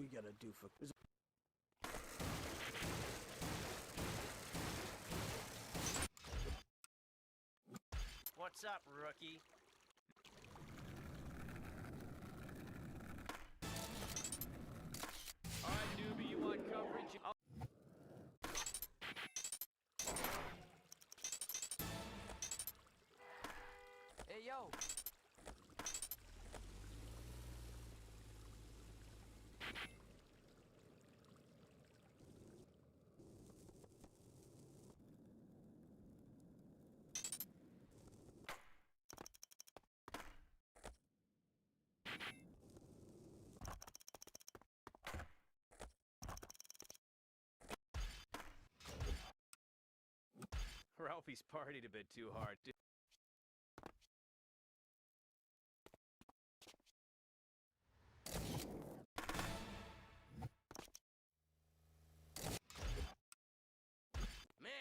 we gotta do for... What's up, rookie? Alright, newbie, you want coverage? Hey, yo! Ralphie's partied a bit too hard. Man,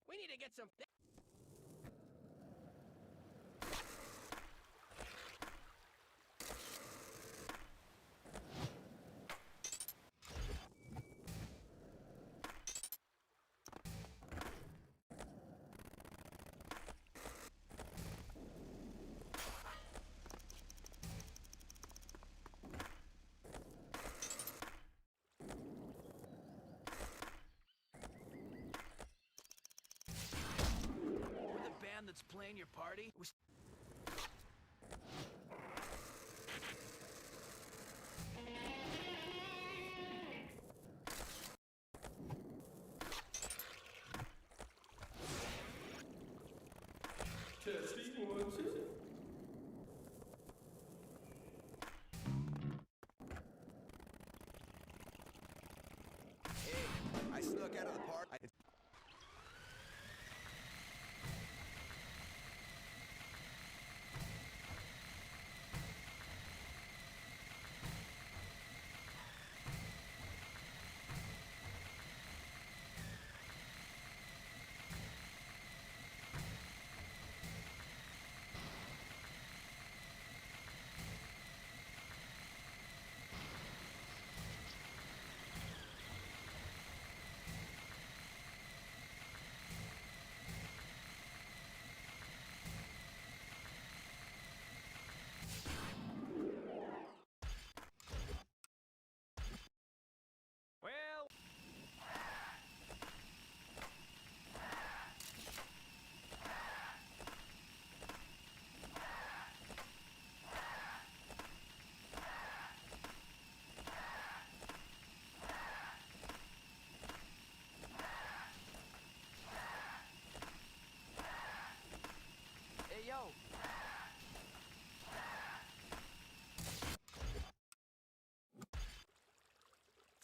we need to get some... That's playing your party? Testing 1, 2. Hey, I snuck out of the park. Well... Hey, yo!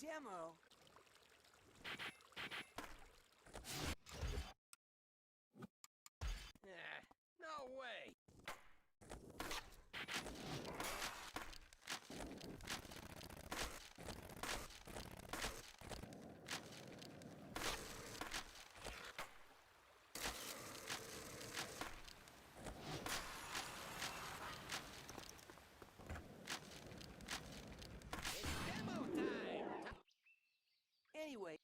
Demo? No way! It's demo time! Anyway...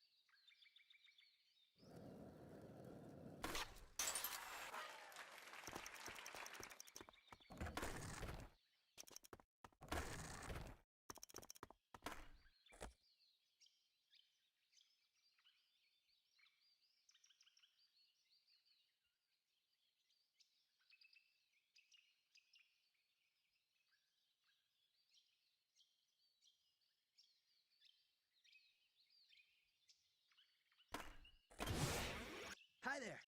Hi there!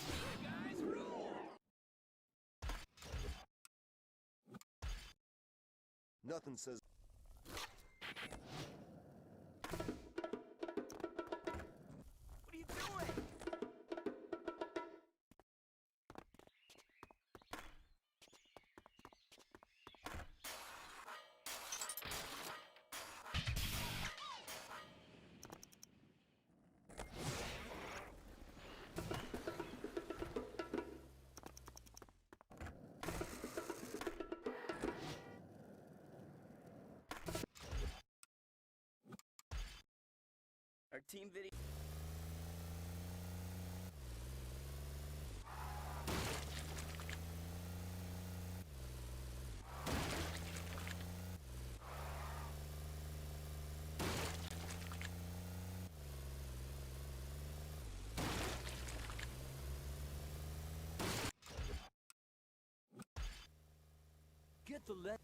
You guys rule! Nothing says... What are you doing? Our team video. Get the let.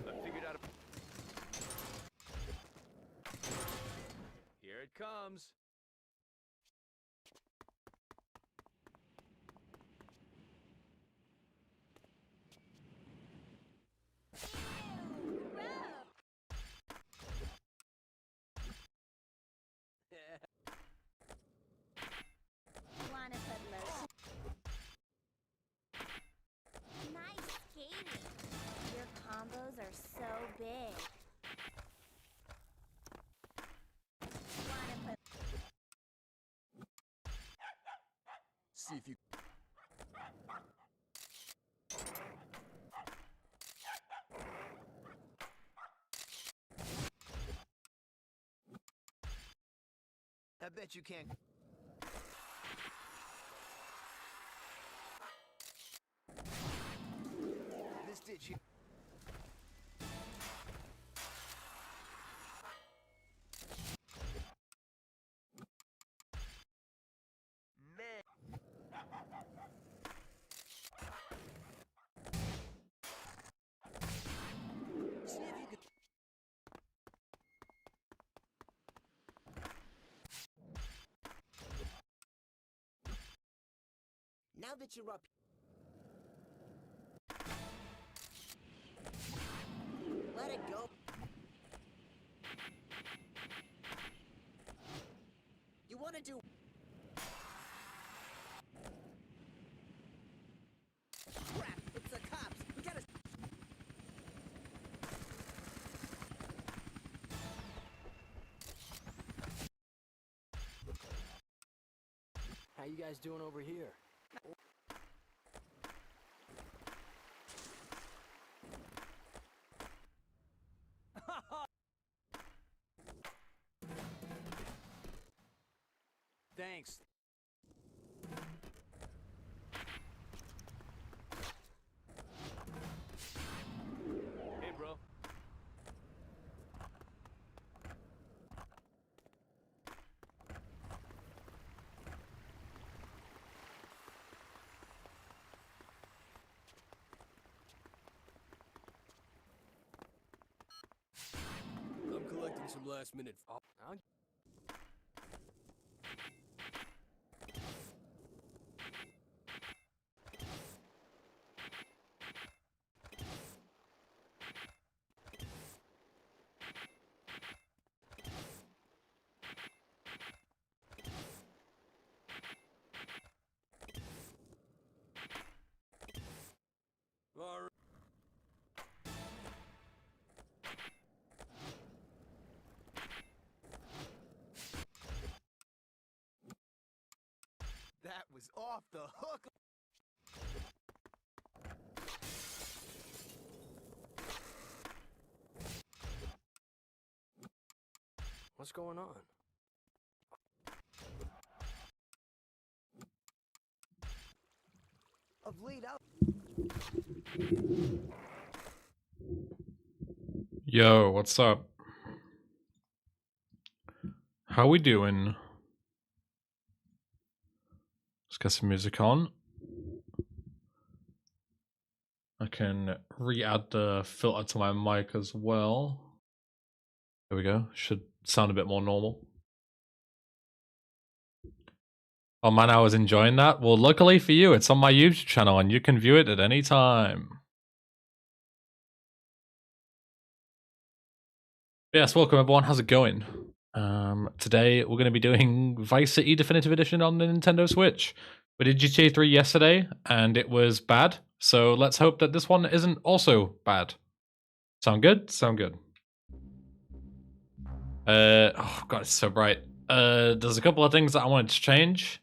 I figured out a... Here it comes. Wanna put lotion? Nice skating. Your combos are so big. Wanna put See if you. I bet you can't. This ditch here. Man. See if you can. Now that you're up. Let it go. You want to do... Crap, it's the cops. We gotta... How you guys doing over here? Thanks. Hey, bro. I'm collecting some last minute. I'll All right. That was off the hook. What's going on? Of late out. Yo, what's up? How we doing? Let's get some music on. I can re-add the filter to my mic as well. There we go. Should sound a bit more normal. Oh man, I was enjoying that. Well, luckily for you, it's on my YouTube channel and you can view it at any time. Yes, welcome everyone. How's it going? Today we're going to be doing Vice City Definitive Edition on the Nintendo Switch. We did GTA 3 yesterday and it was bad, so let's hope that this one isn't also bad. Sound good? Sound good. Oh god, it's so bright. There's a couple of things that I wanted to change.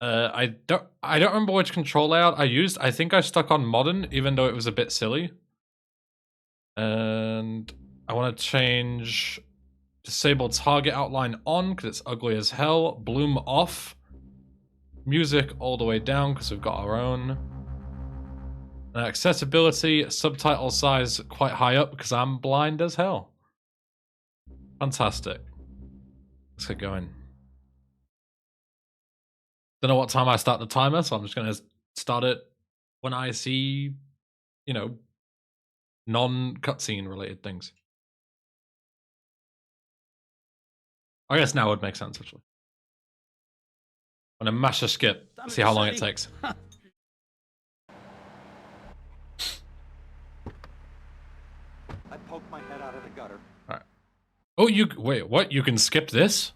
I don't remember which control layout I used. I think I stuck on modern, even though it was a bit silly. And I want to change disable target outline on because it's ugly as hell. Bloom off. Music all the way down because we've got our own. Accessibility, subtitle size quite high up because I'm blind as hell. Fantastic. Let's get going. Don't know what time I start the timer, so I'm just going to start it when I see, you know, non-cutscene related things. I guess now would make sense, actually. I'm going to mash a skip, see how long it takes. I poked my head out of the gutter. Alright. Oh, wait, what? You can skip this?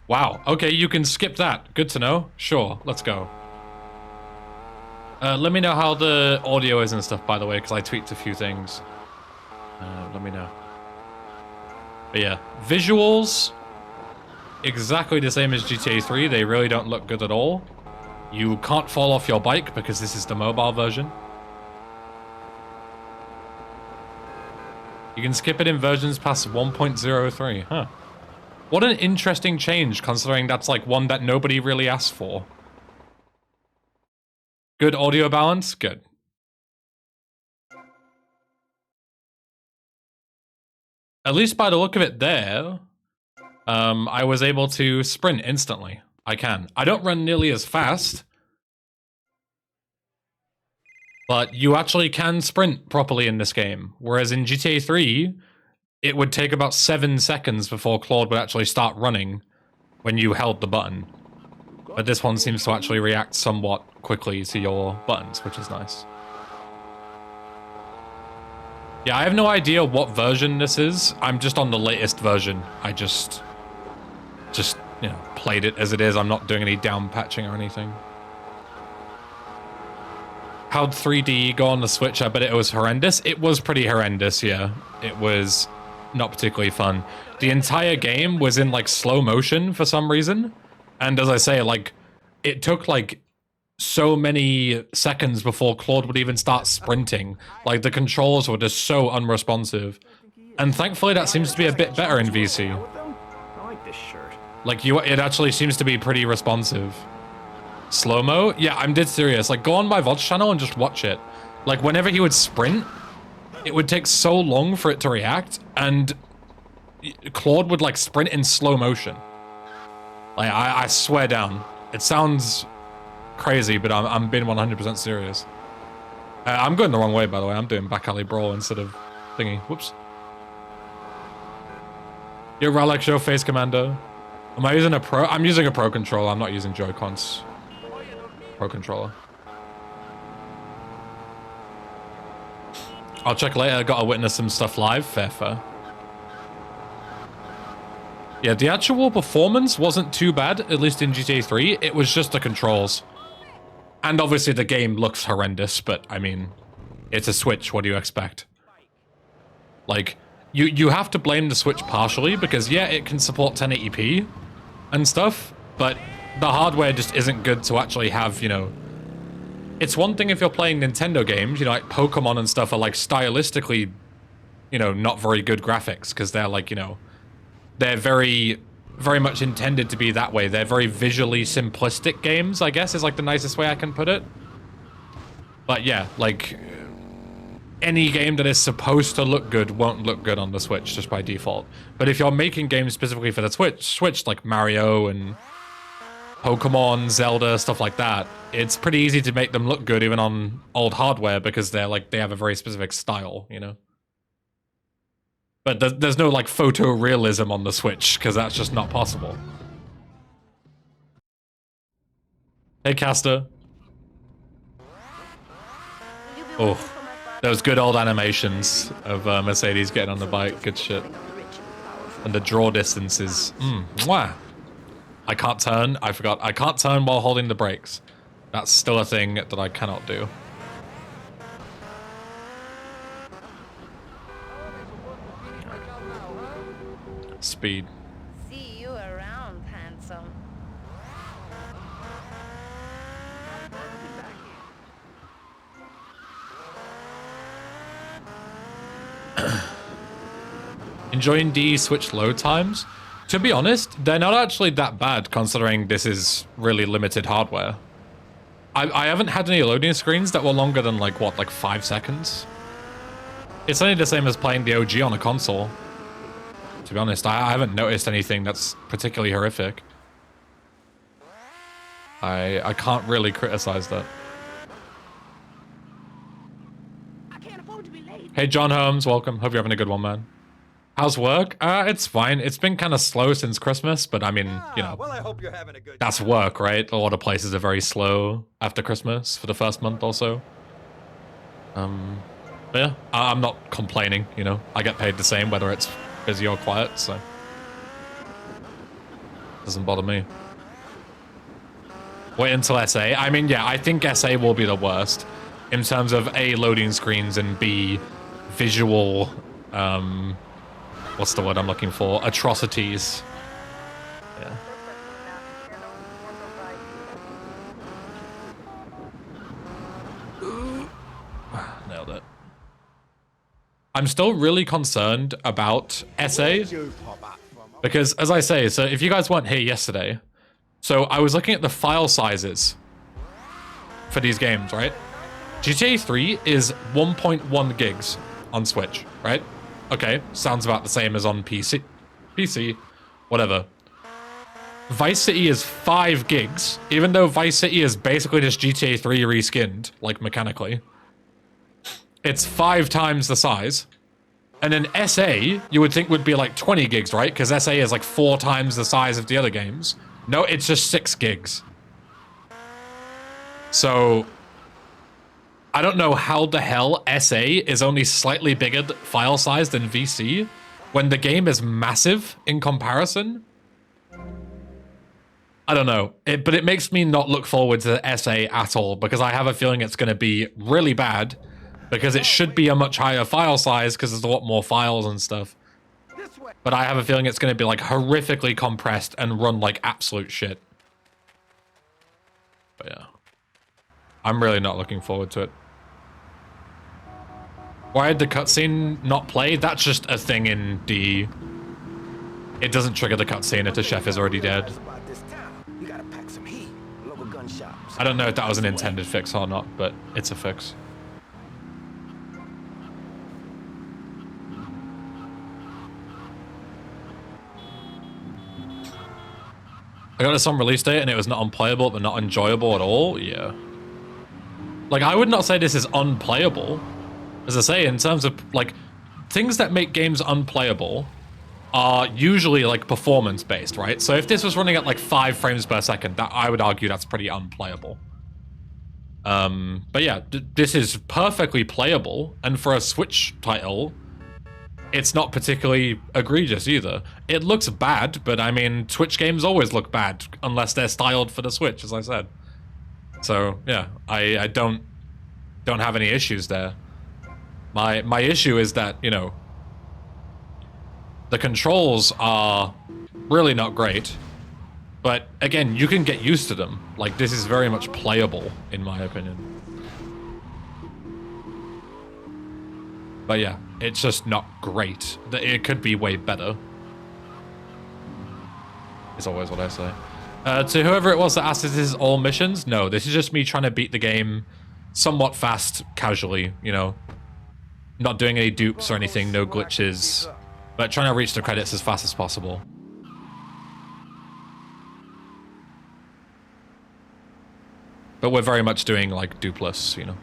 Wow. Okay, you can skip that. Good to know. Sure, let's go. Let me know how the audio is and stuff, by the way, because I tweaked a few things. Let me know. But yeah, visuals, exactly the same as GTA 3. They really don't look good at all. You can't fall off your bike because this is the mobile version. You can skip it in versions past 1.03. Huh. What an interesting change, considering that's like one that nobody really asked for. Good audio balance? Good. At least by the look of it there, I was able to sprint instantly. I can. I don't run nearly as fast, but you actually can sprint properly in this game. Whereas in GTA 3, it would take about 7 seconds before Claude would actually start running when you held the button. But this one seems to actually react somewhat quickly to your buttons, which is nice. Yeah, I have no idea what version this is. I'm just on the latest version. I just you know, played it as it is. I'm not doing any down patching or anything. How'd 3D go on the Switch? I bet it was horrendous. It was pretty horrendous, yeah. It was not particularly fun. The entire game was in like slow motion for some reason. And as I say, like, it took like so many seconds before Claude would even start sprinting. Like, the controls were just so unresponsive. And thankfully that seems to be a bit better in VC. I like this shirt. Like, it actually seems to be pretty responsive. Slow-mo? Yeah, I'm dead serious. Like, go on my VOD's channel and just watch it. Like, whenever he would sprint, it would take so long for it to react, and Claude would, like, sprint in slow motion. Like, I swear down. It sounds crazy, but I'm being 100% serious. I'm going the wrong way, by the way. I'm doing back alley brawl instead of thingy. Whoops. Yo, Ralex, show face commando. Am I using a pro? I'm using a pro controller. I'm not using Joy-Cons. Pro controller. I'll check later. Gotta witness some stuff live. Fair. Yeah, the actual performance wasn't too bad, at least in GTA 3. It was just the controls. And obviously the game looks horrendous, but I mean, it's a Switch. What do you expect? Like, you have to blame the Switch partially because, yeah, it can support 1080p and stuff, but the hardware just isn't good to actually have, you know... It's one thing if you're playing Nintendo games, you know, like Pokemon and stuff are, like, stylistically, you know, not very good graphics, because they're, like, you know... They're very much intended to be that way. They're very visually simplistic games, I guess, is, like, the nicest way I can put it. But, yeah, like... Any game that is supposed to look good won't look good on the Switch, just by default. But if you're making games specifically for the Switch, like Mario and Pokemon, Zelda, stuff like that, it's pretty easy to make them look good even on old hardware because they're like, they have a very specific style, you know? But there's no like photorealism on the Switch because that's just not possible. Hey, Caster. Oh. Those good old animations of Mercedes getting on the bike. Good shit. And the draw distances. Mwah. I can't turn. I forgot. I can't turn while holding the brakes. That's still a thing that I cannot do. Speed. See you around, handsome. Enjoying the Switch load times? To be honest, they're not actually that bad considering this is really limited hardware. I haven't had any loading screens that were longer than like 5 seconds. It's only the same as playing the OG on a console. To be honest, I haven't noticed anything that's particularly horrific. I can't really criticize that. Hey John Holmes, welcome. Hope you're having a good one, man. How's work? It's fine. It's been kind of slow since Christmas, but I mean, you know, Well, I hope you're having a good that's work, right? A lot of places are very slow after Christmas for the first month or so. But yeah, I'm not complaining, you know. I get paid the same whether it's busy or quiet, so doesn't bother me. Wait until SA. I mean, yeah, I think SA will be the worst in terms of A, loading screens, and B, visual, what's the word I'm looking for? Atrocities. Yeah. Nailed it. I'm still really concerned about SA because, as I say, so if you guys weren't here yesterday, so I was looking at the file sizes for these games, right? GTA 3 is 1.1 gigs on Switch, right? Okay, sounds about the same as on PC. Whatever. Vice City is 5 gigs, even though Vice City is basically just GTA 3 reskinned, like mechanically. It's 5 times the size. And then SA, you would think would be like 20 gigs, right? Because SA is like 4 times the size of the other games. No, it's just 6 gigs. So I don't know how the hell SA is only slightly bigger file size than VC when the game is massive in comparison. I don't know, but it makes me not look forward to SA at all because I have a feeling it's going to be really bad because it should be a much higher file size because there's a lot more files and stuff. But I have a feeling it's going to be like horrifically compressed and run like absolute shit. But yeah, I'm really not looking forward to it. Why did the cutscene not play? That's just a thing in D. It doesn't trigger the cutscene if the chef is already dead. I don't know if that was an intended fix or not, but it's a fix. I got this on release date and it was not unplayable, but not enjoyable at all. Yeah. Like, I would not say this is unplayable. As I say, in terms of, like, things that make games unplayable are usually, like, performance-based, right? So if this was running at, like, 5 frames per second, that I would argue that's pretty unplayable. But yeah, this is perfectly playable, and for a Switch title, it's not particularly egregious either. It looks bad, but I mean, Switch games always look bad, unless they're styled for the Switch, as I said. So, yeah, I don't have any issues there. My issue is that, you know, the controls are really not great, but again, you can get used to them. Like, this is very much playable, in my opinion. But yeah, it's just not great. It could be way better. Is always what I say. To whoever it was that asked if this is all missions, no, this is just me trying to beat the game somewhat fast, casually, you know. Not doing any dupes or anything, no glitches, but trying to reach the credits as fast as possible. But we're very much doing, like, dupeless, you know.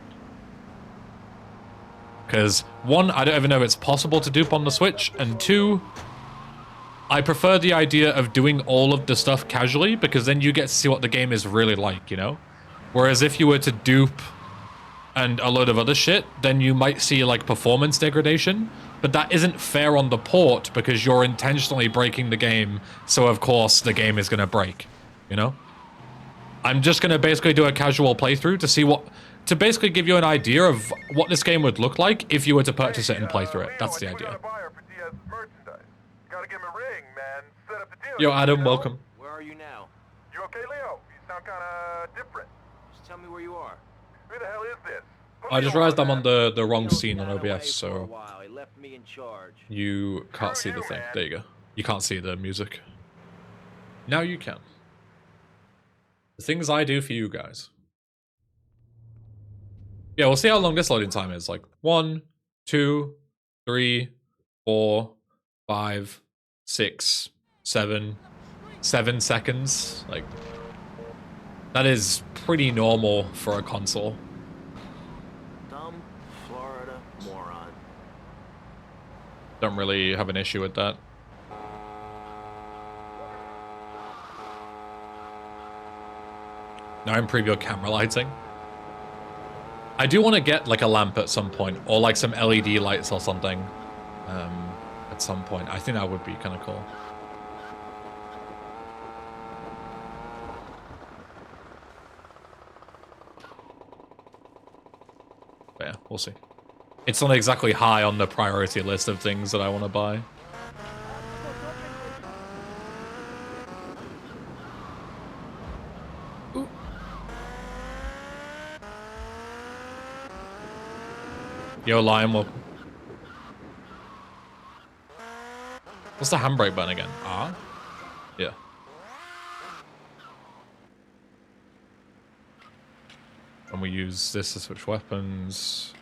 Because, 1, I don't even know if it's possible to dupe on the Switch, and 2, I prefer the idea of doing all of the stuff casually, because then you get to see what the game is really like, you know? Whereas if you were to dupe and a load of other shit, then you might see, like, performance degradation, but that isn't fair on the port, because you're intentionally breaking the game, so of course the game is gonna break, you know? I'm just gonna basically do a casual playthrough to see to basically give you an idea of what this game would look like if you were to purchase it and play through it. That's the idea. Yo, Adam, welcome. Where are you now? You okay, Leo? You sound kinda different. Just tell me where you are. Who the hell is this? I just realized I'm on the wrong Neil's scene on been away OBS, for a so while. He left me in charge. you can't see the thing. There you go. You can't see the music. Now you can. The things I do for you guys. Yeah, we'll see how long this loading time is. Like 1, 2, 3, 4, 5, 6, 7, 7 seconds. Like, that is pretty normal for a console. Dumb Florida moron. Don't really have an issue with that. Now in preview camera lighting. I do want to get like a lamp at some point, or like some LED lights or something at some point. I think that would be kind of cool. But yeah, we'll see. It's not exactly high on the priority list of things that I want to buy. Ooh. Yo, Lion, welcome. What's the handbrake button again? R? Yeah. And we use this to switch weapons.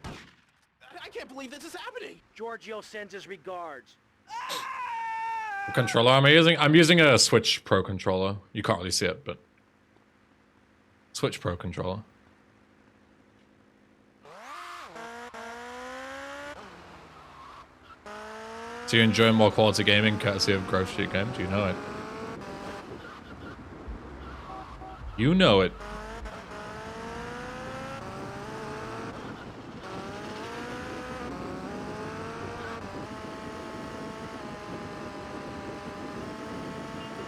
I can't believe this is happening. Giorgio sends his regards. What controller am I using? I'm using a Switch Pro controller. You can't really see it, but Switch Pro controller. So you enjoy more quality gaming courtesy of Grove Street Games? You know it. You know it.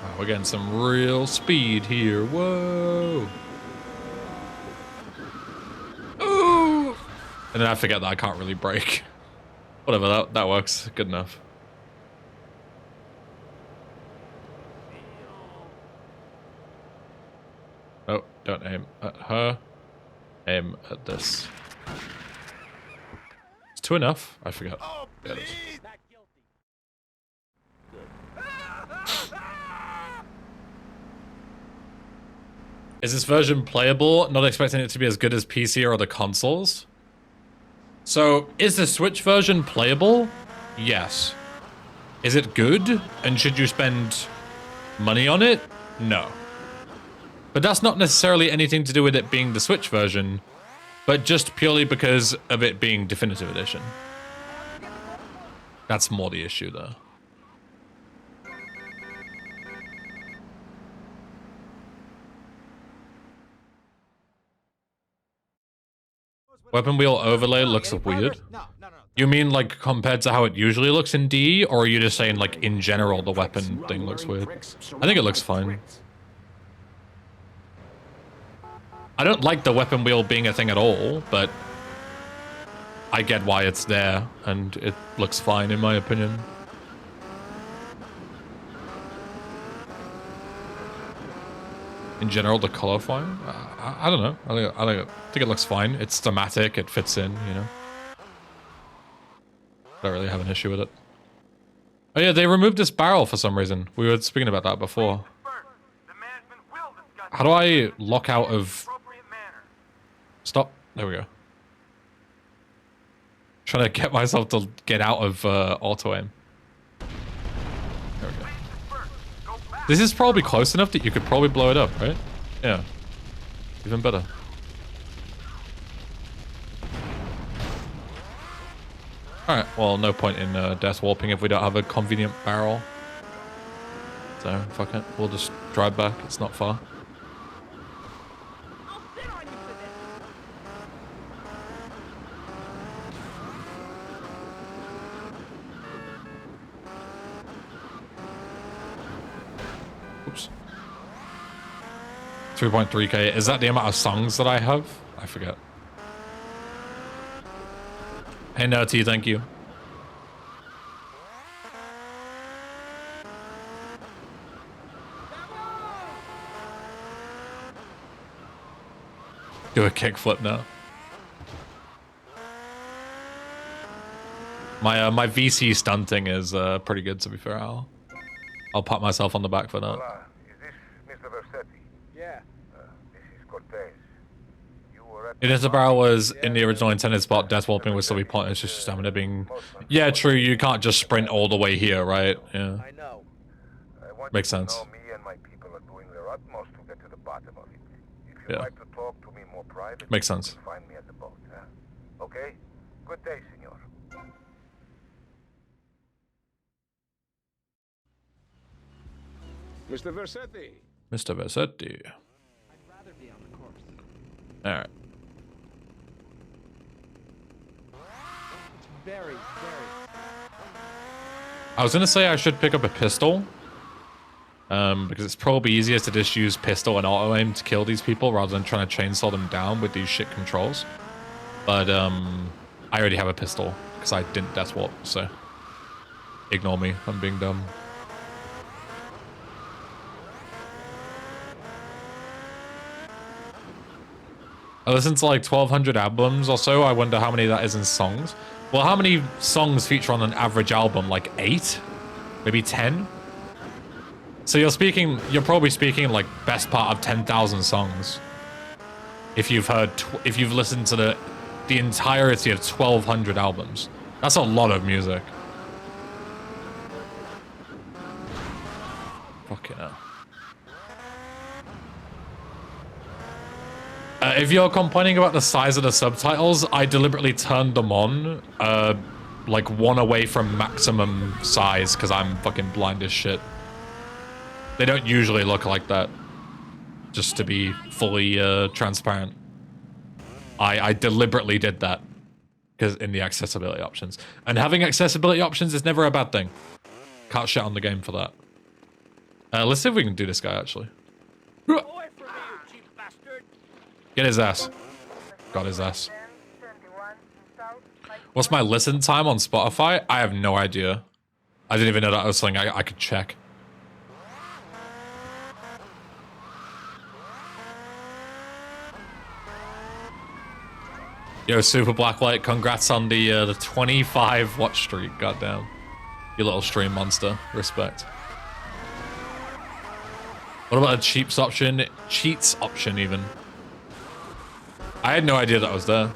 Wow, we're getting some real speed here. Whoa. Ooh. And then I forget that I can't really brake. Whatever, that works. Good enough. Oh, don't aim at her. Aim at this. It's 2 enough. I forgot. Oh, Yeah, it is. please. Not guilty. Is this version playable? Not expecting it to be as good as PC or other consoles. So, is the Switch version playable? Yes. Is it good? And should you spend money on it? No. But that's not necessarily anything to do with it being the Switch version, but just purely because of it being Definitive Edition. That's more the issue there. Weapon wheel overlay looks weird. No. You mean like compared to how it usually looks in D, or are you just saying like in general the weapon thing looks weird? I think it looks fine. I don't like the weapon wheel being a thing at all, but I get why it's there, and it looks fine in my opinion. In general, the color fine? I don't know. I think it looks fine. It's thematic. It fits in, you know. I don't really have an issue with it. Oh yeah, they removed this barrel for some reason. We were speaking about that before. How do I lock out of... Stop. There we go. Trying to get myself to get out of auto aim. There we go. This is probably close enough that you could probably blow it up, right? Yeah. Even better. Alright, well, no point in death warping if we don't have a convenient barrel. So, fuck it. We'll just drive back. It's not far. Oops. 3.3k. Is that the amount of songs that I have? I forget. Hey, Nerty, thank you. Do a kickflip now. My VC stunting is pretty good, to be fair. I'll pat myself on the back for that. Hola, is this Mr. Versetti? Yeah. This is Cortez. You were at It is about was in the original intended spot, death warping would still be pointless, just stamina being... Yeah, true, you can't just sprint all the way here, right? Yeah. I know. I want Makes you to sense. know me and my people are doing their utmost to get to the bottom of it. If you'd Yeah. like to talk to me more privately, Makes sense. you can find me at the boat, huh? Okay? Good day, senor. Mr. Versetti. Mr. Versetti. I'd rather be on the course. Alright. It's very, very... I was gonna say I should pick up a pistol. Because it's probably easier to just use pistol and auto-aim to kill these people rather than trying to chainsaw them down with these shit controls. But, I already have a pistol because I didn't death warp, so... Ignore me, I'm being dumb. I listened to like 1,200 albums or so. I wonder how many of that is in songs. Well, how many songs feature on an average album? Like 8? Maybe 10? So you're probably speaking like best part of 10,000 songs. If you've listened to the entirety of 1,200 albums. That's a lot of music. Fucking hell. If you're complaining about the size of the subtitles, I deliberately turned them on, like one away from maximum size because I'm fucking blind as shit. They don't usually look like that, just to be fully transparent. I deliberately did that because in the accessibility options. And having accessibility options is never a bad thing. Can't shit on the game for that. Let's see if we can do this guy, actually. Away from me, you cheap bastard! Get his ass. Got his ass. What's my listen time on Spotify? I have no idea. I didn't even know that was something I could check. Yo, Super Blacklight, congrats on the 25 watch streak. Goddamn. You little stream monster. Respect. What about a cheats option? Cheats option, even. I had no idea that was there.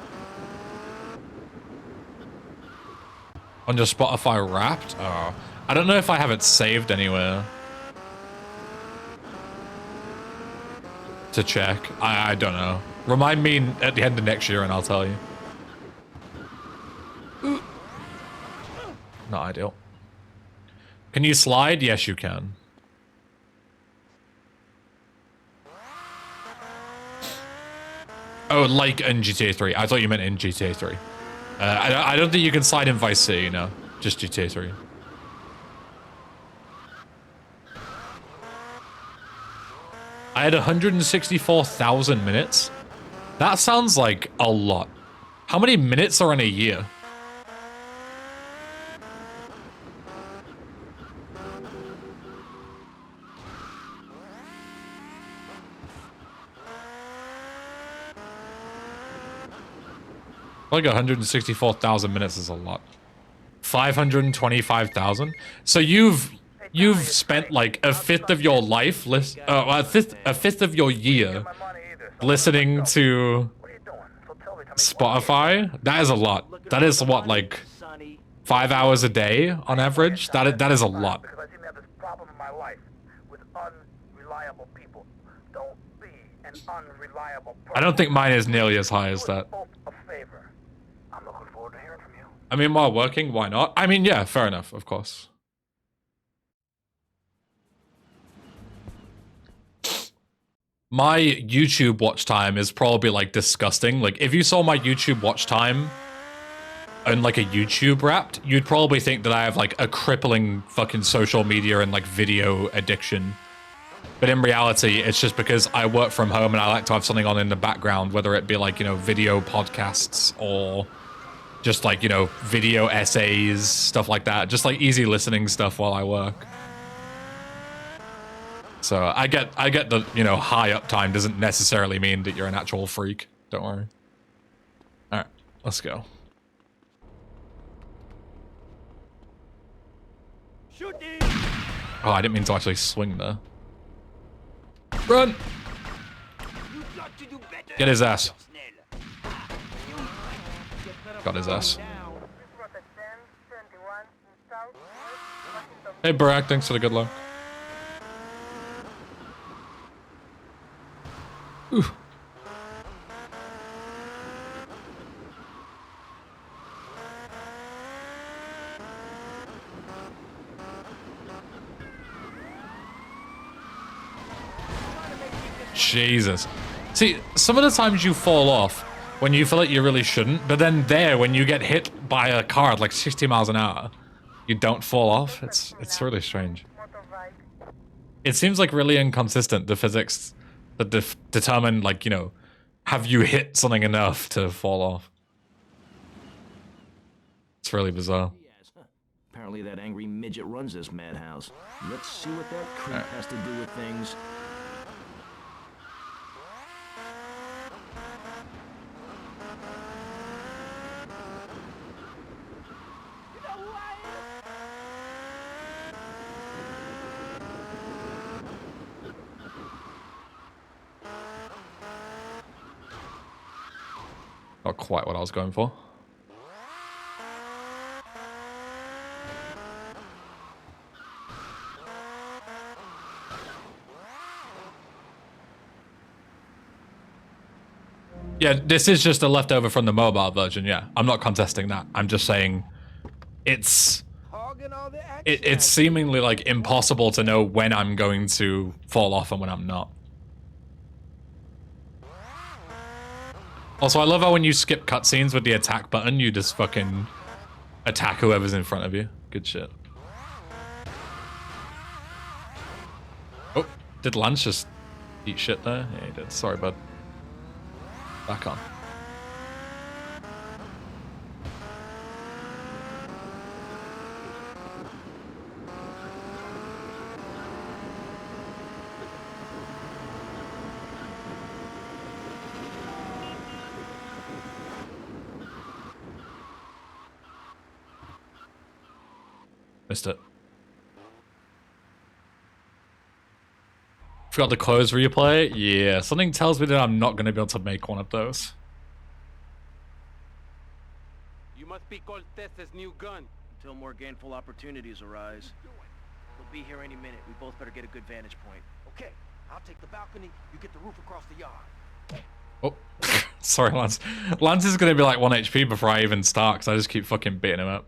On your Spotify Wrapped? Oh. I don't know if I have it saved anywhere. To check. I don't know. Remind me at the end of next year and I'll tell you. Not ideal. Can you slide? Yes, you can. Oh, like in GTA 3. I thought you meant in GTA 3. I don't think you can slide in Vice City, no. Just GTA 3. I had 164,000 minutes. That sounds like a lot. How many minutes are in a year? Like 164,000 minutes is a lot. 525,000. So you've spent like a fifth of your life, a fifth of your year listening to Spotify. That is a lot. That is what, like 5 hours a day on average. That is a lot. Because I seem to have this problem in my life with unreliable people. Don't be an unreliable person. I don't think mine is nearly as high as that. A favor. I'm looking forward to hearing from you. I mean, while working, why not? I mean, yeah, fair enough, of course. My YouTube watch time is probably like disgusting. Like if you saw my YouTube watch time and like a YouTube Wrapped, you'd probably think that I have like a crippling fucking social media and like video addiction. But in reality, it's just because I work from home and I like to have something on in the background, whether it be like, you know, video podcasts or just like, you know, video essays, stuff like that. Just like easy listening stuff while I work. So I get the, you know, high uptime doesn't necessarily mean that you're an actual freak. Don't worry. Alright, let's go. Shooting! Oh, I didn't mean to actually swing there. Run! You got to do better. Get his ass. Got his ass. Hey, Barack, thanks for the good luck. Ooh. Jesus. See, some of the times you fall off when you feel like you really shouldn't, but then there, when you get hit by a car at like 60 miles an hour, you don't fall off. It's really strange. It seems like really inconsistent, the physics that determine, like, you know, have you hit something enough to fall off? It's really bizarre. Apparently that angry midget runs this madhouse. Let's see what that creep has to do with things. Not quite what I was going for. Yeah, this is just a leftover from the mobile version, yeah. I'm not contesting that. I'm just saying it's seemingly like impossible to know when I'm going to fall off and when I'm not. Also, I love how when you skip cutscenes with the attack button, you just fucking attack whoever's in front of you. Good shit. Oh, did Lance just eat shit there? Yeah, he did. Sorry, bud. Back on. Missed it. Forgot to close replay? Yeah, something tells me that I'm not going to be able to make one of those. You must be Cortez's new gun. Until more gainful opportunities arise. We'll be here any minute. We both better get a good vantage point. Okay, I'll take the balcony. You get the roof across the yard. Oh, sorry, Lance. Lance is going to be like 1 HP before I even start, because I just keep fucking beating him up.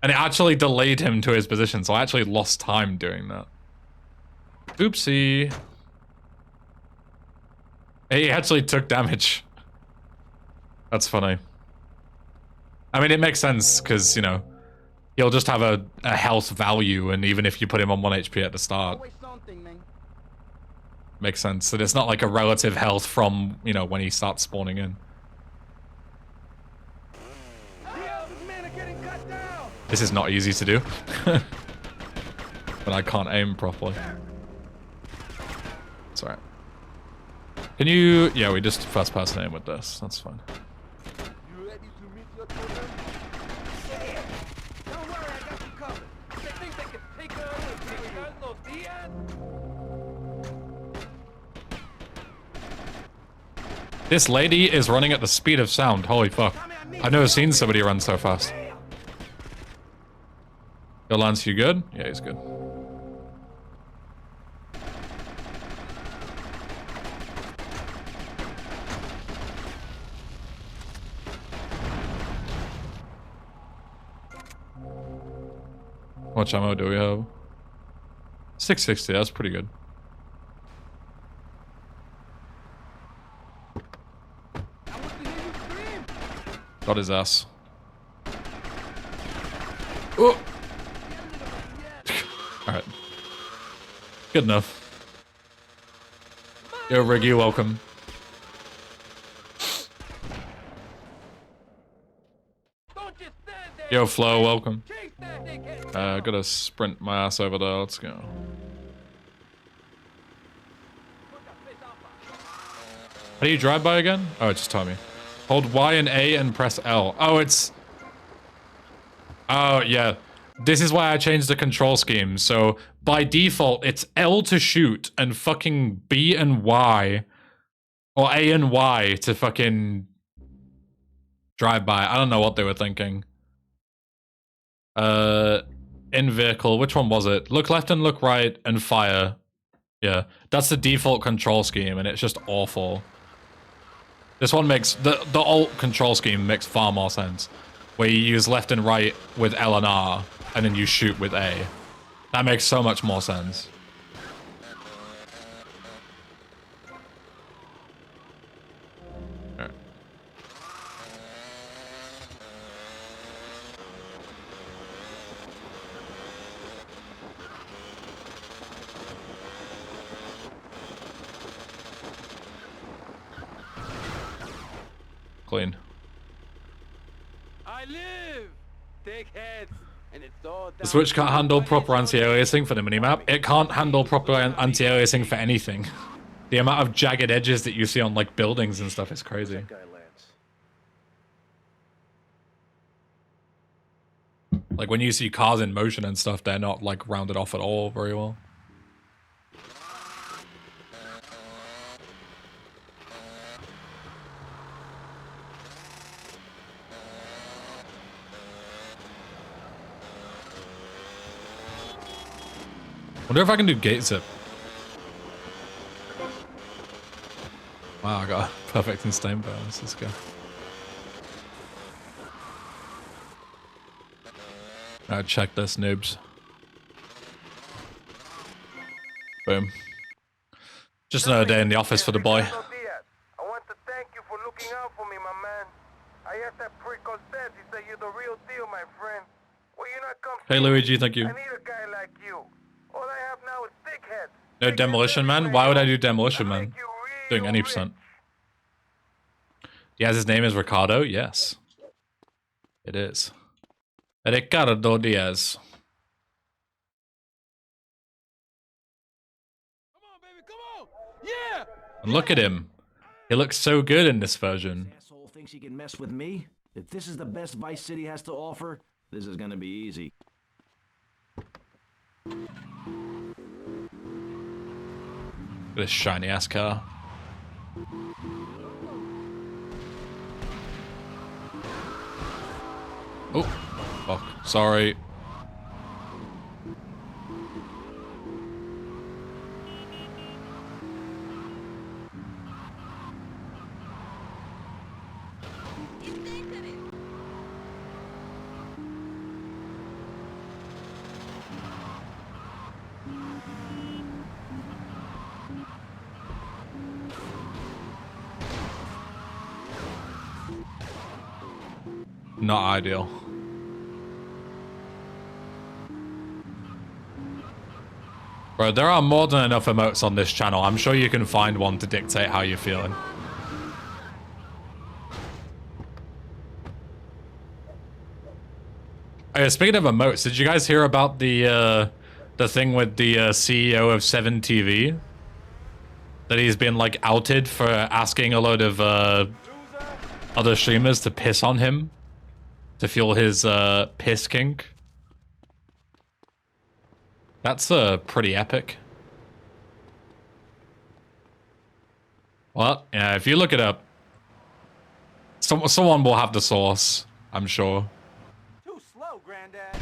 And it actually delayed him to his position, so I actually lost time doing that. Oopsie. He actually took damage. That's funny. I mean, it makes sense, because, you know, he'll just have a health value, and even if you put him on 1 HP at the start. Makes sense. So it's not like a relative health from, you know, when he starts spawning in. This is not easy to do. But I can't aim properly. It's alright. Can you... Yeah, we just first person aim with this. That's fine. You ready to meet your children? Don't worry, I got you covered. They think they can take her with This lady is running at the speed of sound. Holy fuck. I've never seen somebody run so fast. Yo, Lance, you good? Yeah, he's good. How much ammo do we have? 660, that's pretty good. Got his ass. Oh! Alright. Good enough. Yo, Riggy, welcome. Yo, Flo, welcome. Gotta sprint my ass over there. Let's go. How do you drive by again? Oh, it just told me. Hold Y and A and press L. Oh, it's... Oh, yeah. This is why I changed the control scheme. So, by default, it's L to shoot and fucking B and Y. Or A and Y to fucking... drive by. I don't know what they were thinking. In vehicle. Which one was it? Look left and look right and fire. Yeah. That's the default control scheme and it's just awful. This one makes... The alt control scheme makes far more sense. Where you use left and right with L and R, and then you shoot with A. That makes so much more sense. Right. Clean. I live! Take heads! And it's all The Switch can't handle proper anti-aliasing for the minimap. It can't handle proper anti-aliasing for anything. The amount of jagged edges that you see on like buildings and stuff is crazy. Like when you see cars in motion and stuff, they're not like rounded off at all very well. Wonder if I can do gate zip. Wow, I got a perfect insane bonus. Let's go. Alright, check this, noobs. Boom. Just another day in the office for the boy. I want to thank you for looking out for me, my man. I asked that prick Cortez, he said you're the real deal, my friend. Will you not come? Hey Luigi, thank you. I need a guy like you. All I have now is thick heads. No Demolition Man? Why would I do Demolition Man? Doing any percent. Yes, his name is Ricardo? Yes. It is. Ricardo Diaz. Come on, baby, come on! Yeah! And look at him. He looks so good in this version. This asshole thinks he can mess with me? If this is the best Vice City has to offer, this is gonna be easy. Look at this shiny ass car. Oh, fuck. Sorry. Not ideal. Bro, there are more than enough emotes on this channel. I'm sure you can find one to dictate how you're feeling. Oh yeah, speaking of emotes, did you guys hear about the thing with the CEO of 7 TV? That he's been like outed for asking a load of other streamers to piss on him to fuel his piss kink. That's pretty epic. Well, yeah, if you look it up, someone will have the source, I'm sure. Too slow, Granddad.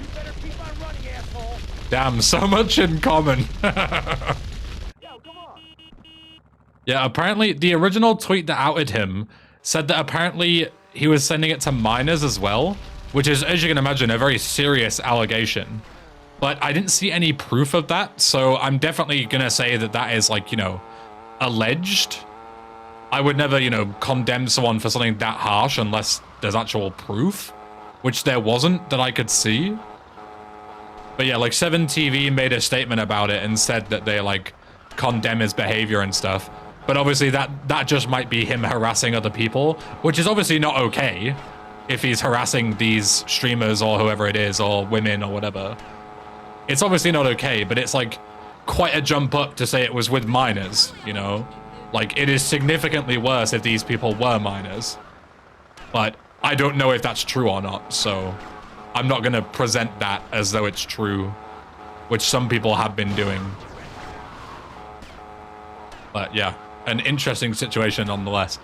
You better keep on running, asshole. Damn, so much in common. Yo, come on. Yeah, apparently the original tweet that outed him said that apparently he was sending it to minors as well, which is, as you can imagine, a very serious allegation. But I didn't see any proof of that, so I'm definitely gonna say that that is, like, you know, alleged. I would never, you know, condemn someone for something that harsh unless there's actual proof, which there wasn't that I could see. But yeah, like 7 TV made a statement about it and said that they, like, condemn his behavior and stuff. But obviously that just might be him harassing other people, which is obviously not okay if he's harassing these streamers or whoever it is, or women or whatever. It's obviously not okay, but it's like quite a jump up to say it was with minors, you know? Like, it is significantly worse if these people were minors. But I don't know if that's true or not, so I'm not going to present that as though it's true, which some people have been doing. But yeah, an interesting situation nonetheless.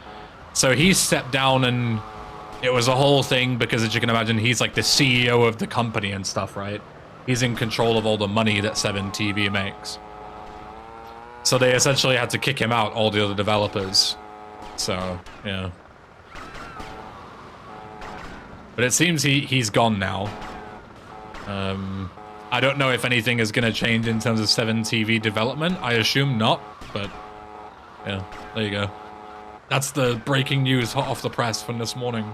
So he stepped down and it was a whole thing because, as you can imagine, he's like the CEO of the company and stuff, right? He's in control of all the money that 7TV makes. So they essentially had to kick him out, all the other developers. So, yeah. But it seems he's gone now. I don't know if anything is going to change in terms of 7TV development. I assume not, but yeah, there you go. That's the breaking news hot off the press from this morning.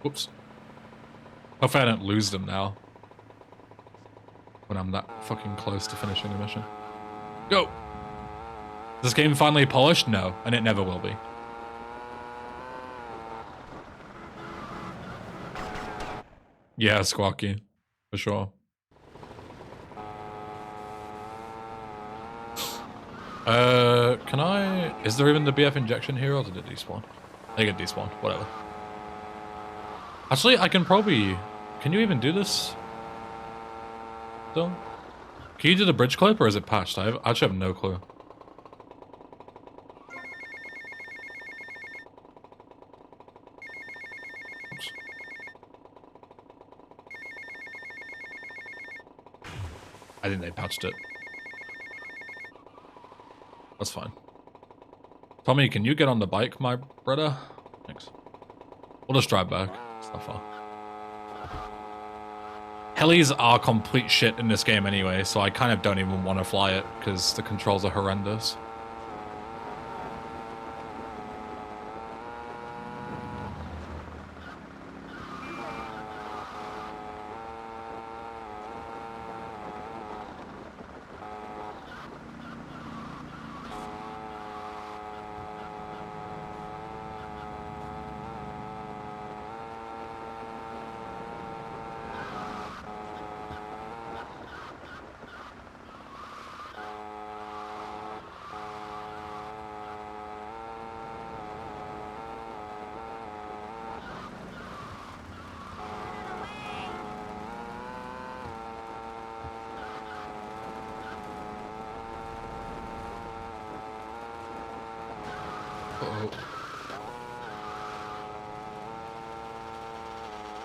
Whoops. Hopefully I don't lose them now. When I'm that fucking close to finishing the mission. Go! Is this game finally polished? No, and it never will be. Yeah, Squawky. For sure. Can I... Is there even the BF injection here, or did it despawn? I think it despawned. Whatever. Actually, I can probably... Can you even do this? Still? Can you do the bridge clip, or is it patched? I actually have no clue. Oops. I think they patched it. That's fine. Tommy, can you get on the bike, my brother? Thanks. We'll just drive back. It's not far. Helis are complete shit in this game anyway, so I kind of don't even want to fly it, because the controls are horrendous.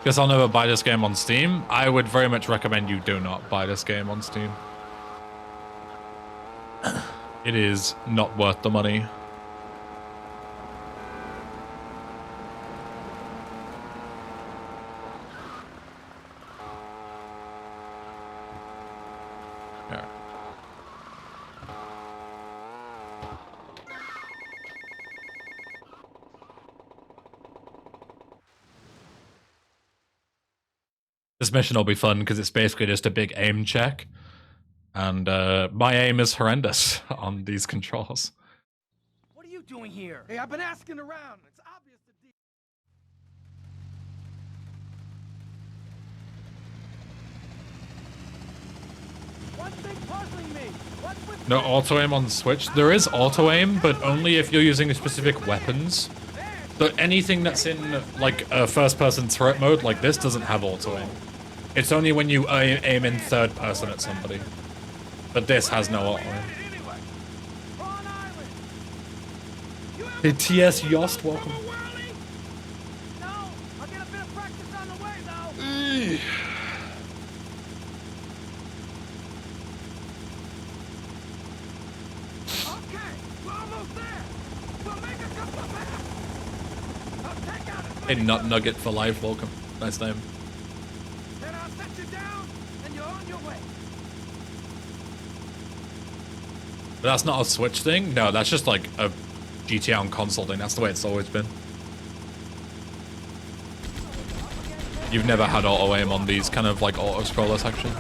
Guess I'll never buy this game on Steam. I would very much recommend you do not buy this game on Steam. It is not worth the money. Yeah. This mission will be fun because it's basically just a big aim check. And my aim is horrendous on these controls. What are you doing here? Hey, I've been asking around. It's obvious to D. One thing puzzling me. What's with No auto aim on the Switch. There is auto aim, but only if you're using specific weapons. So anything that's in like a first-person turret mode like this doesn't have auto aim. It's only when you aim in third person at somebody. But this has no auto aim. The TS Yost, welcome. No, I'll get a bit of practice on the way though. Okay, we're almost there. We'll make a couple of paths. I'll take out as A many nut nugget for life, welcome. Nice name. then I'll set you down and you're on your way. But that's not a Switch thing? No, that's just like a GTA on console thing. That's the way it's always been. You've never had auto aim on these kind of like auto scroller sections?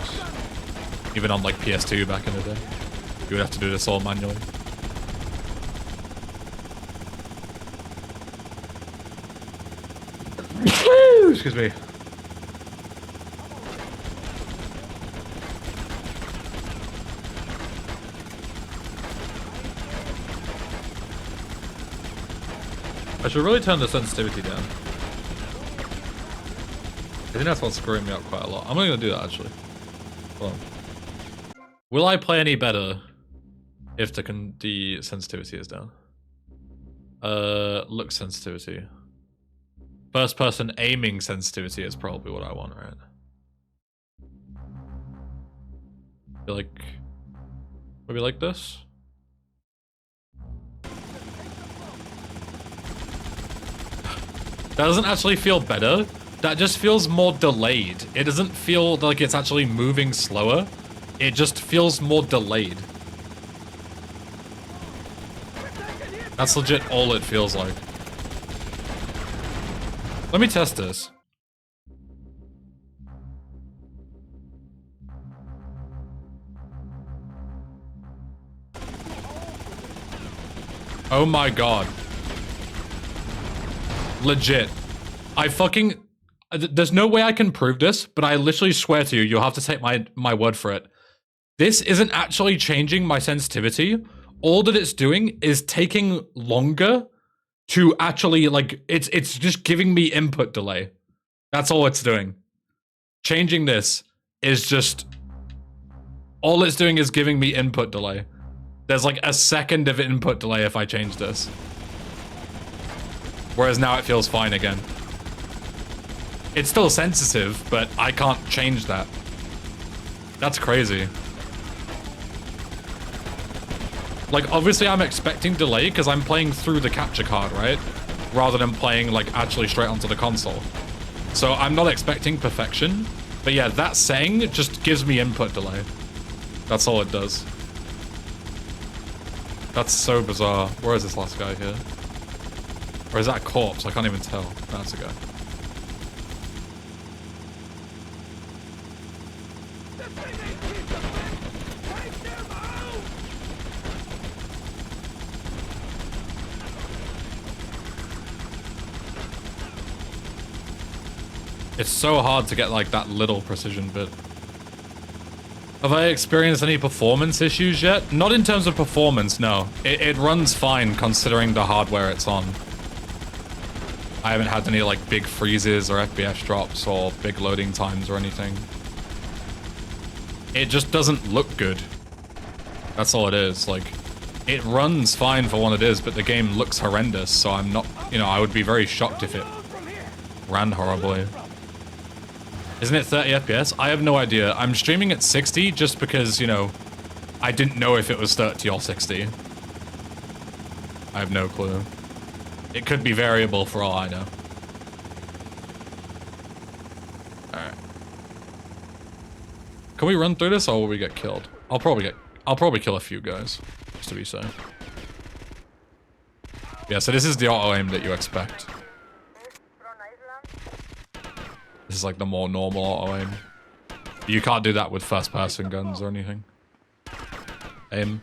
Even on like PS2 back in the day. You would have to do this all manually. Excuse me. should really turn the sensitivity down. I think that's what's screwing me up quite a lot. I'm only gonna do that actually. Hold on. Will I play any better if the sensitivity is down? Look sensitivity. First person aiming sensitivity is probably what I want, right? Feel like maybe like this? That doesn't actually feel better. That just feels more delayed. It doesn't feel like it's actually moving slower. It just feels more delayed. That's legit all it feels like. Let me test this. Oh my god. Legit. There's no way I can prove this, but I literally swear to you, you'll have to take my word for it. This isn't actually changing my sensitivity. All that it's doing is taking longer to actually, like, it's just giving me input delay. That's all it's doing. Changing this is just... all it's doing is giving me input delay. There's like a second of input delay if I change this. Whereas now it feels fine again. It's still sensitive, but I can't change that. That's crazy. Like, obviously I'm expecting delay because I'm playing through the capture card, right? Rather than playing, like, actually straight onto the console. So I'm not expecting perfection. But yeah, that setting just gives me input delay. That's all it does. That's so bizarre. Where is this last guy here? Or is that a corpse? I can't even tell. That's a guy. It's so hard to get like that little precision bit. Have I experienced any performance issues yet? Not in terms of performance, no. It runs fine considering the hardware it's on. I haven't had any like big freezes or FPS drops or big loading times or anything. It just doesn't look good. That's all it is. Like, it runs fine for what it is, but the game looks horrendous, so I'm not, you know, I would be very shocked if it ran horribly. Isn't it 30 FPS? I have no idea. I'm streaming at 60 just because, you know, I didn't know if it was 30 or 60. I have no clue. It could be variable for all I know. Alright. Can we run through this or will we get killed? I'll probably kill a few guys, just to be safe. Yeah, so this is the auto aim that you expect. This is like the more normal auto aim. You can't do that with first person guns or anything. Aim.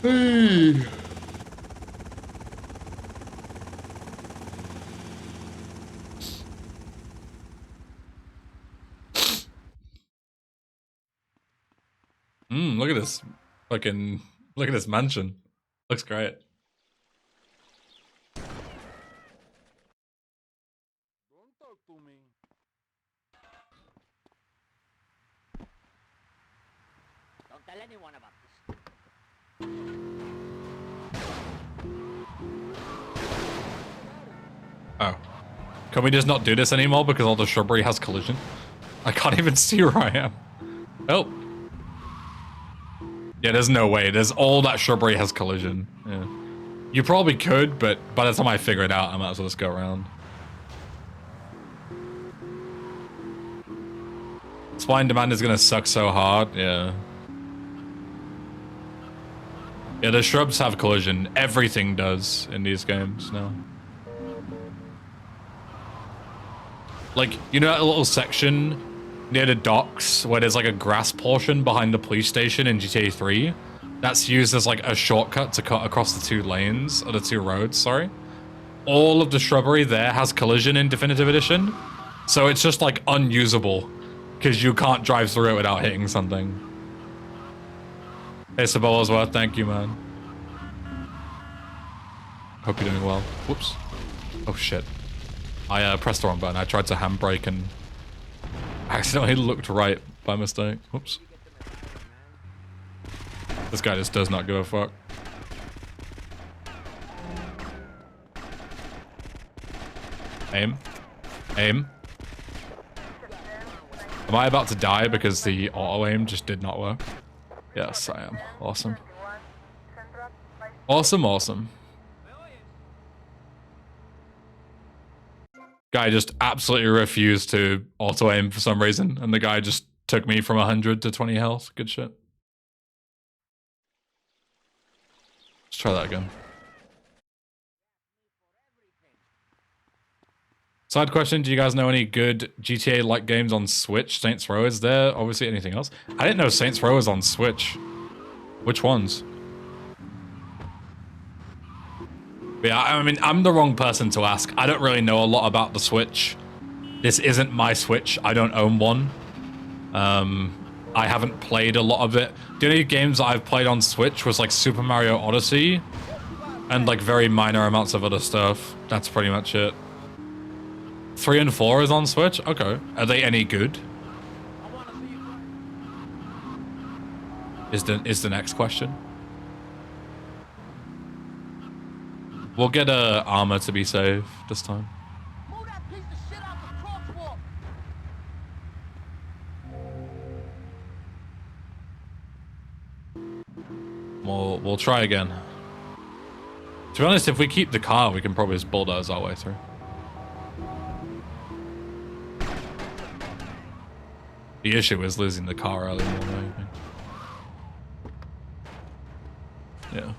Hey. Look at this fucking, look at this mansion. Looks great. Don't talk to me. Don't tell anyone about this. Oh. Can we just not do this anymore because all the shrubbery has collision? I can't even see where I am. Oh. Yeah, there's no way. There's all that shrubbery has collision. Yeah. You probably could, but by the time I figure it out, I might as well just go around. Supply and demand is gonna suck so hard. Yeah. Yeah, the shrubs have collision. Everything does in these games now. Like, you know that little section near the docks where there's like a grass portion behind the police station in GTA 3? That's used as like a shortcut to cut across the two lanes, or the two roads, sorry. all of the shrubbery there has collision in Definitive Edition. So it's just like unusable because you can't drive through it without hitting something. Hey, Sabol as well. Thank you, man. Hope you're doing well. Whoops. Oh, shit. I pressed the wrong button. I tried to handbrake and accidentally looked right by mistake. Whoops. This guy just does not give a fuck. Aim. Aim. Am I about to die because the auto-aim just did not work? Yes, I am. Awesome. Awesome, awesome. Guy just absolutely refused to auto-aim for some reason, and the guy just took me from 100 to 20 health. Good shit. Let's try that again. Side question, do you guys know any good GTA-like games on Switch? Saints Row, is there obviously anything else? I didn't know Saints Row was on Switch. Which ones? Yeah, I mean, I'm the wrong person to ask. I don't really know a lot about the Switch. This isn't my Switch. I don't own one. I haven't played a lot of it. The only games I've played on Switch was like Super Mario Odyssey and like very minor amounts of other stuff. That's pretty much it. 3 and 4 is on Switch? Okay. Are they any good? Is the next question. We'll get a armor to be safe this time. We'll try again. To be honest, if we keep the car, we can probably just bulldoze our way through. The issue is losing the car early more than anything. Yeah.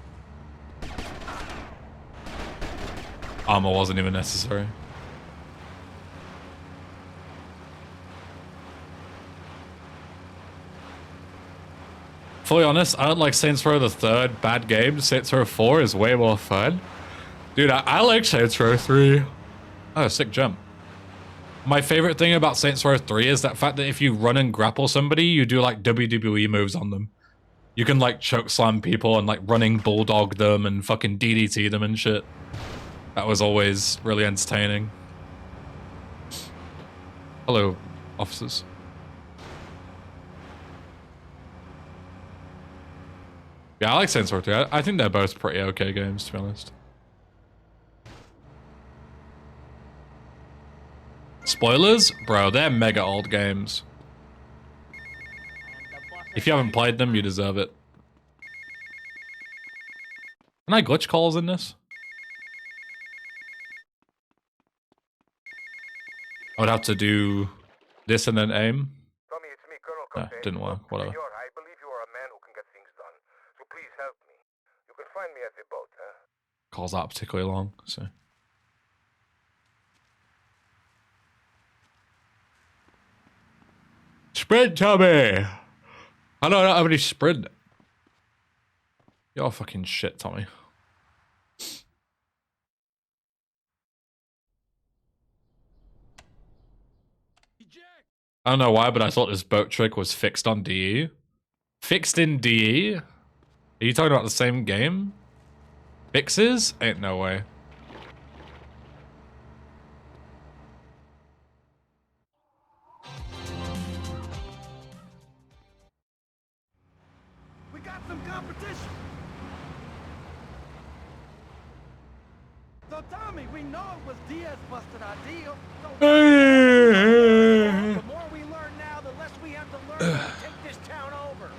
Armor wasn't even necessary. Fully honest, I don't like Saints Row the 3rd. Bad game. Saints Row 4 is way more fun. Dude, I like Saints Row 3. Oh, sick jump. My favorite thing about Saints Row 3 is that fact that if you run and grapple somebody, you do like WWE moves on them. You can like choke slam people and like running bulldog them and fucking DDT them and shit. That was always really entertaining. Hello, officers. Yeah, I like Saints Row 3. I think they're both pretty okay games, to be honest. Spoilers? Bro, they're mega old games. If you haven't played them, you deserve it. Can I glitch calls in this? I would have to do this and then aim. Tommy, it's me, Colonel No, Cote. didn't work. Whatever. Senor, I believe you are a man who can get things done. So please help me. You can find me at the boat, huh? Calls out particularly long, so. Sprint, Tommy! I don't have any sprint. You're fucking shit, Tommy. I don't know why, but I thought this boat trick was fixed on DE. Fixed in DE? Are you talking about the same game? Fixes? Ain't no way. We got some competition. So Tommy, we know it was Diaz busted our deal. So the more we learn now, the less we have to learn to take this town over.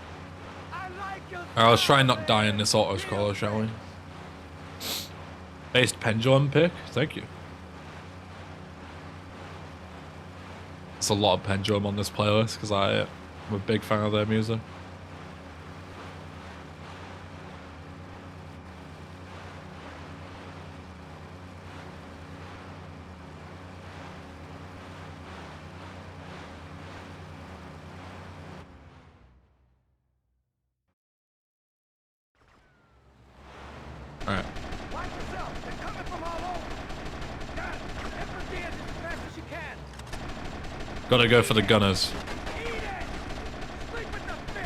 I like your Alright, let's try and not die in this auto-scroller, shall we? Based pendulum pick? Thank you. There's a lot of pendulum on this playlist because I'm a big fan of their music. Alright. Watch yourself. They're coming from all over. Gotta go for the gunners. Eat it! Sleep with the fish!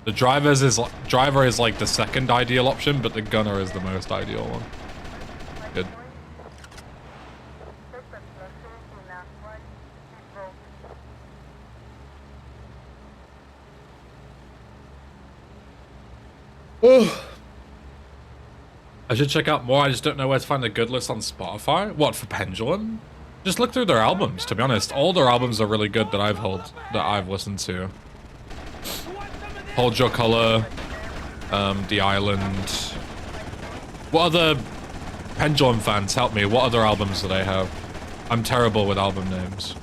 The driver is like the second ideal option, but the gunner is the most ideal one. Good. I should check out more. I just don't know where to find the good list on Spotify. What, for Pendulum? Just look through their albums, to be honest. All their albums are really good that I've listened to. Hold Your Color, The Island. What other Pendulum fans, help me, what other albums do they have? I'm terrible with album names.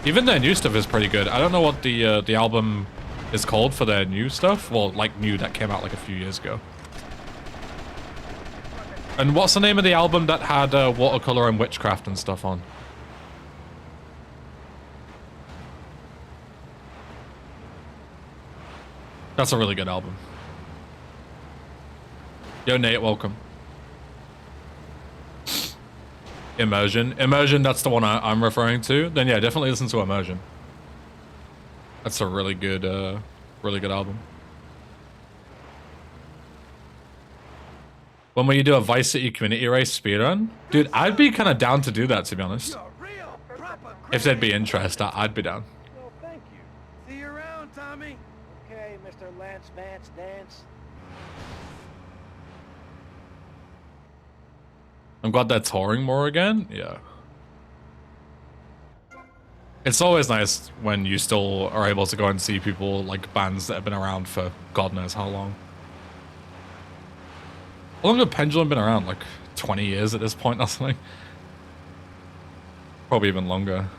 Even their new stuff is pretty good. I don't know what the album is called for their new stuff. Well, like new that came out like a few years ago. And what's the name of the album that had watercolor and witchcraft and stuff on? That's a really good album. Yo, Nate, welcome. Immersion. Immersion, that's the one I'm referring to. Then yeah, definitely listen to Immersion. That's a really good album. When will you do a Vice City community race speedrun? Dude, I'd be kind of down to do that, to be honest. If there'd be interest, I'd be down. Well, thank you. See you around, Tommy. Okay, Mr. Lance Vance Dance. I'm glad they're touring more again. Yeah. It's always nice when you still are able to go and see people, like bands that have been around for God knows how long. How long have Pendulum been around? Like 20 years at this point or something? Probably even longer.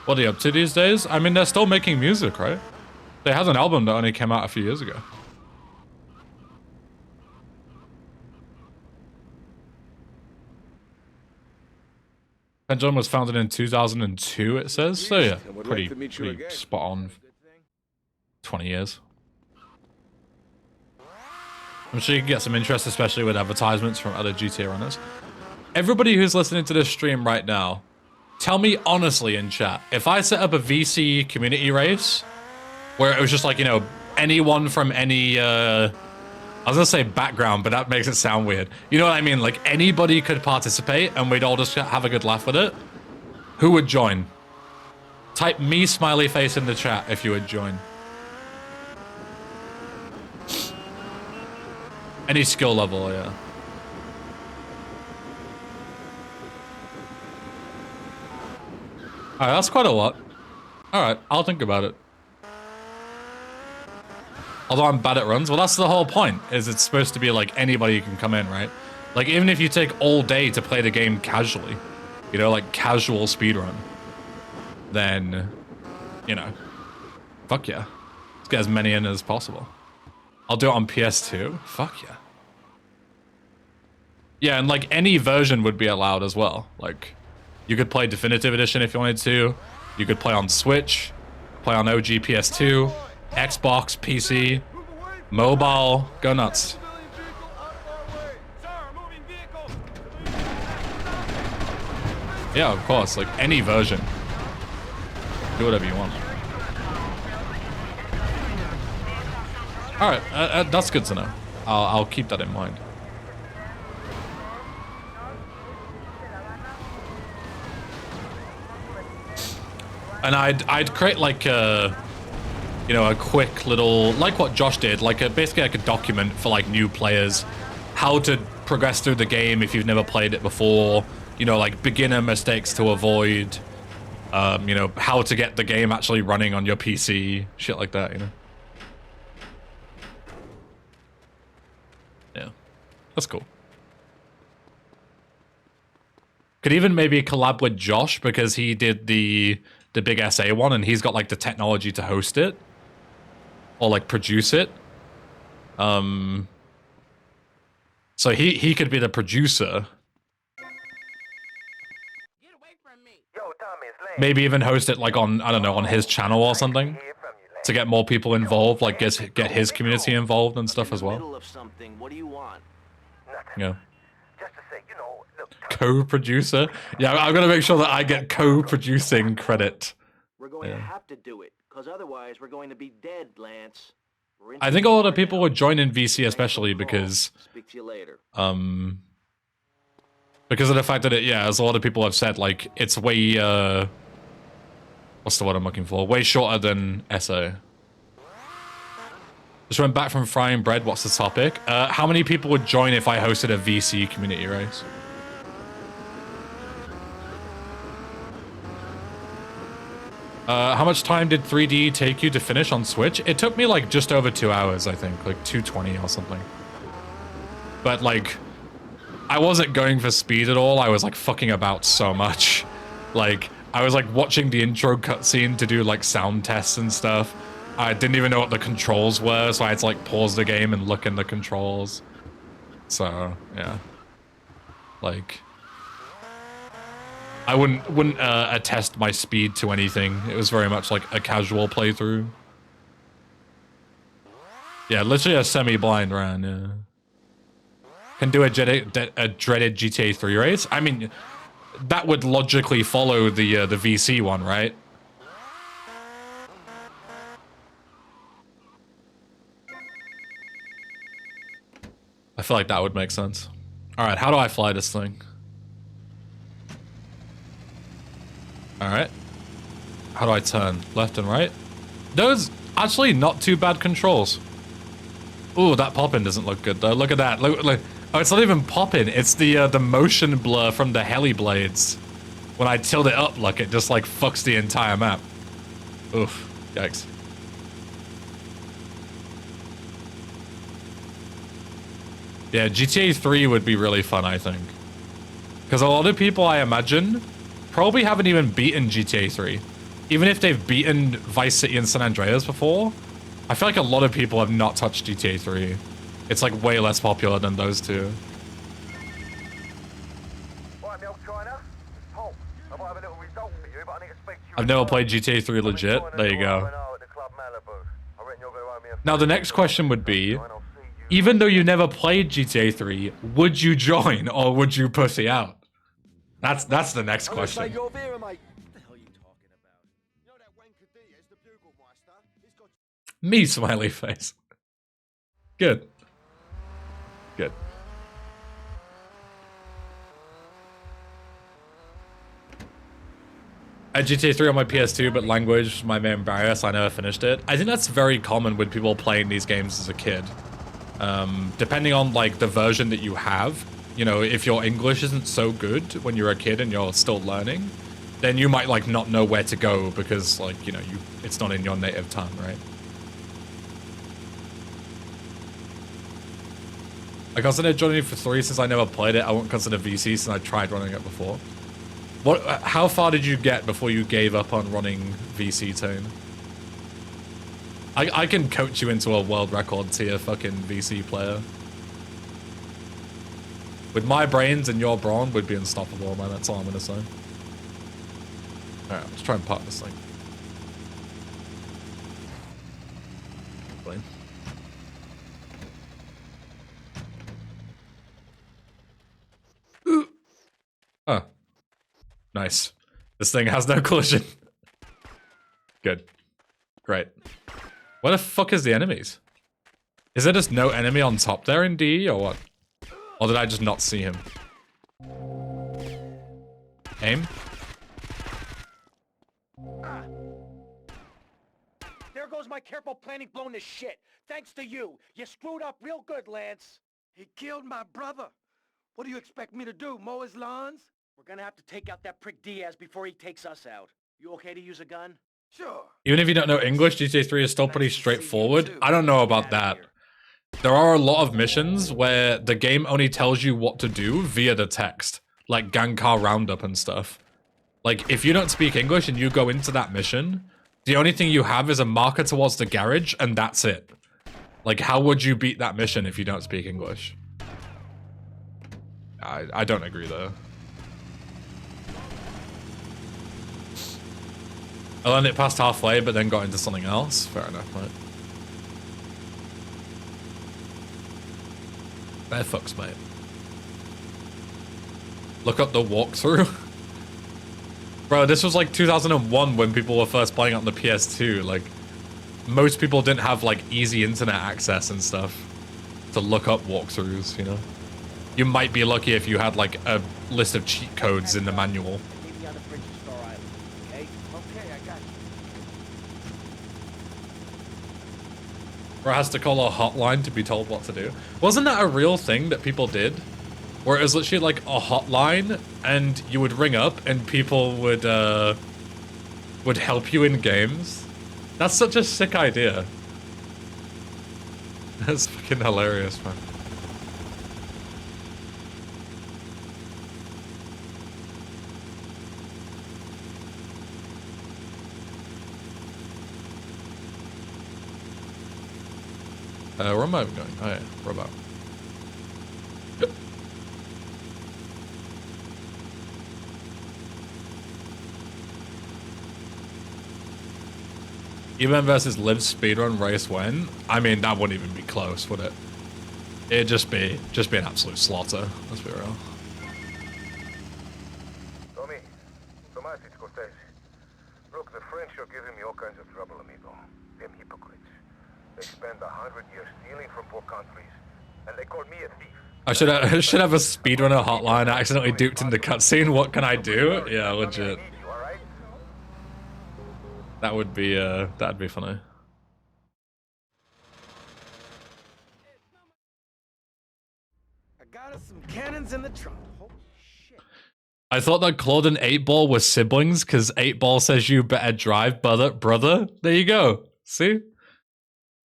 What are they up to these days? I mean, they're still making music, right? They had an album that only came out a few years ago. Pendulum was founded in 2002, it says. So yeah, pretty spot on. 20 years. I'm sure you can get some interest, especially with advertisements from other GTA runners. Everybody who's listening to this stream right now, tell me honestly in chat, if I set up a VC community race where it was just like, you know, anyone from any, I was gonna say background, but that makes it sound weird. You know what I mean? Like anybody could participate and we'd all just have a good laugh with it. Who would join? Type me smiley face in the chat if you would join. Any skill level, yeah. Alright, that's quite a lot. Alright, I'll think about it. Although I'm bad at runs, well that's the whole point, is it's supposed to be like anybody can come in, right? Like even if you take all day to play the game casually, you know, like casual speedrun, then, you know, fuck yeah. Let's get as many in as possible. I'll do it on PS2, fuck yeah. Yeah, and like any version would be allowed as well, like you could play Definitive Edition if you wanted to. You could play on Switch, play on OG PS2, Xbox, PC, mobile, go nuts. Yeah, of course, like any version. Do whatever you want. Alright, that's good to know. I'll keep that in mind. And I'd create like a, you know, a quick little, like what Josh did, like basically like a document for like new players, how to progress through the game if you've never played it before, you know, like beginner mistakes to avoid, you know, how to get the game actually running on your PC, shit like that, you know. Yeah, that's cool. Could even maybe collab with Josh because he did the big SA one and he's got like the technology to host it or like produce it. So he could be the producer maybe even host it like on, I don't know, on his channel or something to get more people involved, like get his community involved and stuff as well. Middle of something. What do you want? Yeah. Co-producer? Yeah, I'm gonna make sure that I get co-producing credit. We're going to have to do it, because otherwise we're going to be dead, Lance. I think a lot of people would join in VC especially because Speak to you later. Because of the fact that as a lot of people have said, like, it's way what's the word I'm looking for? Way shorter than SA. Just went back from frying bread. What's the topic? How many people would join if I hosted a VC community race? How much time did 3D take you to finish on Switch? It took me like just over 2 hours, I think, like 2:20 or something. But like, I wasn't going for speed at all. I was like fucking about so much. Like, I was like watching the intro cutscene to do like sound tests and stuff. I didn't even know what the controls were, so I had to like pause the game and look in the controls. So yeah, like, I wouldn't attest my speed to anything. It was very much like a casual playthrough. Yeah, literally a semi-blind run. Yeah. Can do a dreaded GTA 3 race. I mean, that would logically follow the VC one, right? I feel like that would make sense. All right, how do I fly this thing? All right. How do I turn? Left and right? Those actually not too bad controls. Ooh, that pop-in doesn't look good though. Look at that. Look. Oh, it's not even pop-in. It's the motion blur from the heli blades. When I tilt it up, look, it just like fucks the entire map. Oof. Yikes. Yeah, GTA 3 would be really fun, I think. Because a lot of people, I imagine, probably haven't even beaten GTA 3. Even if they've beaten Vice City and San Andreas before, I feel like a lot of people have not touched GTA 3. It's like way less popular than those two. I've never played GTA 3 legit. There you go. Now the next question would be, even though you never played GTA 3, would you join or would you pussy out? That's the next question. Me, smiley face. Good. Good. I had GTA 3 on my PS2, but language was my main barrier, so I never finished it. I think that's very common with people playing these games as a kid. Depending on like the version that you have, you know, if your English isn't so good when you're a kid and you're still learning, then you might like not know where to go because like, you know, it's not in your native tongue, right? I considered joining for 3 since I never played it. I won't consider VC since I tried running it before. How far did you get before you gave up on running VC Tone? I can coach you into a world record tier fucking VC player. With my brains and your brawn, we'd be unstoppable, man. That's all I'm gonna say. Alright, let's try and park this thing. Plane. Oh. Nice. This thing has no collision. Good. Great. Where the fuck is the enemies? Is there just no enemy on top there in DE or what? Or did I just not see him? Aim? There goes my careful planning blown to shit. Thanks to you. You screwed up real good, Lance. He killed my brother. What do you expect me to do, mow his lawns? We're gonna have to take out that prick Diaz before he takes us out. You okay to use a gun? Sure. Even if you don't know English, GTA 3 is still pretty straightforward. I don't know about that. There are a lot of missions where the game only tells you what to do via the text. Like gang car roundup and stuff. Like, if you don't speak English and you go into that mission, the only thing you have is a marker towards the garage, and that's it. Like, how would you beat that mission if you don't speak English? I don't agree, though. I learned it past halfway, but then got into something else. Fair enough, mate. Fair fucks, mate. Look up the walkthrough. Bro, this was like 2001 when people were first playing on the PS2. Like, most people didn't have like easy internet access and stuff to look up walkthroughs, you know? You might be lucky if you had like a list of cheat codes in the manual. Meet me on the bridge to Star Island, okay? Okay, I got you. Or has to call a hotline to be told what to do. Wasn't that a real thing that people did? Where it was literally like a hotline and you would ring up and people would help you in games? That's such a sick idea. That's fucking hilarious, man. Where am I going? Oh yeah, robot. Yep. Event versus Live speedrun race when? I mean, that wouldn't even be close, would it? It'd just be an absolute slaughter. Let's be real. Tommy, Tomas, it's Cortez. Look, the French are giving me all kinds of trouble, amigo. Them hypocrites. They spend 100 years stealing from poor countries, and they call me a thief. I should have a speedrunner hotline. I accidentally duped in the cutscene. What can I do? Yeah, legit. That would be that'd be funny. I got us some cannons in the trunk. Holy shit. I thought that Claude and 8-Ball were siblings because 8-Ball says you better drive, brother. There you go. See?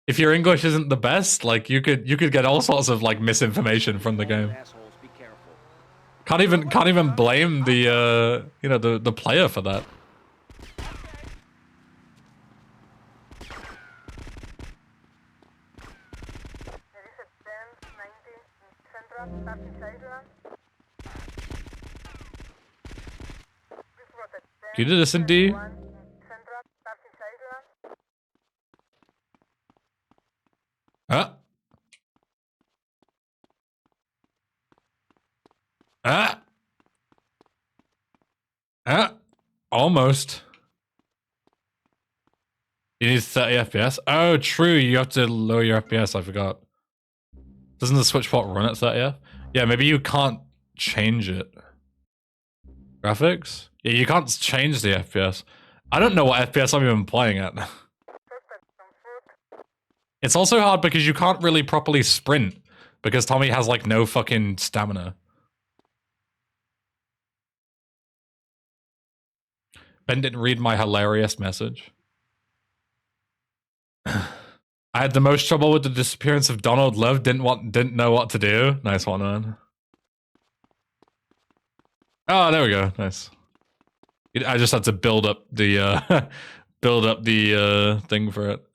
If your English isn't the best, like you could get all sorts of like misinformation from the game. Assholes, be careful. Can't even blame the you know the player for that. You did this in D? Huh? Almost. You need 30 FPS? Oh, true. You have to lower your FPS. I forgot. Doesn't the Switch port run at 30 FPS? Yeah, maybe you can't change it. Graphics? Yeah, you can't change the FPS. I don't know what FPS I'm even playing at. It's also hard because you can't really properly sprint because Tommy has like no fucking stamina. Ben didn't read my hilarious message. I had the most trouble with the disappearance of Donald Love. Didn't know what to do. Nice one, man. Oh, there we go. Nice. I just had to build up the thing for it.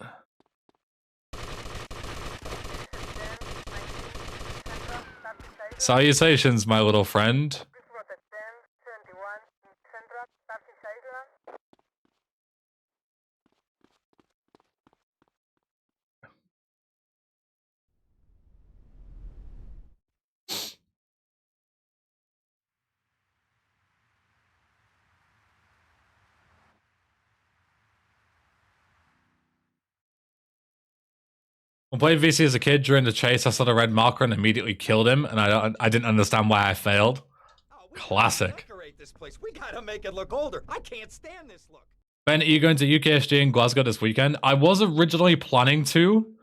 Salutations, my little friend. When playing VC as a kid during the chase, I saw the red marker and immediately killed him, and I didn't understand why I failed. Classic. Decorate this place. We gotta make it look older. I can't stand this look. Ben, are you going to UKSG in Glasgow this weekend? I was originally planning to,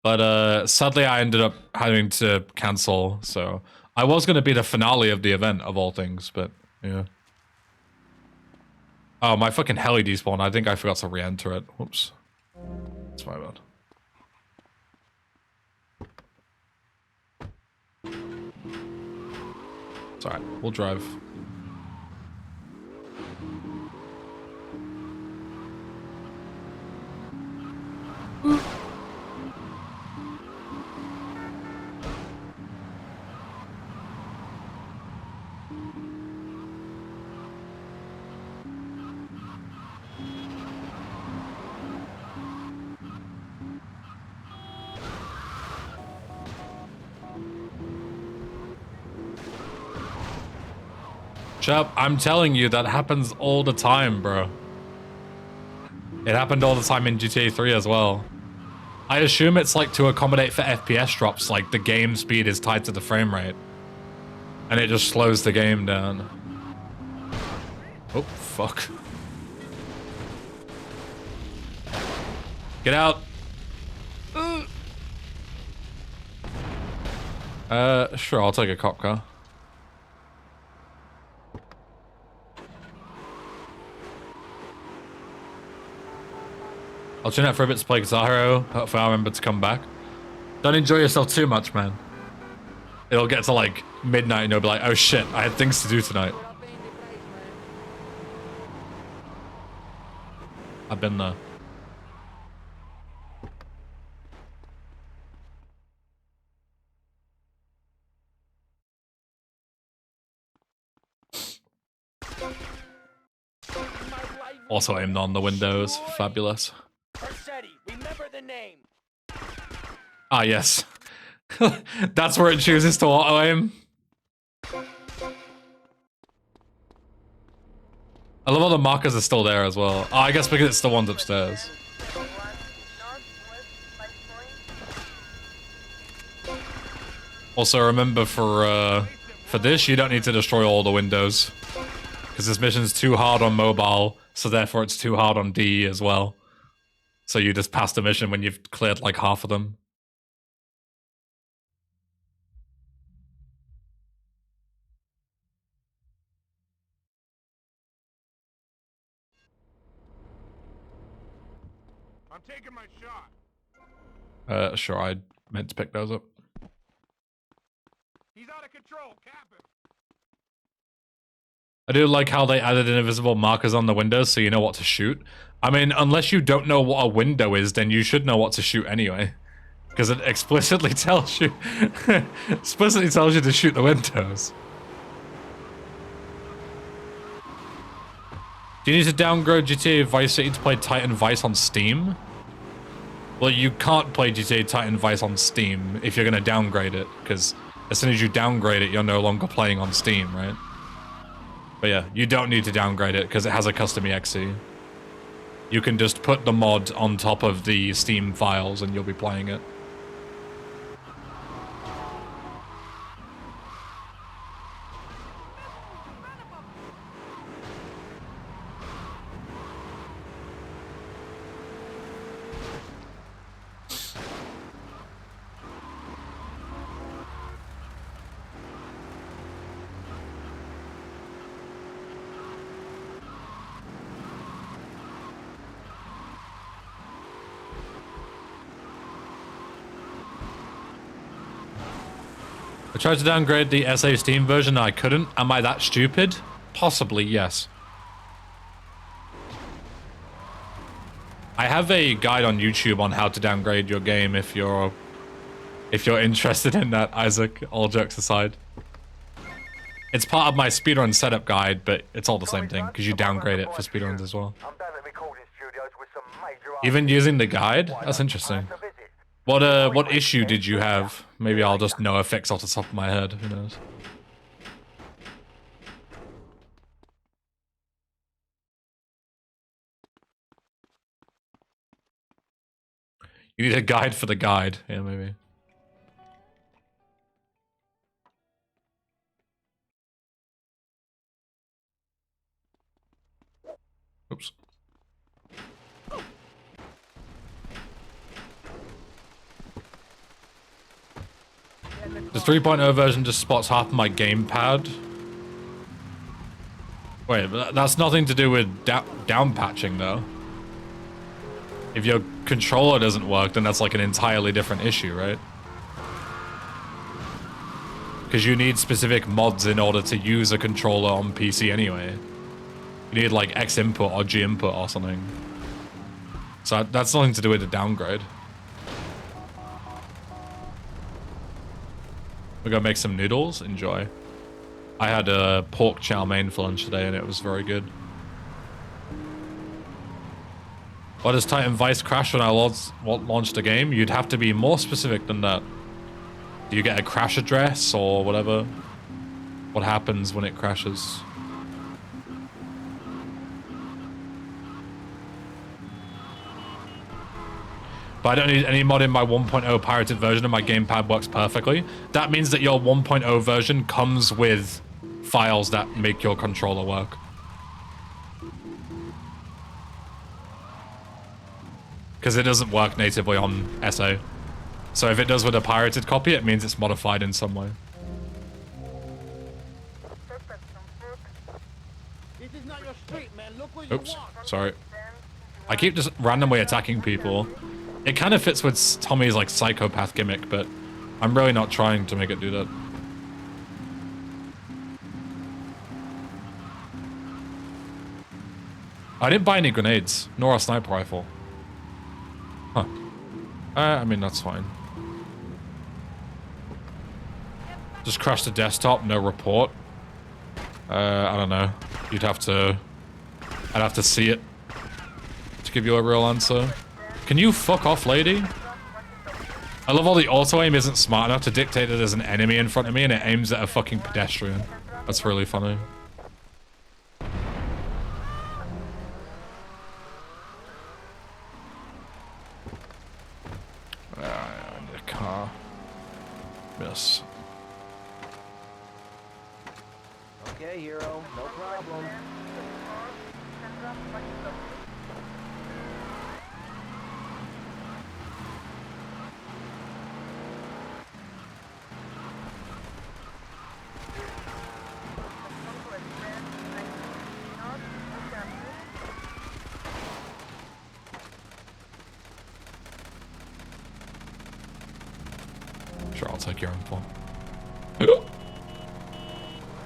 but sadly I ended up having to cancel, so I was going to be the finale of the event, of all things, but yeah. Oh, my fucking heli despawned. I think I forgot to re-enter it. Whoops. That's my bad. It's alright, we'll drive. catch up. I'm telling you, that happens all the time, bro. It happened all the time in GTA 3 as well. I assume it's like to accommodate for FPS drops, like the game speed is tied to the frame rate. And it just slows the game down. Oh, fuck. Get out. Sure, I'll take a cop car. I'll tune out for a bit to play Guitar Hero. Hopefully I'll remember to come back. Don't enjoy yourself too much, man. It'll get to like midnight and you'll be like, oh shit, I had things to do tonight. I've been there. Also aimed on the windows. Fabulous. Remember the name. Ah, yes. That's where it chooses to auto-aim. I love all the markers are still there as well. Oh, I guess because it's the ones upstairs. Also, remember for this, you don't need to destroy all the windows. Because this mission's too hard on mobile, so therefore it's too hard on D as well. So you just pass the mission when you've cleared like half of them. I'm taking my shot. Sure, I meant to pick those up. He's out of control, cap him. I do like how they added invisible markers on the windows so you know what to shoot. I mean, unless you don't know what a window is, then you should know what to shoot anyway. Because it explicitly tells you to shoot the windows. Do you need to downgrade GTA Vice City to play Titan Vice on Steam? Well, you can't play GTA Titan Vice on Steam if you're going to downgrade it, because as soon as you downgrade it, you're no longer playing on Steam, right? But yeah, you don't need to downgrade it because it has a custom exe. You can just put the mod on top of the Steam files and you'll be playing it. I tried to downgrade the SA Steam version and I couldn't. Am I that stupid? Possibly, yes. I have a guide on YouTube on how to downgrade your game if you're interested in that, Isaac, all jokes aside. It's part of my speedrun setup guide, but it's all the same thing because you downgrade it for speedruns as well. Even using the guide? That's interesting. What issue did you have? Maybe I'll just know a fix off the top of my head. Who knows? You need a guide for the guide. Yeah, maybe. Oops. The 3.0 version just spots half my gamepad. Wait, but that's nothing to do with down patching though. If your controller doesn't work, then that's like an entirely different issue, right? Because you need specific mods in order to use a controller on PC anyway. You need like X input or G input or something. So that's nothing to do with the downgrade. We're gonna make some noodles. Enjoy. I had a pork chow mein for lunch today and it was very good. Why does Titan Vice crash when I launched the game? You'd have to be more specific than that. Do you get a crash address or whatever? What happens when it crashes? but I don't need any mod in my 1.0 pirated version and my gamepad works perfectly. That means that your 1.0 version comes with files that make your controller work. Because it doesn't work natively on SA. So if it does with a pirated copy, it means it's modified in some way. This is not your street, man. Look where you Oops, walk. sorry. I keep just randomly attacking people. It kind of fits with Tommy's like psychopath gimmick, but I'm really not trying to make it do that. I didn't buy any grenades, nor a sniper rifle. Huh. I mean, that's fine. Just crashed the desktop, no report. I don't know. I'd have to see it to give you a real answer. Can you fuck off, lady? I love all the auto-aim isn't smart enough to dictate that there's an enemy in front of me and it aims at a fucking pedestrian. That's really funny. I need a car. Miss. Okay, hero. No problem. Sure, I'll take your info.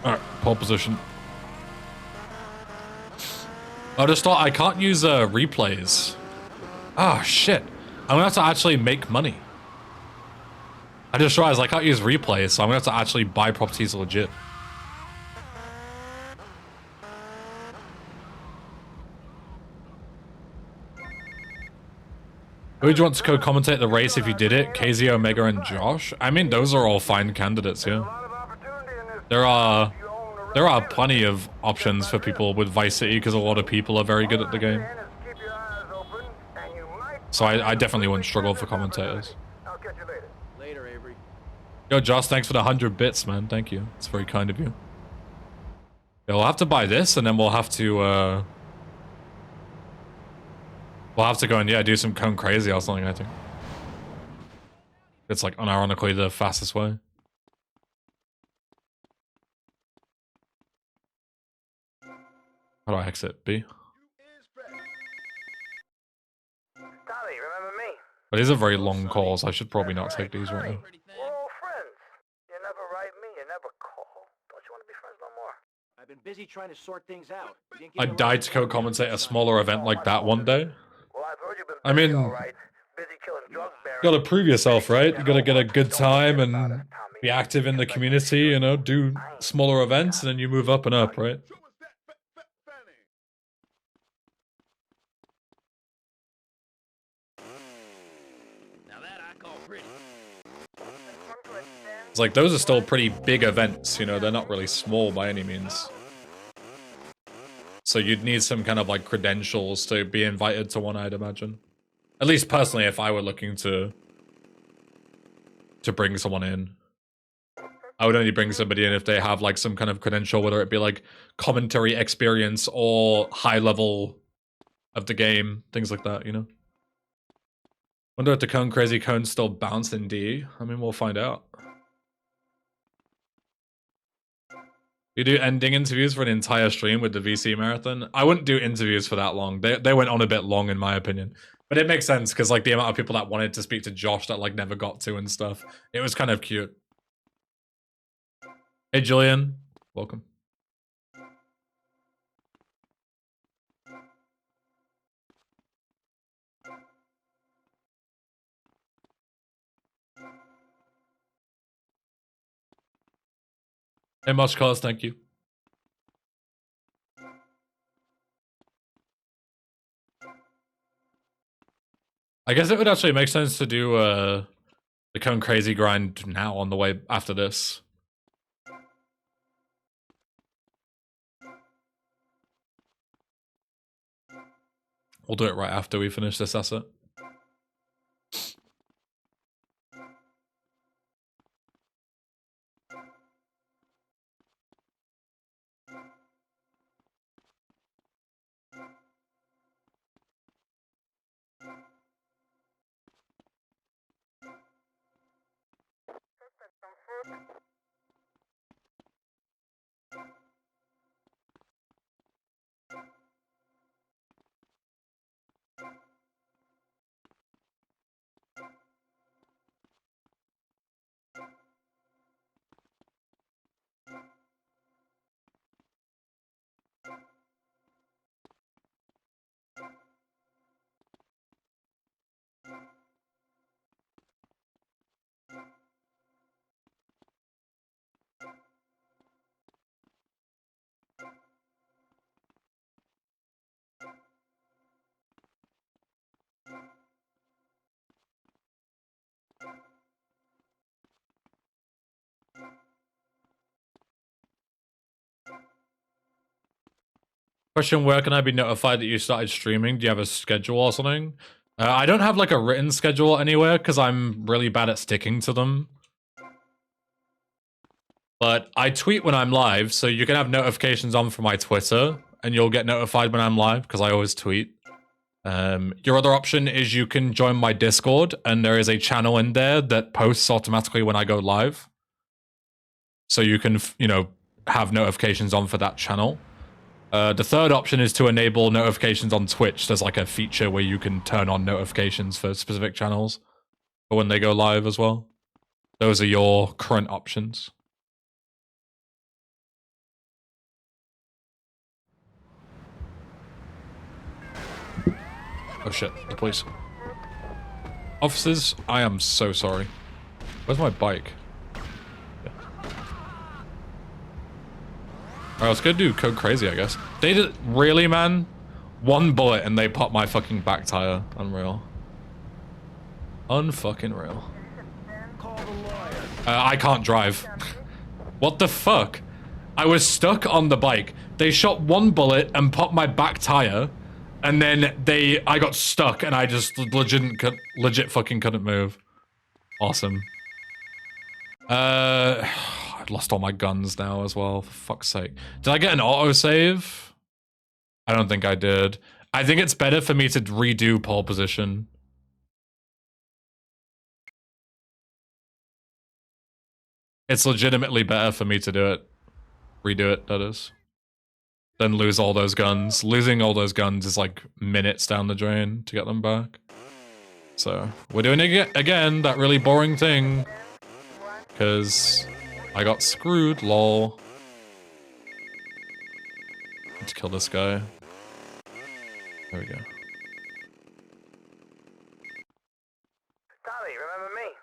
Alright, pole position. I just thought I can't use replays. Ah, shit. I'm gonna have to actually make money. I just realized I can't use replays, so I'm gonna have to actually buy properties legit. Who would you want to co-commentate the race if you did it? KZ, Omega, and Josh? I mean, those are all fine candidates, yeah. There are plenty of options for people with Vice City because a lot of people are very good at the game. So I definitely wouldn't struggle for commentators. Later, Avery. Yo, Josh, thanks for the 100 bits, man. Thank you. It's very kind of you. Yeah, we'll have to buy this, and then we'll have to go and, yeah, do some Cone Crazy or something, I think. It's, like, unironically the fastest way. How do I exit? B? Tommy, remember me? But these are very long calls. I should probably not take these right now. We're all friends. You never write me, you never call. Don't you want to be friends no more? I've been busy trying to sort things out. You didn't I give me died to co-commentate a smaller event like that one day. Well, I've heard you've been I busy, mean, all right. Busy killing drug barons. you gotta prove yourself, right? You gotta get a good time and be active in the community, you know, do smaller events, and then you move up and up, right? It's like, those are still pretty big events, you know, they're not really small by any means. So you'd need some kind of, like, credentials to be invited to one, I'd imagine. At least personally, if I were looking to bring someone in. I would only bring somebody in if they have, like, some kind of credential, whether it be, like, commentary experience or high level of the game, things like that, you know? Wonder if the Cone Crazy Cones still bounce in D. I mean, we'll find out. You do ending interviews for an entire stream with the VC marathon? I wouldn't do interviews for that long. They went on a bit long, in my opinion. But it makes sense, because, like, the amount of people that wanted to speak to Josh that, like, never got to and stuff. It was kind of cute. Hey, Julian. Welcome. Hey, much cause, thank you. I guess it would actually make sense to do the Cone Crazy grind now on the way after this. We'll do it right after we finish this asset. Question, where can I be notified that you started streaming? Do you have a schedule or something? I don't have like a written schedule anywhere because I'm really bad at sticking to them. But I tweet when I'm live, so you can have notifications on for my Twitter, and you'll get notified when I'm live because I always tweet. Your other option is you can join my Discord, and there is a channel in there that posts automatically when I go live. So you can, you know, have notifications on for that channel. The third option is to enable notifications on Twitch. There's like a feature where you can turn on notifications for specific channels for when they go live as well. Those are your current options. Oh shit, the police. Officers, I am so sorry. Where's my bike? Yeah. Alright, let's go do Code Crazy, I guess. They did, really, man? One bullet and they popped my fucking back tire. Unreal. Unfucking real. I can't drive. What the fuck? I was stuck on the bike. They shot one bullet and popped my back tire. And then I got stuck and I just legit fucking couldn't move. Awesome. I've lost all my guns now as well, for fuck's sake. Did I get an autosave? I don't think I did. I think it's better for me to redo pole position. It's legitimately better for me to do it. Redo it, that is. Then lose all those guns. Losing all those guns is like minutes down the drain to get them back. So, we're doing it again, that really boring thing. Because I got screwed, lol. Let's kill this guy. There we go. Tommy, remember me?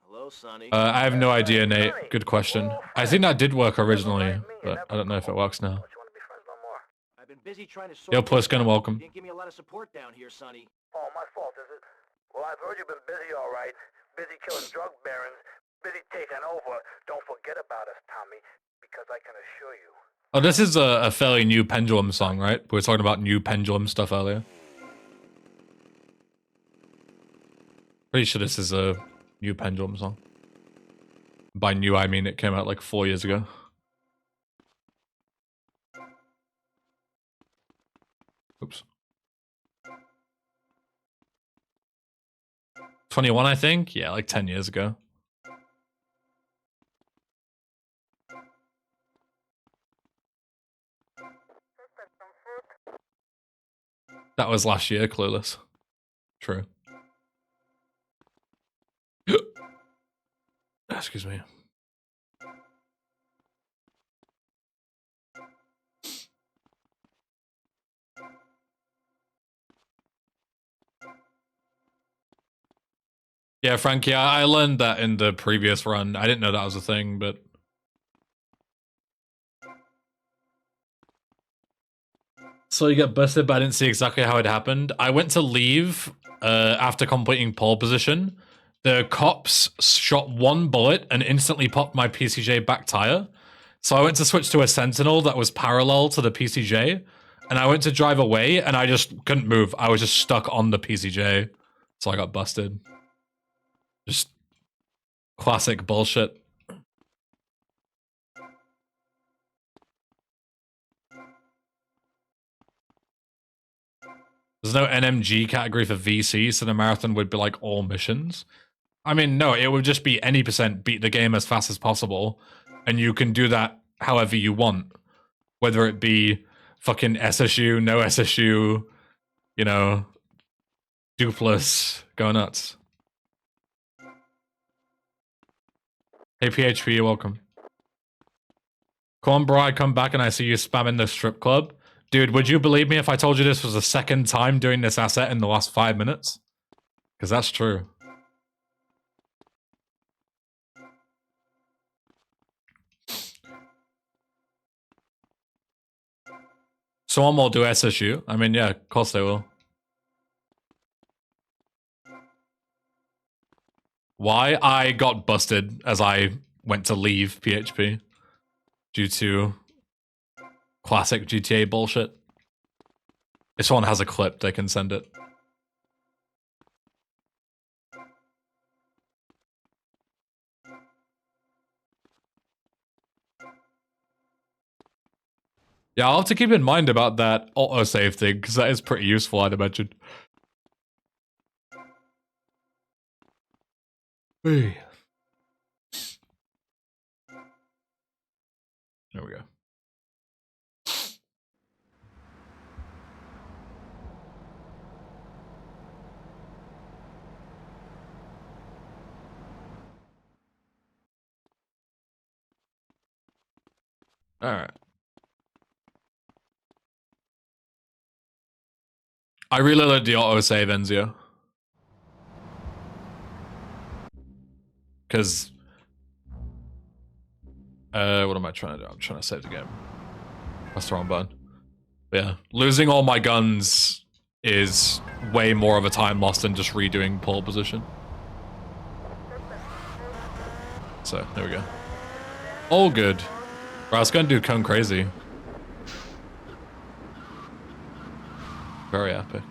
Hello, Sonny. I have no idea, Nate. Good question. I think that did work originally, but I don't know if it works now. I've been busy trying to sort Yo, this Pliskin, out. welcome. You didn't give me a lot of support down here, Sonny. Oh, my fault, is it? Well, I've heard you've been busy, all right. Busy killing drug barons, busy taking over. Don't forget about us, Tommy, because I can assure you. Oh, this is a fairly new Pendulum song, right? We were talking about new Pendulum stuff earlier. Pretty sure this is a new Pendulum song. By new, I mean it came out like 4 years ago. Oops. 21, I think? Yeah, like 10 years ago. That was last year, Clueless. True. Excuse me. Yeah, Frankie, I learned that in the previous run. I didn't know that was a thing, but... So you get busted, but I didn't see exactly how it happened. I went to leave after completing pole position. The cops shot one bullet and instantly popped my PCJ back tire. So I went to switch to a Sentinel that was parallel to the PCJ. And I went to drive away and I just couldn't move. I was just stuck on the PCJ. So I got busted. Just classic bullshit. There's no NMG category for VC, so the marathon would be like all missions. I mean, no, it would just be any percent beat the game as fast as possible. And you can do that however you want. Whether it be fucking SSU, no SSU, you know, dupless, go nuts. Hey PHP, you're welcome. Come on, bro, I come back and I see you spamming the strip club. Dude, would you believe me if I told you this was the second time doing this asset in the last 5 minutes? Because that's true. Someone will do SSU. I mean, yeah, of course they will. Why? I got busted as I went to leave PHP due to classic GTA bullshit. If someone has a clip, they can send it. Yeah, I'll have to keep in mind about that autosave thing, because that is pretty useful, I'd imagine. Hey. There we go. Alright. I reloaded the autosave, Enzio. Because... what am I trying to do? I'm trying to save the game. That's the wrong button. But yeah, losing all my guns is way more of a time loss than just redoing pole position. So, there we go. All good. Bro, I was gonna do Cone Crazy. Very epic.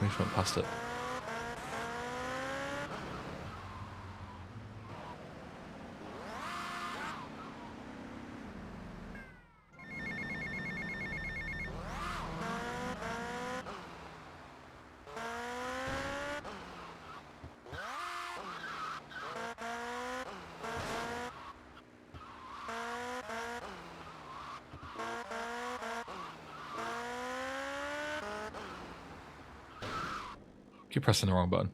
We went past it. Keep pressing the wrong button.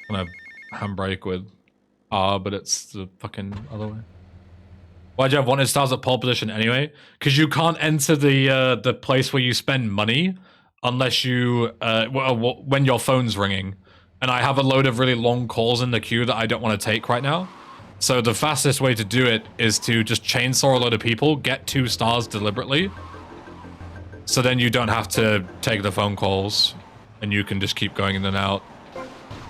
I'm gonna handbrake with R, but it's the fucking other way. Why'd you have wanted stars at pole position anyway? Because you can't enter the place where you spend money unless you when your phone's ringing. And I have a load of really long calls in the queue that I don't want to take right now. So the fastest way to do it is to just chainsaw a load of people, get 2 stars deliberately. So then you don't have to take the phone calls. And you can just keep going in and out.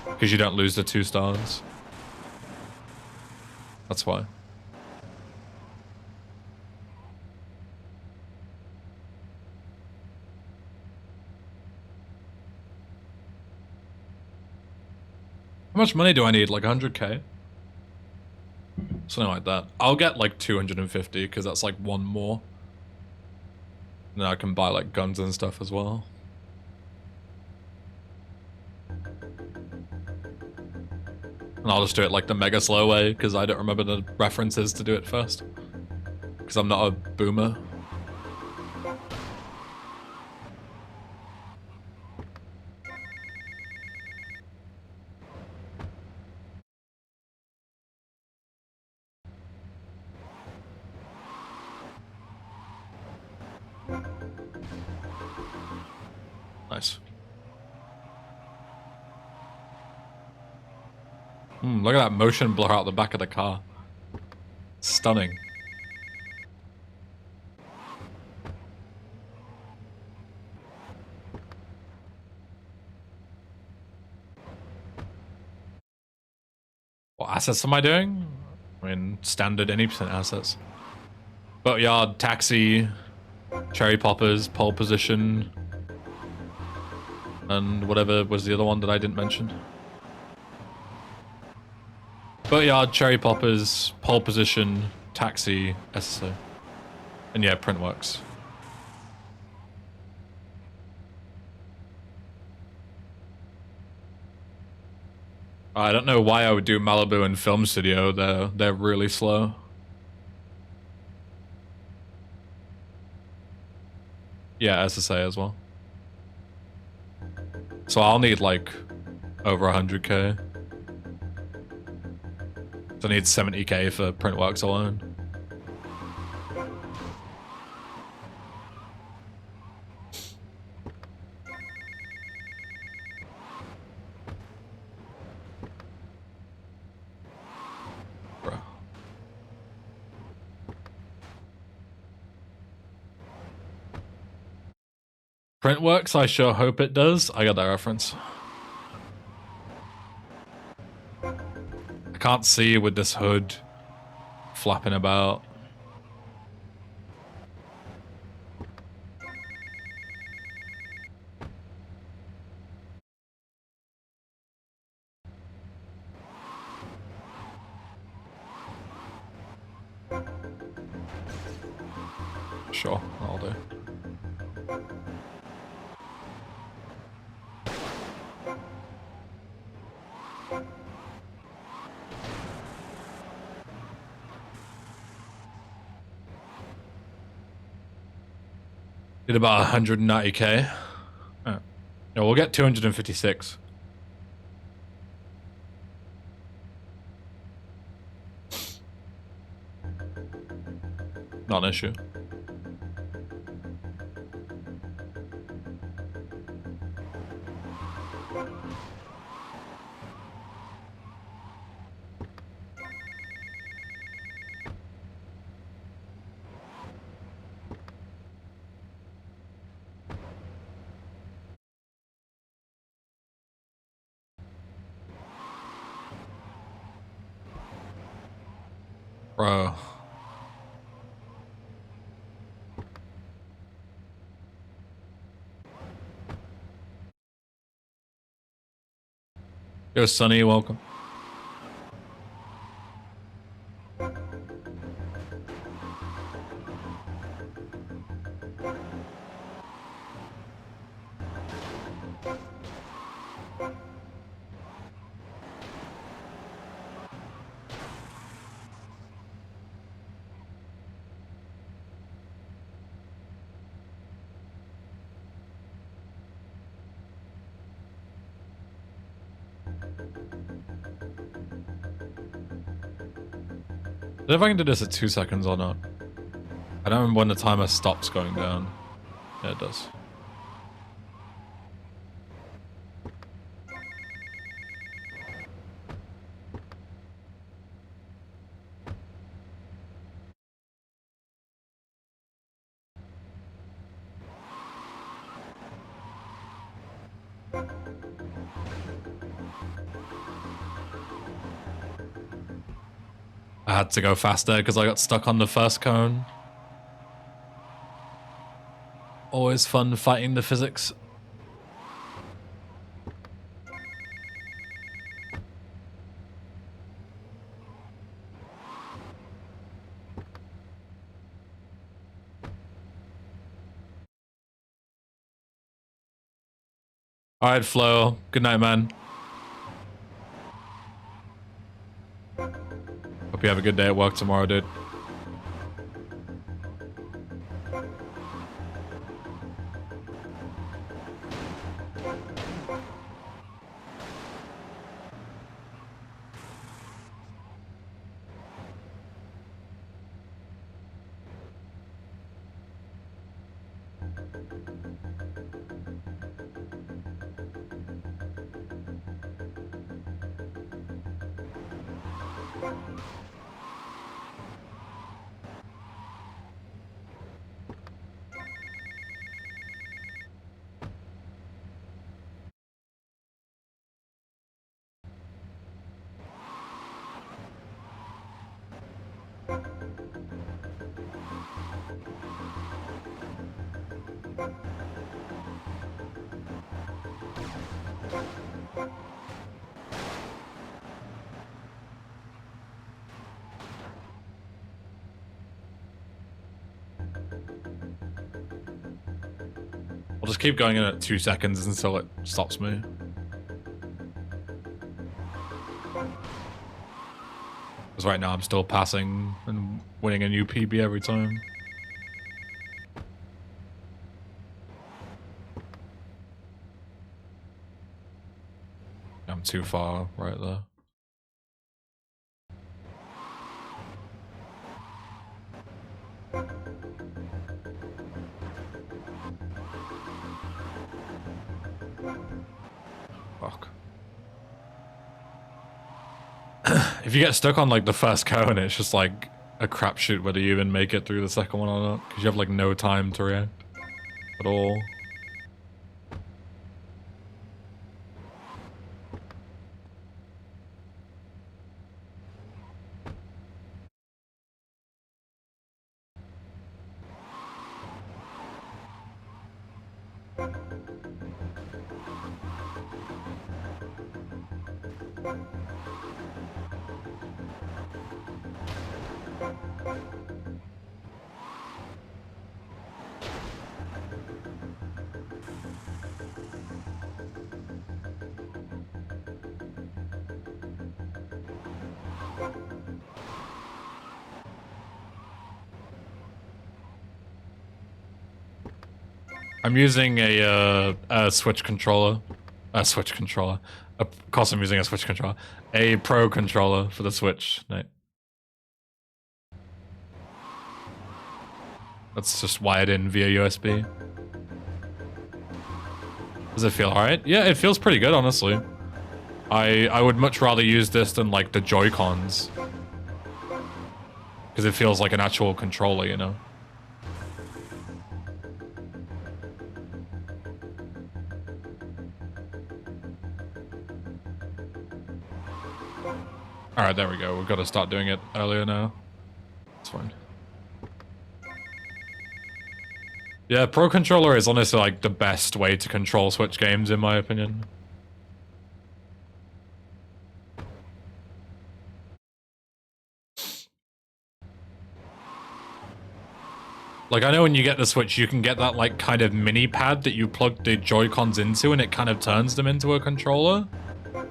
Because you don't lose the 2 stars. That's why. How much money do I need? Like 100k? Something like that. I'll get like 250 because that's like 1 more. And then I can buy like guns and stuff as well. And I'll just do it like the mega slow way, because I don't remember the references to do it first. Because I'm not a boomer. Nice. Look at that motion blur out the back of the car. Stunning. What assets am I doing? I mean, standard any percent assets. Boatyard, taxi, cherry poppers, pole position, and whatever was the other one that I didn't mention. Boatyard, cherry poppers, pole position, taxi, SSO. And yeah, Printworks. I don't know why I would do Malibu and Film Studio. They're really slow. Yeah, SSA as well. So I'll need like over 100k. So I need 70k for Printworks alone. Bro. Printworks, I sure hope it does. I got that reference. I can't see with this hood flapping about. Sure, I'll do. Did about 190k. No, we'll get 256. Not an issue. Bro. Yo, Sonny, welcome. I don't know if I can do this at 2 seconds or not. I don't remember when the timer stops going down. Yeah, it does. I had to go faster because I got stuck on the first cone. Always fun fighting the physics. Alright, Flo. Good night, man. Hope you have a good day at work tomorrow, dude. I'll just keep going in at 2 seconds until it stops me. Because right now I'm still passing and winning a new PB every time. I'm too far right there. Fuck. If you get stuck on like the first cone, it's just like a crapshoot whether you even make it through the second one or not, because you have like no time to react at all. I'm using a Switch controller. Of course I'm using a Switch controller. A Pro controller for the Switch. No. That's just wired in via USB. Does it feel alright? Yeah, it feels pretty good, honestly. I would much rather use this than like the Joy-Cons. Because it feels like an actual controller, you know? Alright, there we go. We've got to start doing it earlier now. It's fine. Yeah, Pro Controller is honestly like the best way to control Switch games, in my opinion. Like, I know when you get the Switch, you can get that, like, kind of mini pad that you plug the Joy-Cons into and it kind of turns them into a controller.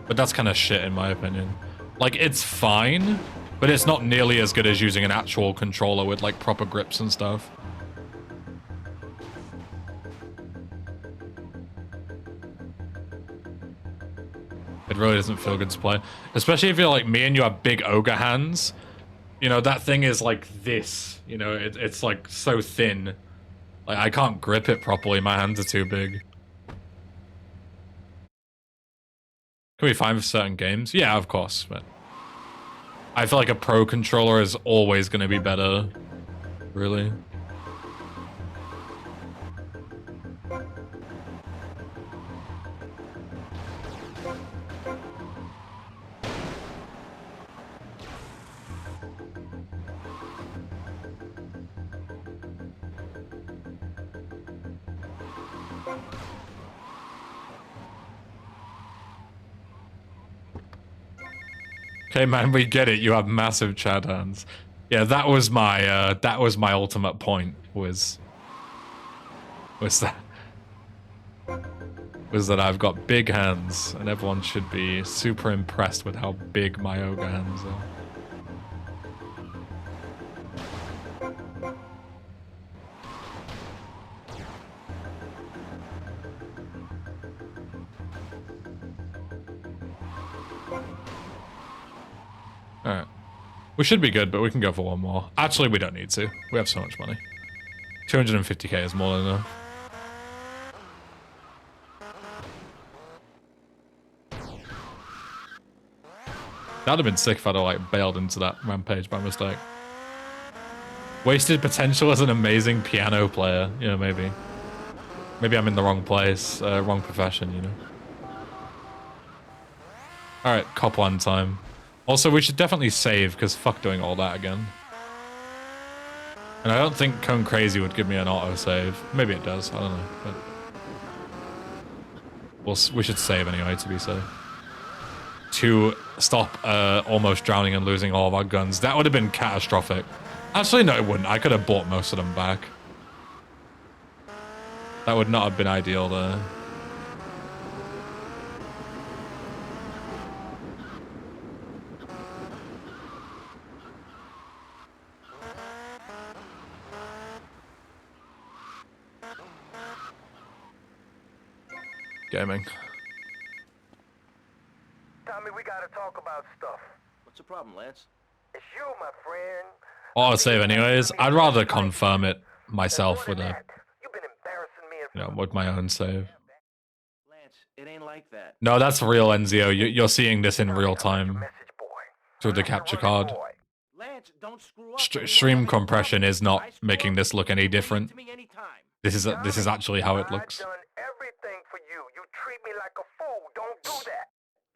But that's kind of shit, in my opinion. Like, it's fine, but it's not nearly as good as using an actual controller with, like, proper grips and stuff. It really doesn't feel good to play. Especially if you're like me and you have big ogre hands. You know, that thing is like this. You know, it's like so thin. Like, I can't grip it properly. My hands are too big. Can we find for certain games? Yeah, of course. But I feel like a Pro controller is always going to be better. Really. Okay, man, we get it. You have massive Chad hands. Yeah, that was my ultimate point. Was that I've got big hands, and everyone should be super impressed with how big my ogre hands are. Alright. We should be good, but we can go for one more. Actually, we don't need to. We have so much money. 250k is more than enough. That'd have been sick if I'd have, like, bailed into that rampage by mistake. Wasted potential as an amazing piano player. Yeah, maybe. Maybe I'm in the wrong place, wrong profession, you know. Alright, cop one time. Also, we should definitely save, because fuck doing all that again. And I don't think Cone Crazy would give me an autosave. Maybe it does, I don't know. But we should save anyway, to be safe. To stop almost drowning and losing all of our guns. That would have been catastrophic. Actually, no, it wouldn't. I could have bought most of them back. That would not have been ideal there. Gaming. Tommy, we gotta talk about stuff. What's the problem, Lance? It's you, my friend. Autosave anyways. I'd rather confirm it myself with a, You've been embarrassing me in you know, with my own save. Lance, it ain't like that. No, that's real, Enzio. You're seeing this in real time through the capture card. Lance, don't screw up. Stream compression is not making this look any different. This is actually how it looks. I've done everything for you. You treat me like a fool. Don't do that.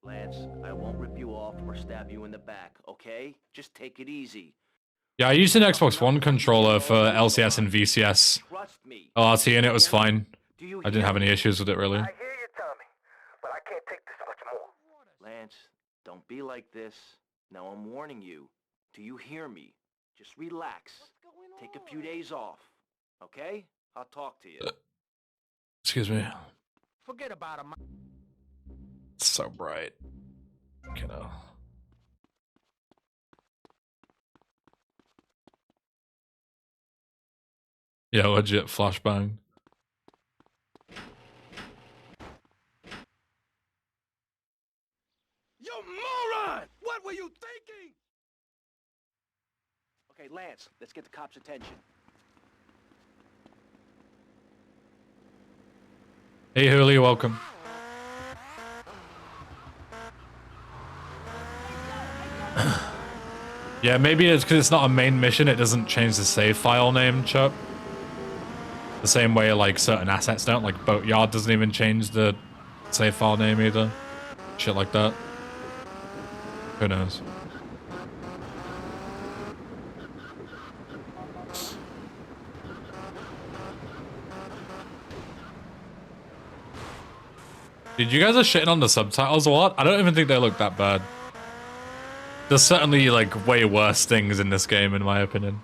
Lance, I won't rip you off or stab you in the back, okay? Just take it easy. Yeah, I used an Xbox One controller for LCS and VCS LRT, and it was fine. I didn't have any issues with it, really. I hear you, Tommy, but I can't take this much more. Lance, don't be like this. Now I'm warning you. Do you hear me? Just relax. Take a few days off, okay? I'll talk to you. Excuse me. Forget about him. It's so bright. You know. Yeah, legit flashbang. You moron! What were you thinking? Okay, Lance, let's get the cops' attention. Hey, Hurley, welcome. Yeah, maybe it's because it's not a main mission, it doesn't change the save file name, Chuck. The same way, like, certain assets don't. Like, Boatyard doesn't even change the save file name either. Shit like that. Who knows? Dude, you guys are shitting on the subtitles or what? I don't even think they look that bad. There's certainly, like, way worse things in this game, in my opinion.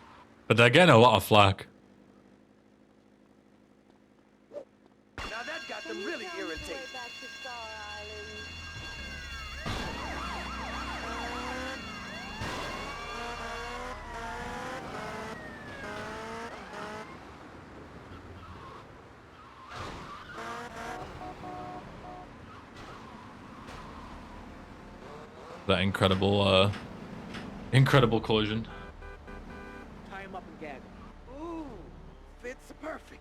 But they're getting a lot of flack. Now that got them really irritated. That incredible collision. Tie him up and gag him. Ooh, fits perfectly.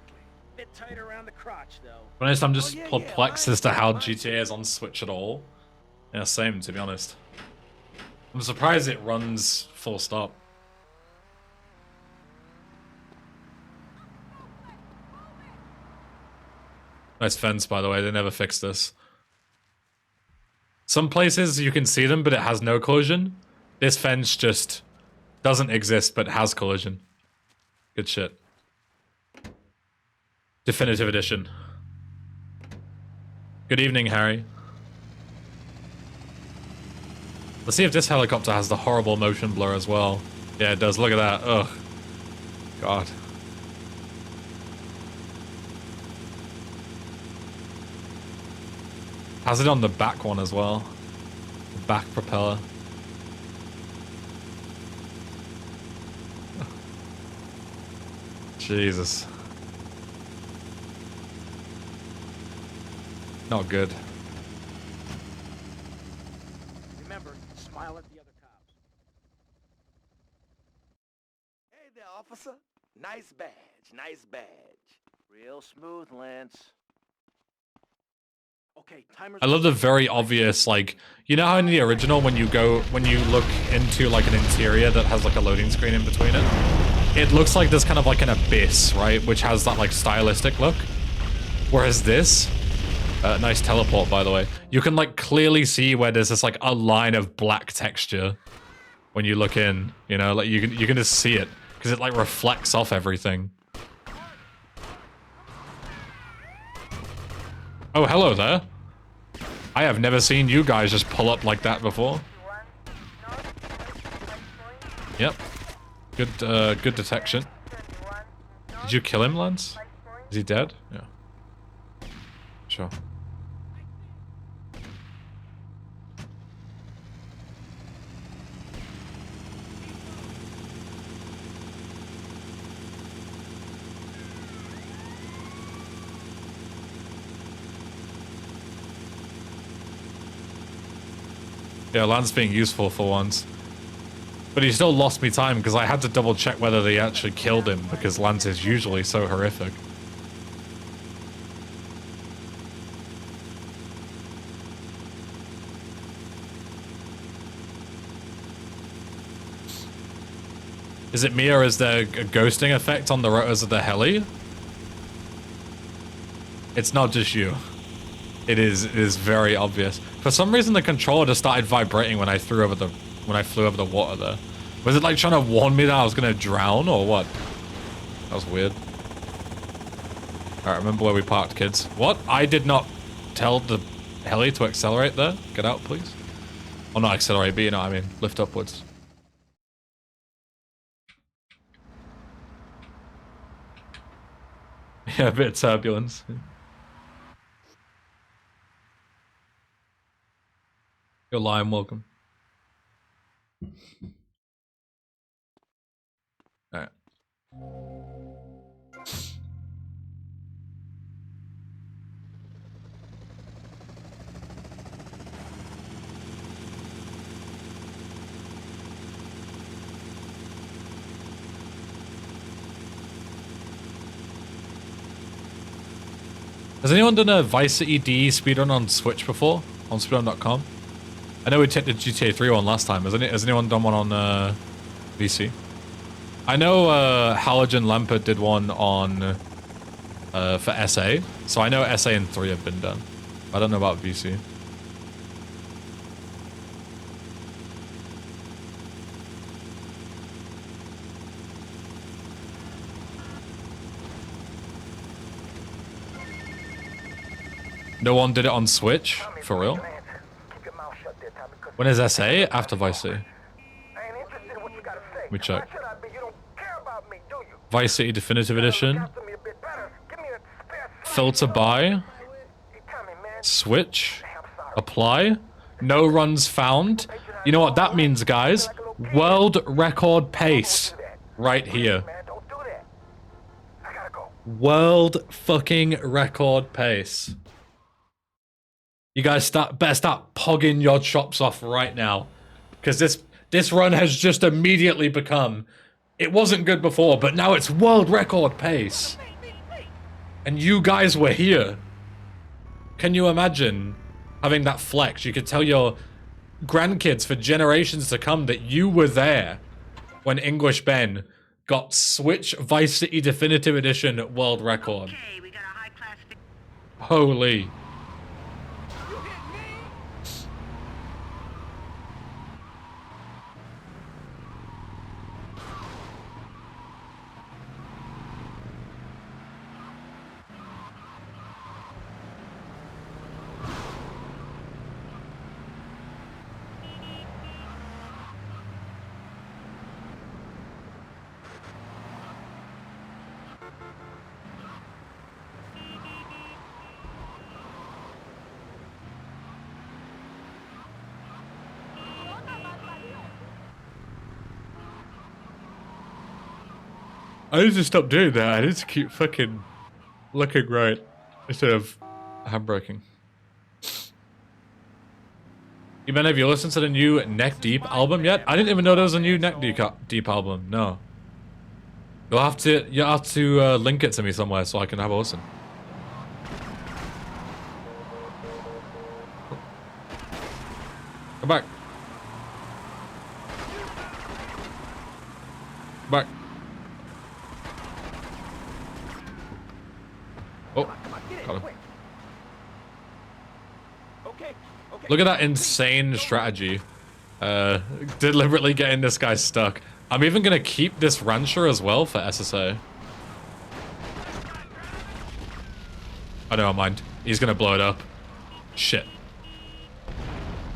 Bit tight around the crotch, though. To be honest, I'm just perplexed as to how GTA is on Switch at all. Yeah, same, to be honest. I'm surprised it runs full stop. Nice fence, by the way. They never fixed this. Some places you can see them, but it has no collision. This fence just doesn't exist, but has collision. Good shit. Definitive edition. Good evening, Harry. Let's see if this helicopter has the horrible motion blur as well. Yeah, it does. Look at that. Ugh. God. Has it on the back one as well. The back propeller. Jesus. Not good. Remember, smile at the other cops. Hey there, officer. Nice badge, nice badge. Real smooth, Lance. Okay, timer's... I love the very obvious, like, you know how in the original when you look into like an interior that has like a loading screen in between it looks like there's kind of like an abyss, right? Which has that like stylistic look. Whereas this, nice teleport by the way, you can like clearly see where there's this like a line of black texture when you look in, you know, like you can just see it because it like reflects off everything. Oh, hello there. I have never seen you guys just pull up like that before. Yep. Good detection. Did you kill him, Lance? Is he dead? Yeah. Sure. Yeah, Lance being useful for once. But he still lost me time because I had to double check whether they actually killed him because Lance is usually so horrific. Is it me or is there a ghosting effect on the rotors of the heli? It's not just you. It is very obvious. For some reason, the controller just started vibrating when I flew over the water there. Was it like trying to warn me that I was gonna drown or what? That was weird. Alright, remember where we parked, kids. What? I did not tell the heli to accelerate there. Get out, please. Or not accelerate, but you know what I mean. Lift upwards. Yeah, a bit of turbulence. You're lying, welcome. Alright. Has anyone done a Vice City D speedrun on Switch before? On speedrun.com? I know we took the GTA 3 one last time. Has anyone done one on VC? I know Halogen Lampert did one on for SA. So I know SA and 3 have been done. I don't know about VC. No one did it on Switch? For real? When is SA? After Vice City. Let me check. Vice City Definitive Edition. Filter by. Switch. Apply. No runs found. You know what that means, guys? World record pace. Right here. World fucking record pace. You guys better start pogging your chops off right now. Because this run has just immediately become... It wasn't good before, but now it's world record pace. And you guys were here. Can you imagine having that flex? You could tell your grandkids for generations to come that you were there when English Ben got Switch Vice City Definitive Edition world record. Holy. I need to stop doing that. I need to keep fucking looking right instead of handbraking. Ben, have you listened to the new Neck Deep album yet? I didn't even know there was a new Neck Deep album. No. You'll have to link it to me somewhere so I can have a listen. Come back. Come back. Oh, got him. Look at that insane strategy. Deliberately getting this guy stuck. I'm even gonna keep this rancher as well for SSA. Oh, never mind. He's gonna blow it up. Shit.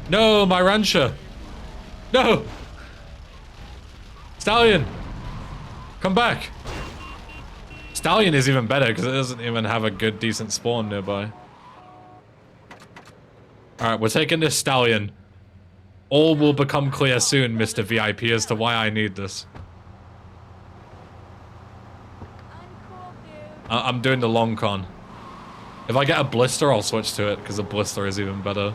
No, my rancher. No! Stallion! Come back! Stallion is even better because it doesn't even have a good, decent spawn nearby. Alright, we're taking this Stallion. All will become clear soon, Mr. VIP, as to why I need this. I'm doing the long con. If I get a blister, I'll switch to it, because a blister is even better.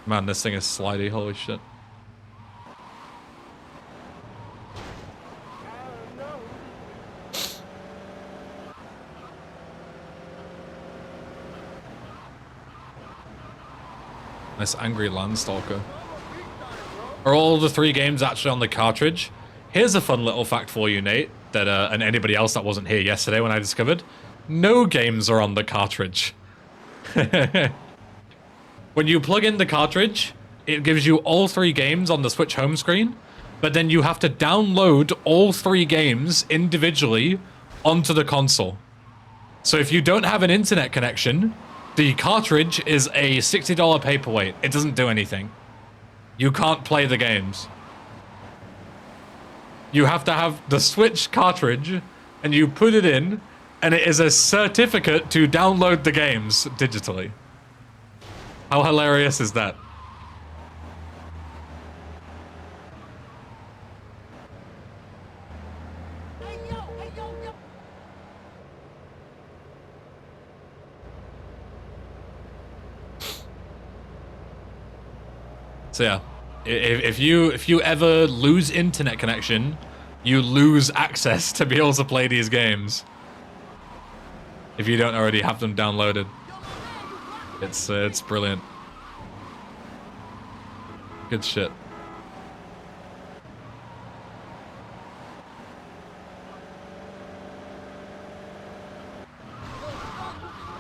Man, this thing is slidey, holy shit. Nice angry Landstalker. Are all the 3 games actually on the cartridge? Here's a fun little fact for you, Nate, that and anybody else that wasn't here yesterday when I discovered. No games are on the cartridge. When you plug in the cartridge, it gives you all 3 games on the Switch home screen, but then you have to download all 3 games individually onto the console. So if you don't have an internet connection, the cartridge is a $60 paperweight. It doesn't do anything. You can't play the games. You have to have the Switch cartridge, and you put it in, and it is a certificate to download the games digitally. How hilarious is that? So yeah, if you ever lose internet connection, you lose access to be able to play these games if you don't already have them downloaded. It's brilliant. Good shit.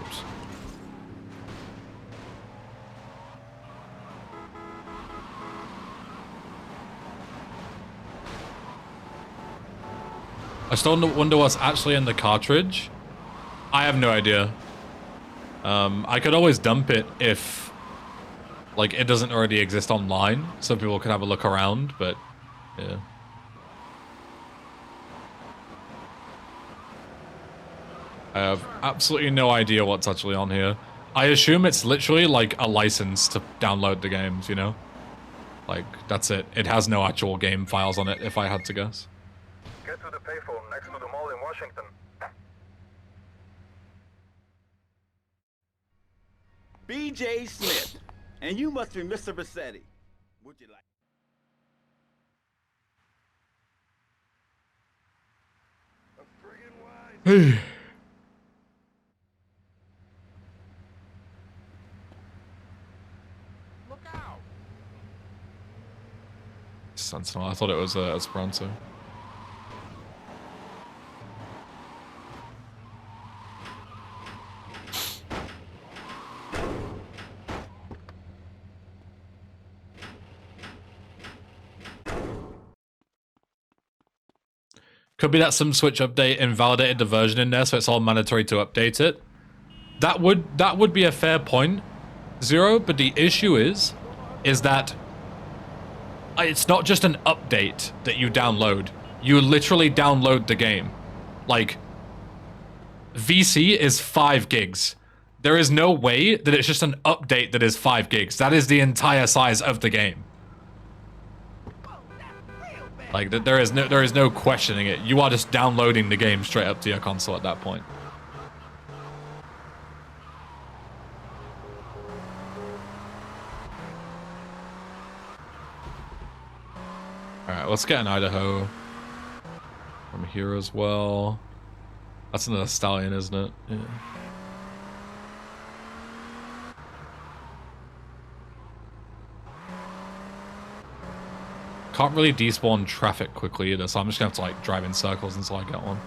Oops. I still wonder what's actually in the cartridge. I have no idea. I could always dump it if, like, it doesn't already exist online, so people can have a look around, but, yeah. I have absolutely no idea what's actually on here. I assume it's literally, like, a license to download the games, you know? Like, that's it. It has no actual game files on it, if I had to guess. Get to the payphone next to the mall in Washington. B.J. Smith. And you must be Mr. Bassetti. Would you like... Look out! Sentinel. I thought it was Esperanto. Could be that some Switch update invalidated the version in there, so it's all mandatory to update it. That would be a fair point, Zero. But the issue is that it's not just an update that you download. You literally download the game. Like, VC is 5 gigs. There is no way that it's just an update that is 5 gigs. That is the entire size of the game. Like, there is no questioning it. You are just downloading the game straight up to your console at that point. Alright, let's get an Idaho from here as well. That's another stallion, isn't it? Yeah. Can't really despawn traffic quickly either, so I'm just gonna have to like drive in circles until I get one.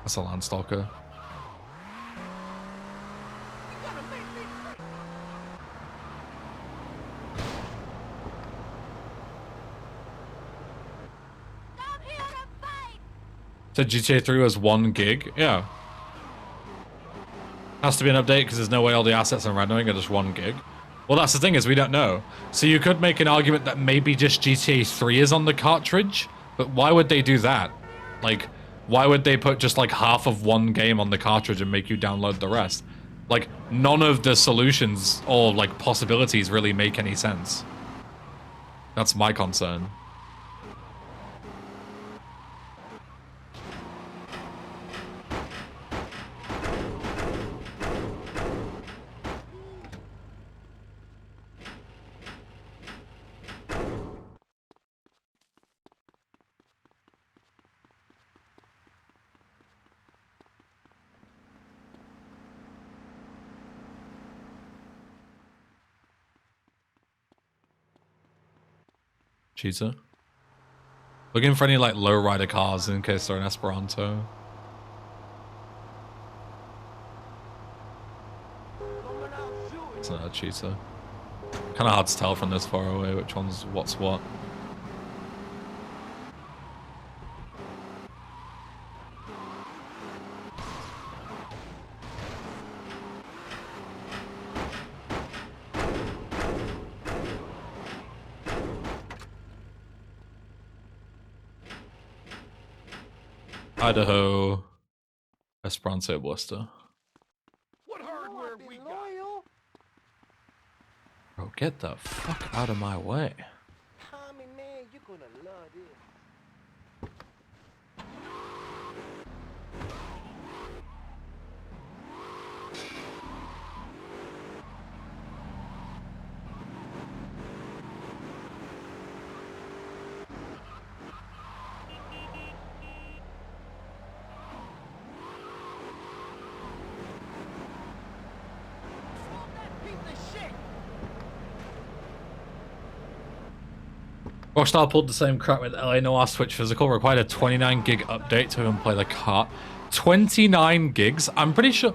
That's a Landstalker. So GTA 3 was 1 gig? Yeah. Has to be an update because there's no way all the assets I'm rendering are just 1 gig. Well, that's the thing, is we don't know. So you could make an argument that maybe just GTA 3 is on the cartridge, but why would they do that? Like, why would they put just like half of 1 game on the cartridge and make you download the rest? Like, none of the solutions or like possibilities really make any sense. That's my concern. Cheetah. Looking for any like lowrider cars in case they're an Esperanto. It's not a cheetah. Kind of hard to tell from this far away which one's what's what. Idaho, Esperanto Blister. What hardware we got? Bro, get the fuck out of my way. Tommy, man, you're gonna love this. Rockstar pulled the same crap with LA Noire Switch Physical, required a 29 gig update to even play the cart. 29 gigs? I'm pretty sure...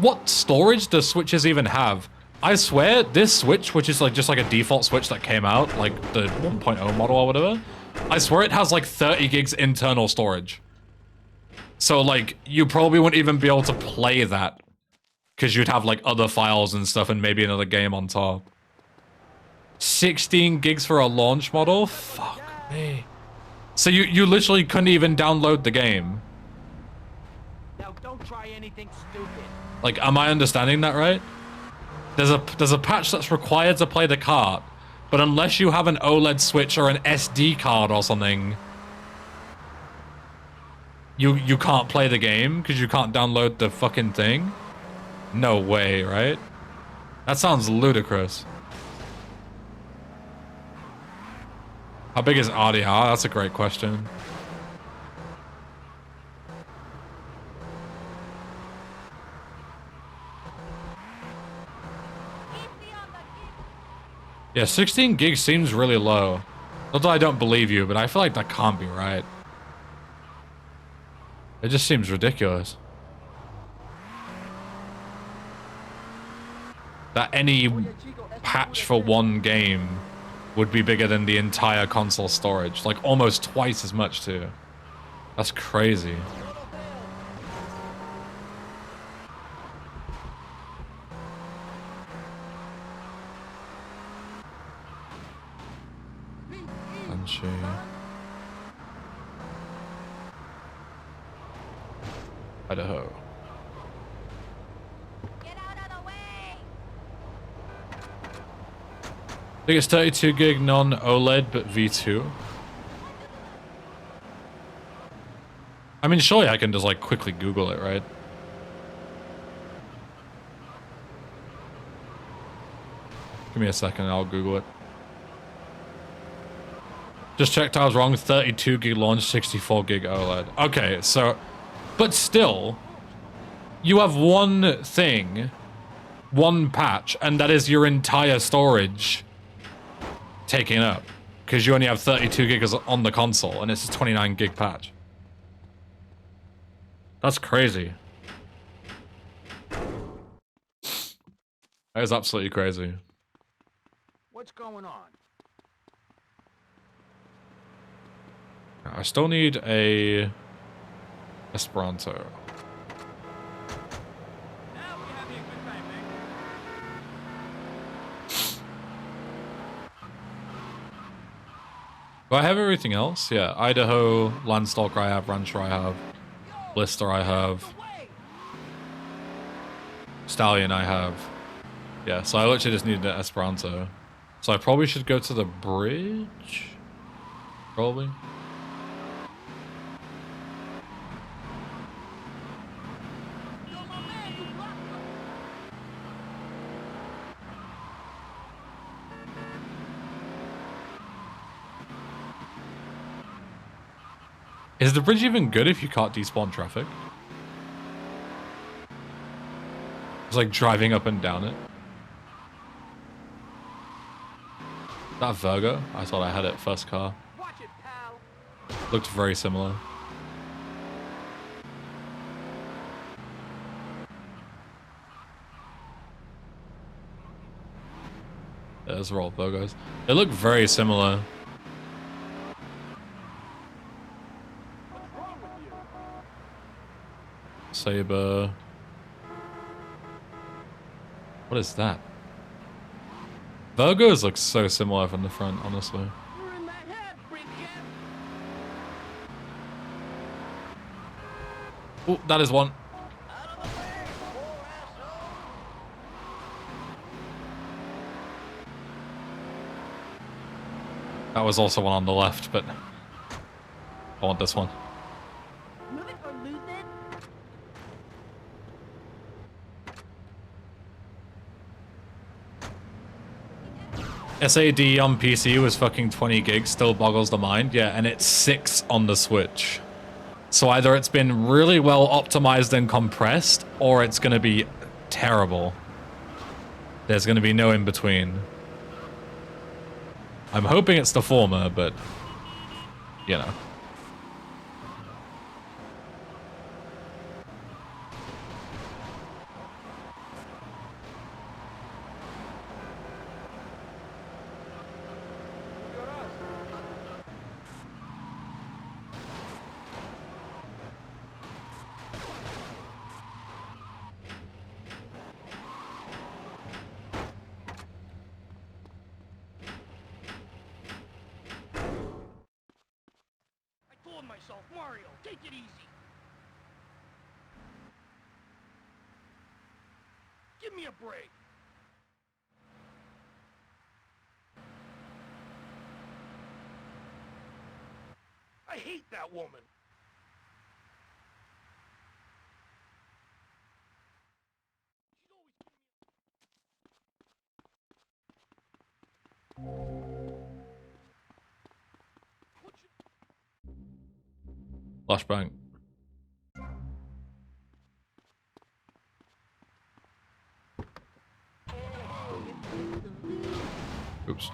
What storage does Switches even have? I swear, this Switch, which is like just like a default Switch that came out, like the 1.0 model or whatever, I swear it has like 30 gigs internal storage. So like, you probably wouldn't even be able to play that, because you'd have like other files and stuff and maybe another game on top. 16 gigs for a launch model? Fuck me. So you literally couldn't even download the game. Now don't try anything stupid. Like, am I understanding that right? There's a patch that's required to play the cart, but unless you have an OLED Switch or an SD card or something, you can't play the game because you can't download the fucking thing? No way, right? That sounds ludicrous. How big is RDR? That's a great question. Yeah, 16 gigs seems really low. Not that I don't believe you, but I feel like that can't be right. It just seems ridiculous. That any patch for one game would be bigger than the entire console storage. Like, almost twice as much, too. That's crazy. Banshee. Idaho. Get out of the way! I think it's 32 gig non-OLED, but V2. I mean, surely I can just, like, quickly Google it, right? Give me a second, I'll Google it. Just checked I was wrong, 32 gig launch, 64 gig OLED. Okay, so... But still, you have one thing, one patch, and that is your entire storage taken up. Because you only have 32 gigs on the console, and it's a 29 gig patch. That's crazy. That is absolutely crazy. What's going on? I still need a Esperanto. Now we're having a good time, man. Do I have everything else? Yeah, Idaho, Landstalker I have, Rancher I have, Blister I have, Stallion I have. Yeah, so I literally just need an Esperanto. So I probably should go to the bridge? Probably. Is the bridge even good if you can't despawn traffic? It's like driving up and down it. Is that Virgo? I thought I had it first car. Watch it, pal. Looked very similar. Yeah, those are all Virgos. They look very similar. Saber. What is that? Virgos look so similar from the front, honestly. You're in my head, Brinkhead. Oh, that is one. Out of the way, poor asshole. That was also one on the left, but I want this one. Move it or lose it? SAD on PC was fucking 20 gigs, still boggles the mind. Yeah, and it's 6 on the Switch. So either it's been really well optimized and compressed, or it's gonna be terrible. There's gonna be no in between. I'm hoping it's the former, but you know. I told myself, Mario, take it easy. Give me a break. I hate that woman. Flashbang. Oops.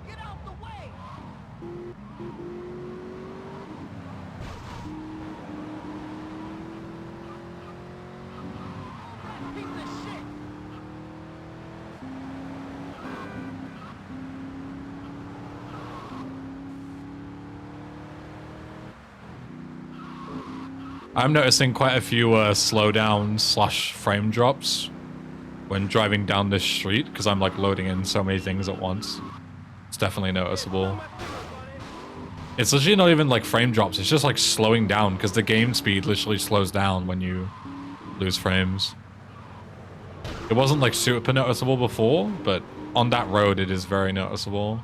Get out the way! Piece of shit! I'm noticing quite a few slowdown / frame drops when driving down this street because I'm like loading in so many things at once. It's definitely noticeable. It's literally not even like frame drops, it's just like slowing down because the game speed literally slows down when you lose frames. It wasn't like super noticeable before, but on that road it is very noticeable.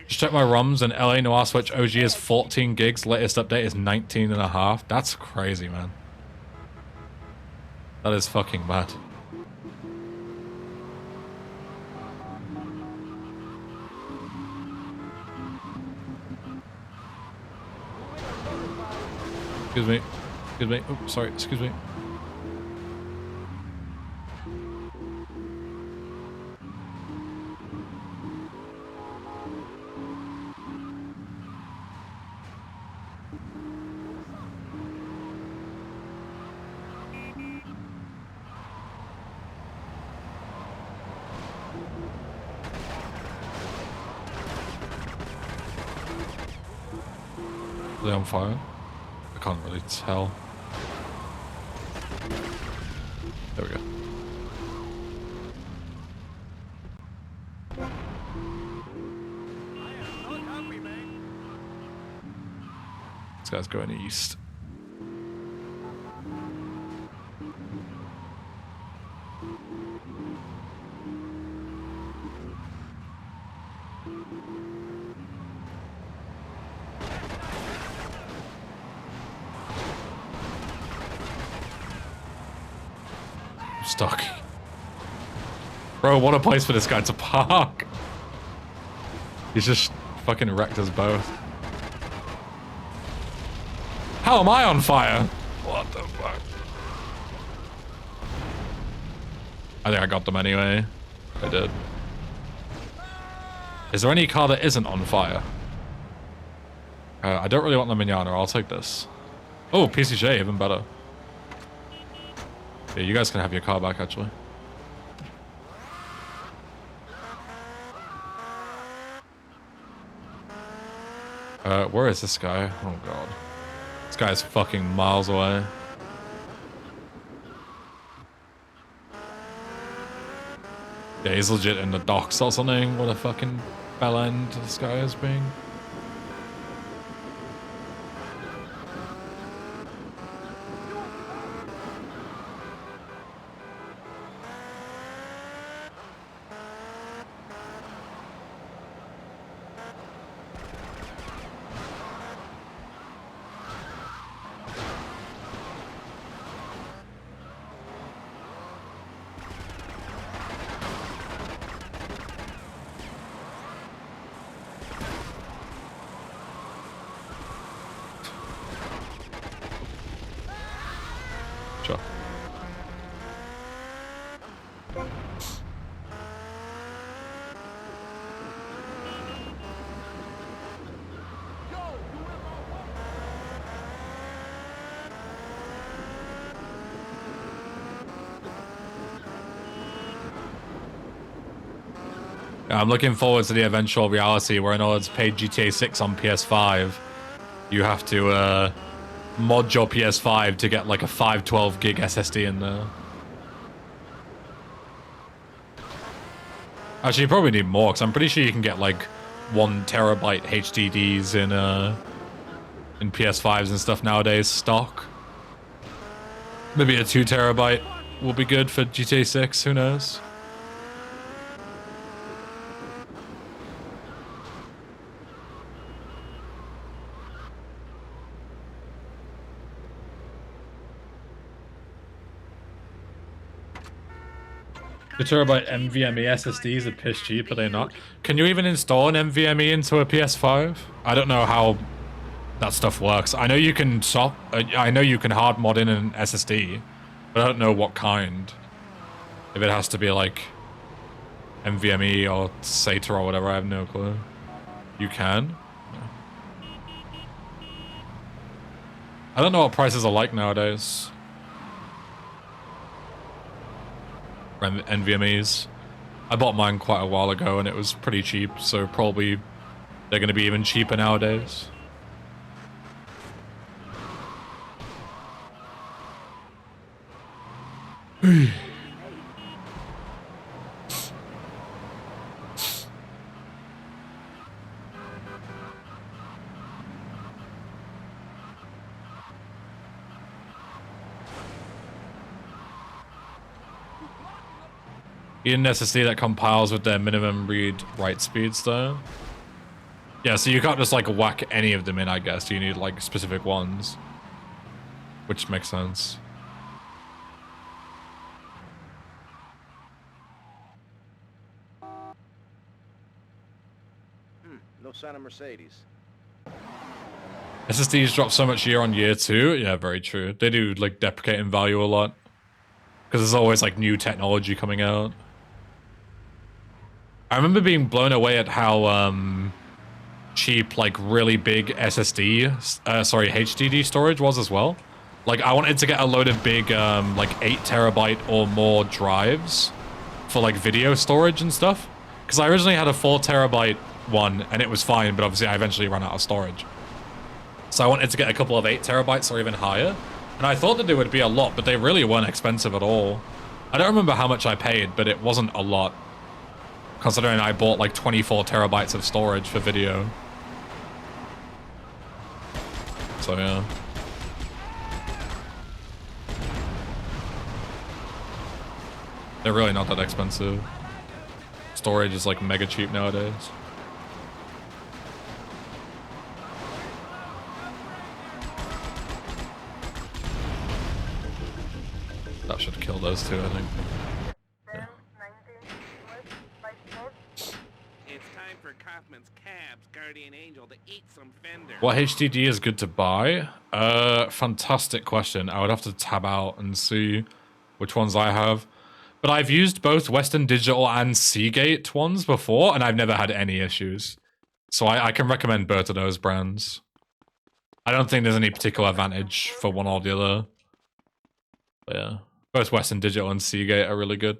Just check my ROMs and LA Noir Switch OG is 14 gigs, latest update is 19.5. That's crazy, man. That is fucking mad. Excuse me. Excuse me. Oops, sorry. Excuse me. Are they on fire? I can't really tell. There we go. This guy's going east. Stuck. Bro, what a place for this guy to park. He's just fucking wrecked us both. How am I on fire? What the fuck? I think I got them anyway. I did. Is there any car that isn't on fire? I don't really want the Mignana. I'll take this. Oh, PCJ, even better. Yeah, you guys can have your car back, actually. Where is this guy? Oh, God. This guy's fucking miles away. Yeah, he's legit in the docks or something. What a fucking bell end this guy is being. I'm looking forward to the eventual reality where in order to play GTA 6 on PS5, you have to mod your PS5 to get like a 512 gig SSD in there. Actually, you probably need more, because I'm pretty sure you can get like 1 terabyte HDDs in PS5s and stuff nowadays, stock. Maybe a 2 terabyte will be good for GTA 6, who knows? The terabyte NVMe SSDs are piss cheap, are they not? Can you even install an NVMe into a PS5? I don't know how that stuff works. I know you can I know you can hard mod in an SSD, but I don't know what kind. If it has to be like NVMe or SATA or whatever, I have no clue. You can? I don't know what prices are like nowadays. NVMEs. I bought mine quite a while ago and it was pretty cheap, so probably they're going to be even cheaper nowadays. You need an SSD that compiles with their minimum read-write speeds, though. Yeah, so you can't just, like, whack any of them in, I guess. You need, like, specific ones. Which makes sense. No sign of Mercedes. SSDs drop so much year on year, too. Yeah, very true. They do, like, deprecate in value a lot. Because there's always, like, new technology coming out. I remember being blown away at how cheap, like, really big HDD storage was as well. Like, I wanted to get a load of big, like, 8 terabyte or more drives for, like, video storage and stuff. Because I originally had a 4 terabyte one, and it was fine, but obviously I eventually ran out of storage. So I wanted to get a couple of 8 terabytes or even higher. And I thought that they would be a lot, but they really weren't expensive at all. I don't remember how much I paid, but it wasn't a lot. Considering I bought like 24 terabytes of storage for video. So yeah. They're really not that expensive. Storage is like mega cheap nowadays. That should kill those two, I think. Yeah. What HDD is good to buy? Fantastic question. I would have to tab out and see which ones I have. But I've used both Western Digital and Seagate ones before, and I've never had any issues. So I can recommend both of those brands. I don't think there's any particular advantage for one or the other. But yeah, both Western Digital and Seagate are really good.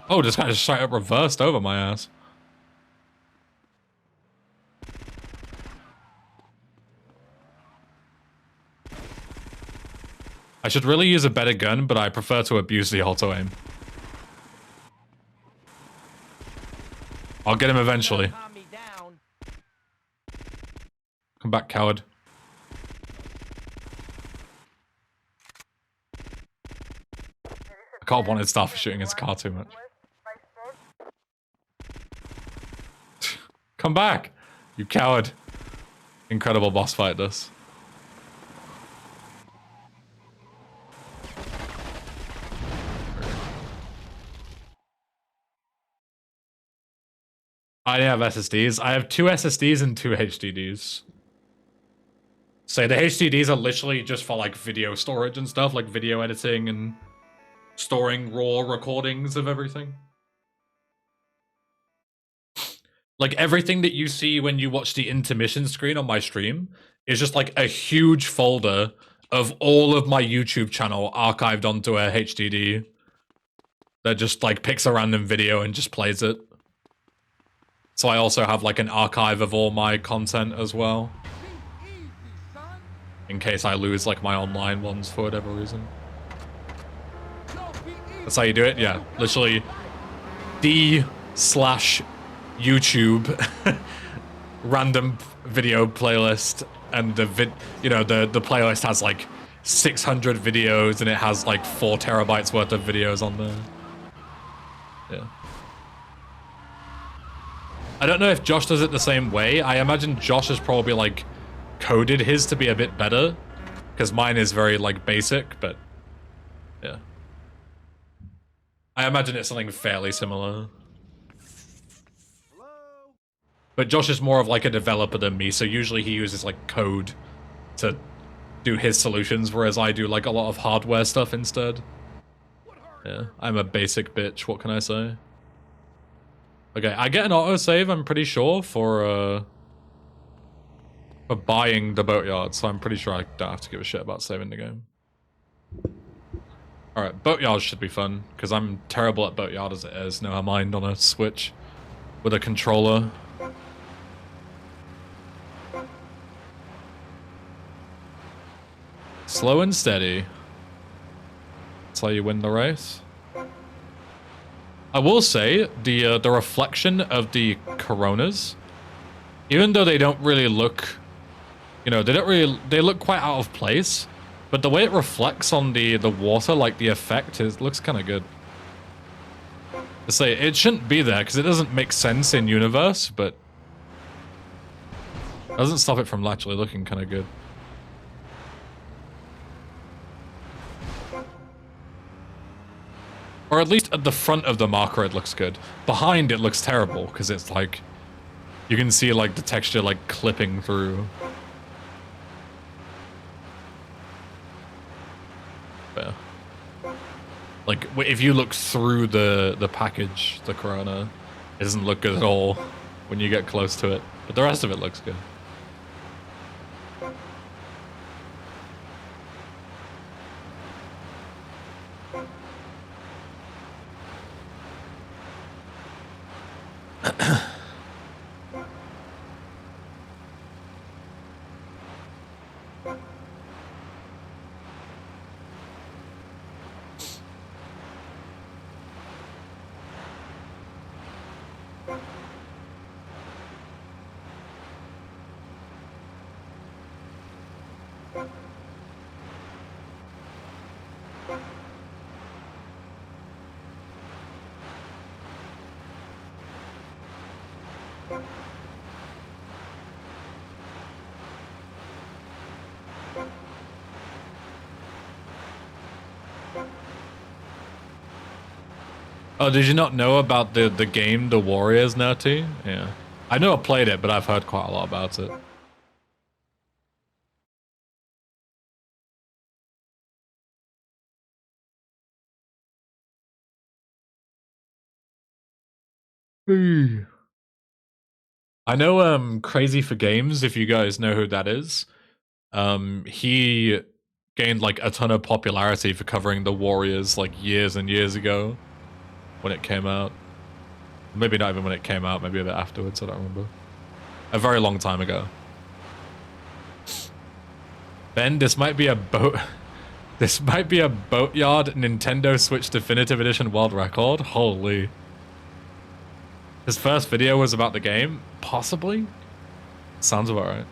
Oh, this guy just straight up reversed over my ass. I should really use a better gun, but I prefer to abuse the auto-aim. I'll get him eventually. Come back, coward. I can't want it start for shooting his car too much. Come back, you coward. Incredible boss fight this. I have SSDs. I have 2 SSDs and 2 HDDs. So the HDDs are literally just for like video storage and stuff, like video editing and storing raw recordings of everything. Like everything that you see when you watch the intermission screen on my stream is just like a huge folder of all of my YouTube channel archived onto a HDD that just like picks a random video and just plays it. So I also have like an archive of all my content as well, in case I lose like my online ones for whatever reason. That's how you do it? Yeah, literally D/YouTube random video playlist, and the the playlist has like 600 videos and it has like 4 terabytes worth of videos on there. Yeah. I don't know if Josh does it the same way. I imagine Josh has probably like coded his to be a bit better, because mine is very like basic, but yeah. I imagine it's something fairly similar. But Josh is more of like a developer than me, so usually he uses like code to do his solutions, whereas I do like a lot of hardware stuff instead. Yeah, I'm a basic bitch, what can I say? Okay, I get an autosave, I'm pretty sure, for buying the boatyard, so I'm pretty sure I don't have to give a shit about saving the game. Alright, boatyard should be fun, because I'm terrible at boatyard as it is, never mind on a Switch with a controller. Slow and steady. That's how you win the race. I will say, the reflection of the Coronas, even though they don't really look, they look quite out of place, but the way it reflects on the water, like the effect, looks kind of good. I say, it shouldn't be there, because it doesn't make sense in universe, but it doesn't stop it from actually looking kind of good. Or at least at the front of the marker it looks good. Behind it looks terrible, because it's like, you can see like the texture like clipping through. But yeah. Like, if you look through the package, the Corona, it doesn't look good at all when you get close to it. But the rest of it looks good. Oh, did you not know about the game The Warriors now too? Yeah. I know I played it, but I've heard quite a lot about it. I know Crazy for Games, if you guys know who that is. He gained like a ton of popularity for covering The Warriors like years and years ago when it came out. Maybe not even when it came out, maybe a bit afterwards, I don't remember. A very long time ago. Ben, this might be a boatyard Nintendo Switch Definitive Edition world record. Holy. His first video was about the game? Possibly? Sounds about right.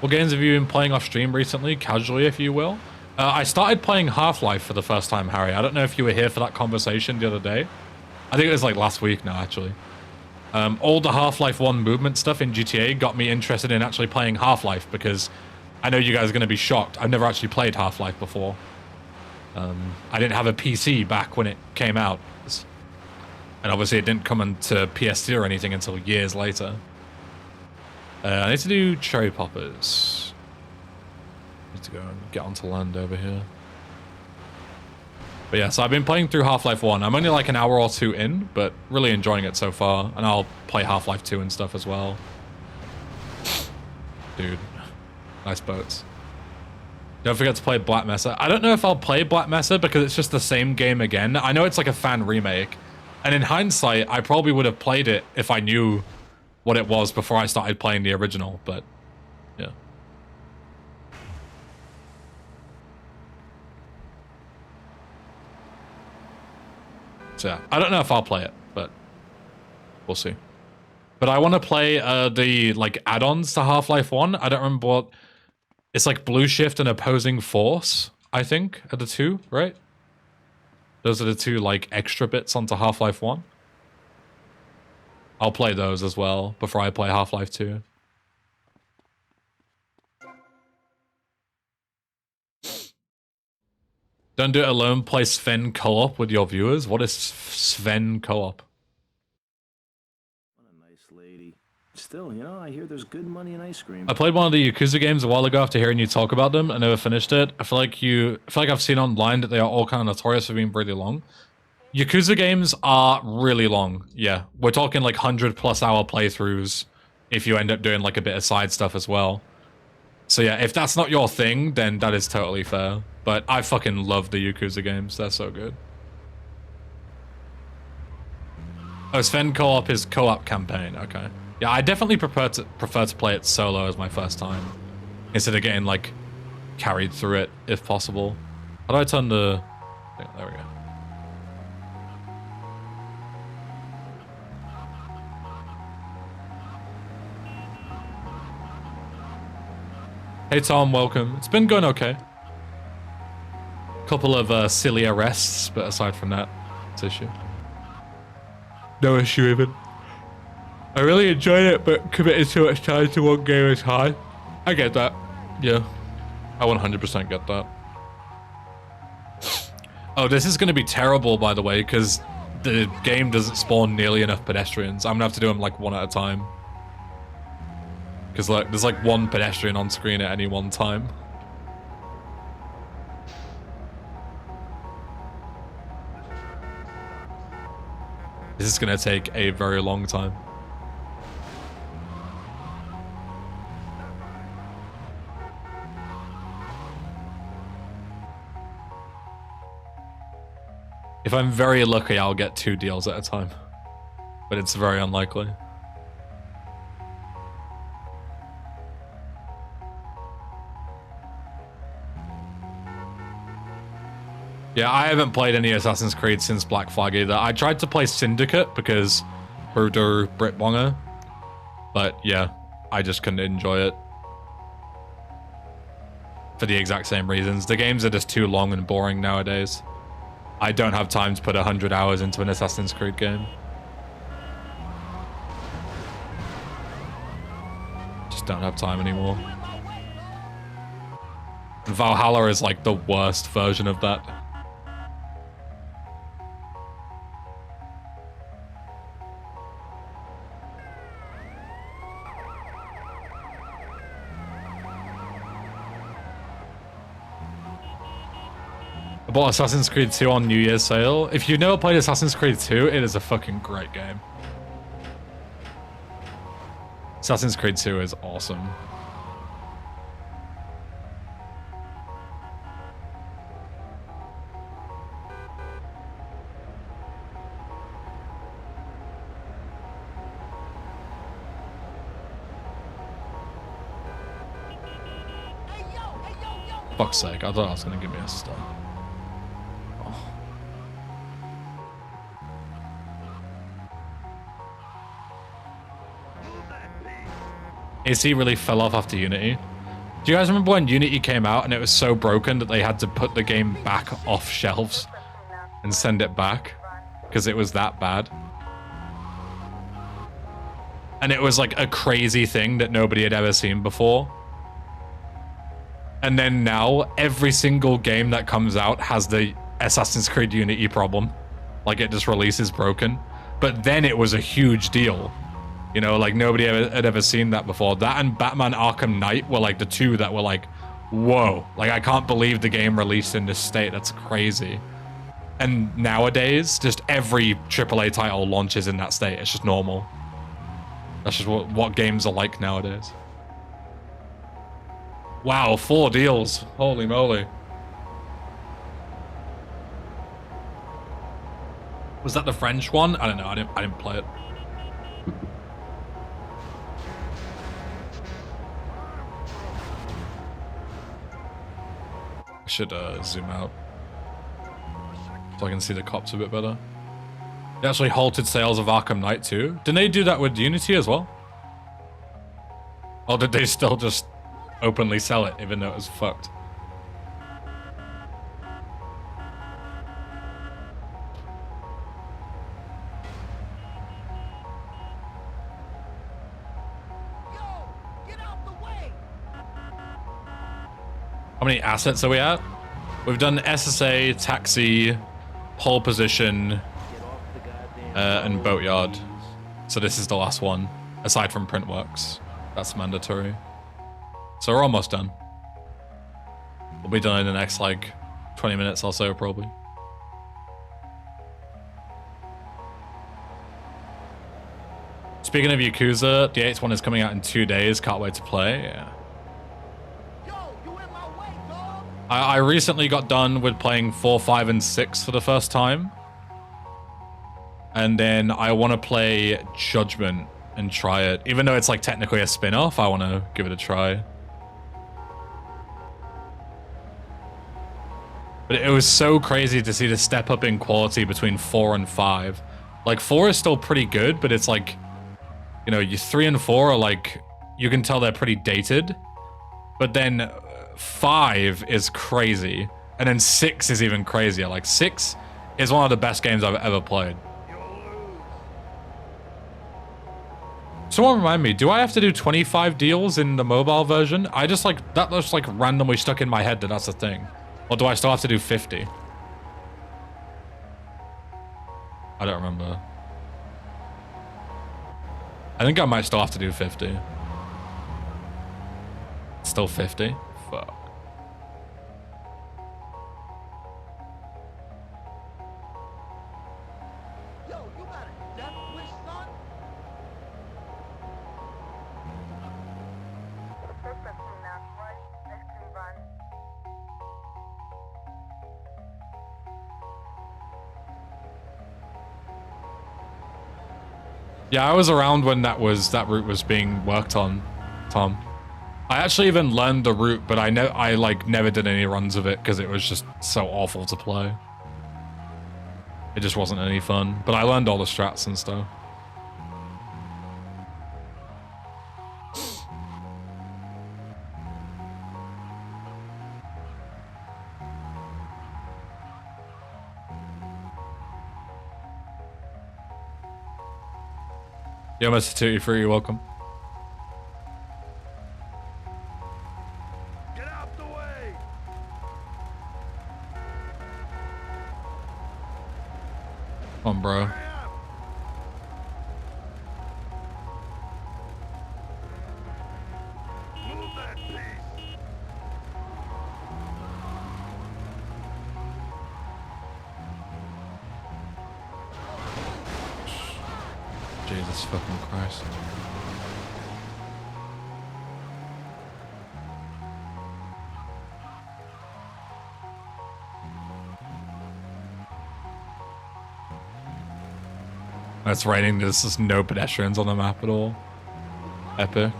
What games have you been playing off stream recently? Casually, if you will. I started playing Half-Life for the first time, Harry. I don't know if you were here for that conversation the other day. I think it was like last week now, actually. All the Half-Life 1 movement stuff in GTA got me interested in actually playing Half-Life, because I know you guys are going to be shocked. I've never actually played Half-Life before. I didn't have a PC back when it came out. And obviously it didn't come into PS2 or anything until years later. I need to do cherry poppers. Need to go and get onto land over here. But yeah, so I've been playing through Half-Life 1. I'm only like an hour or two in, but really enjoying it so far. And I'll play Half-Life 2 and stuff as well. Dude, nice boats. Don't forget to play Black Mesa. I don't know if I'll play Black Mesa because it's just the same game again. I know it's like a fan remake. And in hindsight, I probably would have played it if I knew what it was before I started playing the original, but yeah. So yeah, I don't know if I'll play it, but we'll see. But I want to play the like add-ons to Half-Life 1. I don't remember what... It's like Blue Shift and Opposing Force, I think, are the two, right? Those are the two like extra bits onto Half-Life 1. I'll play those as well before I play Half-Life 2. Don't do it alone, play Sven co-op with your viewers. What is Sven co-op? What a nice lady. Still, you know, I hear there's good money in ice cream. I played one of the Yakuza games a while ago after hearing you talk about them. I never finished it. I feel like I've seen online that they are all kind of notorious for being really long. Yakuza games are really long. Yeah, we're talking like 100+ hour playthroughs if you end up doing like a bit of side stuff as well. So yeah, if that's not your thing, then that is totally fair. But I fucking love the Yakuza games. They're so good. Oh, Sven co-op is co-op campaign. Okay. Yeah, I definitely prefer to play it solo as my first time instead of getting like carried through it if possible. How do I turn the... There we go. Hey Tom, welcome. It's been going okay. Couple of silly arrests, but aside from that, it's issue. No issue even. I really enjoyed it, but committing too much time to one game is hard. I get that. Yeah. I 100% get that. Oh, this is going to be terrible, by the way, because the game doesn't spawn nearly enough pedestrians. I'm going to have to do them like one at a time. Because like, there's like one pedestrian on screen at any one time. This is going to take a very long time. If I'm very lucky, I'll get 2 deals at a time. But it's very unlikely. Yeah, I haven't played any Assassin's Creed since Black Flag either. I tried to play Syndicate because Bruder Britbonger. But yeah, I just couldn't enjoy it. For the exact same reasons. The games are just too long and boring nowadays. I don't have time to put 100 hours into an Assassin's Creed game. Just don't have time anymore. Valhalla is like the worst version of that. I bought Assassin's Creed 2 on New Year's sale. If you've never played Assassin's Creed 2, it is a fucking great game. Assassin's Creed 2 is awesome. Fuck's sake, I thought I was gonna give me a star. AC really fell off after Unity. Do you guys remember when Unity came out and it was so broken that they had to put the game back off shelves and send it back because it was that bad? And it was like a crazy thing that nobody had ever seen before. And then now every single game that comes out has the Assassin's Creed Unity problem. Like it just releases broken. but then it was a huge deal. You know, like nobody had ever seen that before. That and Batman Arkham Knight were like the two that were like, whoa, like I can't believe the game released in this state. That's crazy. And nowadays, just every AAA title launches in that state. It's just normal. That's just what games are like nowadays. Wow, 4 deals. Holy moly. Was that the French one? I don't know. I didn't play it. I should zoom out so I can see the cops a bit better. They actually halted sales of Arkham Knight too. Didn't they do that with Unity as well? Or did they still just openly sell it even though it was fucked? How many assets are we at? We've done SSA, Taxi, Pole Position, and Boatyard. So this is the last one, aside from Printworks. That's mandatory. So we're almost done. We'll be done in the next, like, 20 minutes or so, probably. Speaking of Yakuza, the 8th one is coming out in 2 days. Can't wait to play. Yeah. I recently got done with playing 4, 5, and 6 for the first time. And then I want to play Judgment and try it. Even though it's like technically a spin-off, I want to give it a try. But it was so crazy to see the step up in quality between 4 and 5. Like 4 is still pretty good, but it's like, you know, 3 and 4 are like, you can tell they're pretty dated. But then 5 is crazy, and then 6 is even crazier. Like 6 is one of the best games I've ever played. Someone remind me, do I have to do 25 deals in the mobile version? I just like, that just like randomly stuck in my head that that's the thing. Or do I still have to do 50? I don't remember. I think I might still have to do 50. Still 50? Fuck. Yo, you got a death wish, son? Yeah, I was around when that route was being worked on, Tom. I actually even learned the route, but I never did any runs of it because it was just so awful to play. It just wasn't any fun. But I learned all the strats and stuff. Yo, Mr. Tutti Fruit, you're welcome. Get out the way! Come on, bro. Move that piece! Jesus fucking Christ. It's raining. There's just no pedestrians on the map at all. Epic.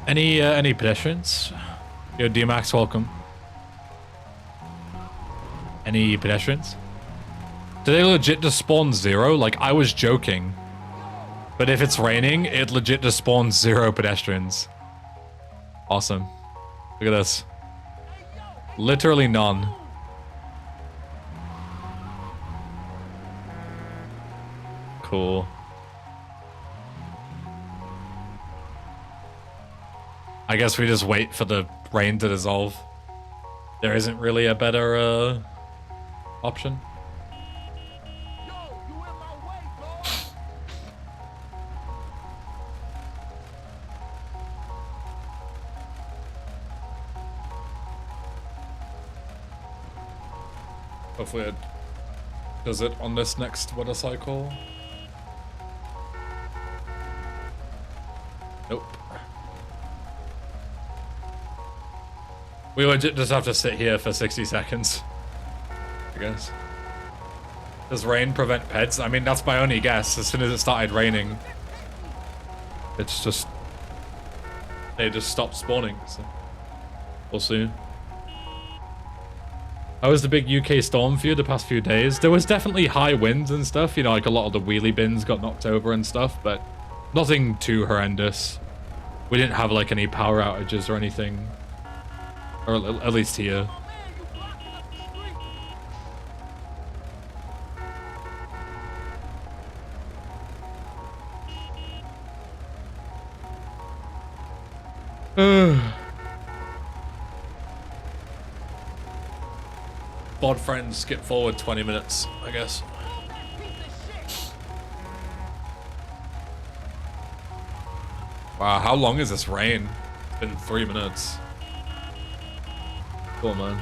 Any pedestrians? Yo, D-Max, welcome. Any pedestrians? Do they legit just spawn 0? Like, I was joking. But if it's raining, it legit just spawns 0 pedestrians. Awesome. Look at this. Literally none. cool. I guess we just wait for the rain to dissolve. There isn't really a better option. Hopefully it does it on this next weather cycle. Nope. We would just have to sit here for 60 seconds, I guess. Does rain prevent pets? I mean, that's my only guess. As soon as it started raining, it's just... they just stopped spawning, so... we'll see. How was the big UK storm for you the past few days? There was definitely high winds and stuff, you know, like a lot of the wheelie bins got knocked over and stuff, but nothing too horrendous. We didn't have like any power outages or anything. Or at least here. Bod friends skip forward 20 minutes, I guess. Wow, how long is this rain? It's been 3 minutes. Cool, man.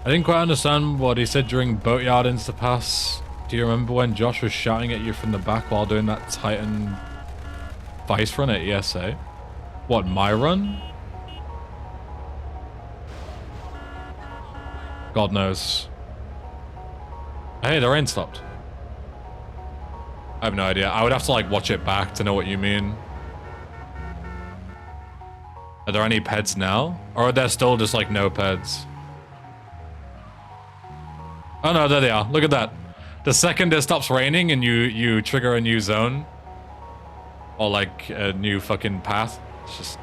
I didn't quite understand what he said during Boatyard Instapass. Do you remember when Josh was shouting at you from the back while doing that Titan Vice run at ESA? What, my run? God knows. Hey, the rain stopped. I have no idea. I would have to like watch it back to know what you mean. Are there any peds now? Or are there still just like no peds? Oh no, there they are. Look at that. The second it stops raining and you trigger a new zone, or like a new fucking path, it's just...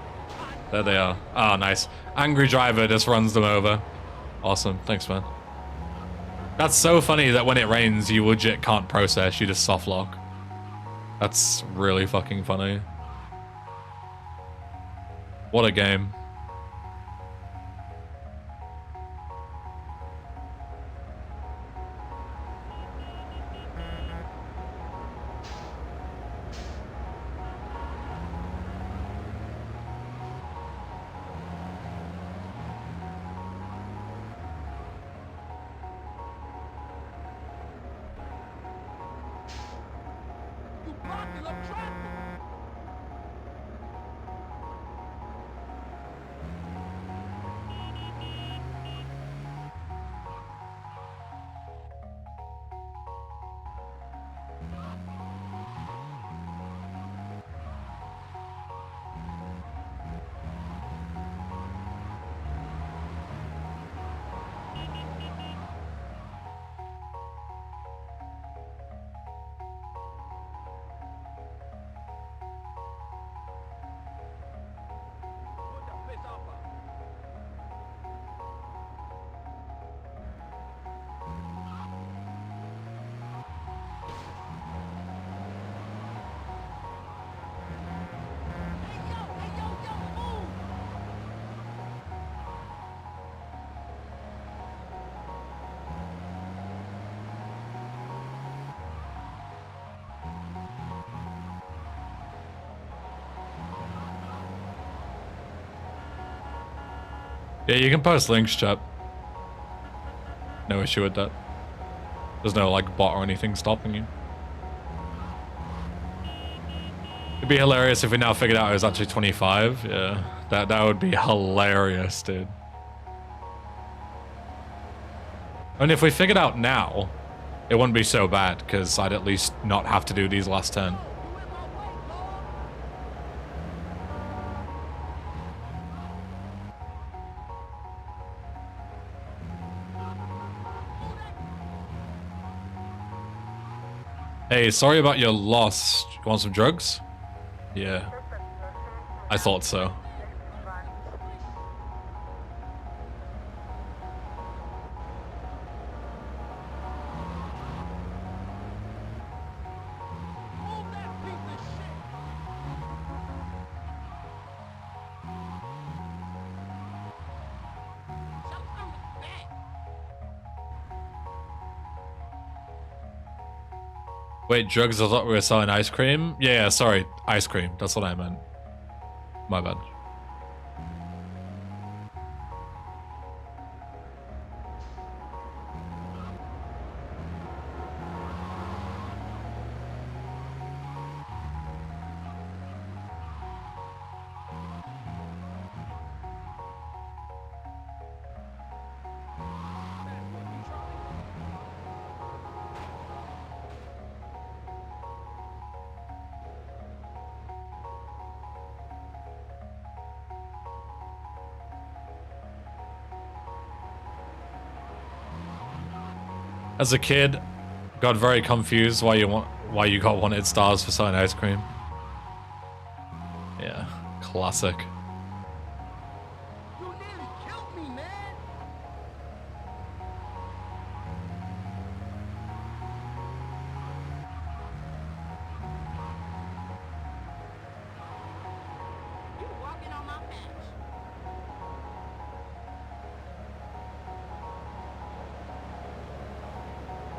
there they are. Oh, nice. Angry driver just runs them over. Awesome. Thanks, man. That's so funny that when it rains, you legit can't process. You just soft lock. That's really fucking funny. What a game. Yeah, you can post links, chat. No issue with that. There's no like bot or anything stopping you. It'd be hilarious if we now figured out it was actually 25. Yeah, that would be hilarious, dude. And if we figured out now, it wouldn't be so bad, because I'd at least not have to do these last 10. Hey, sorry about your loss. You want some drugs? Yeah. I thought so. Wait, drugs? I thought we were selling ice cream? Yeah, sorry. Ice cream. That's what I meant. My bad. As a kid, got very confused why you got wanted stars for selling ice cream. Yeah, classic. You nearly killed me, man. You walking on my patch.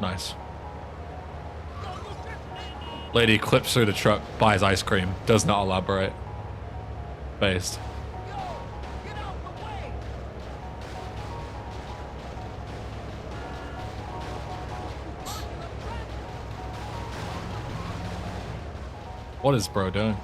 Nice. Lady clips through the truck, buys ice cream, does not elaborate. Based. Get out the way. What is bro doing?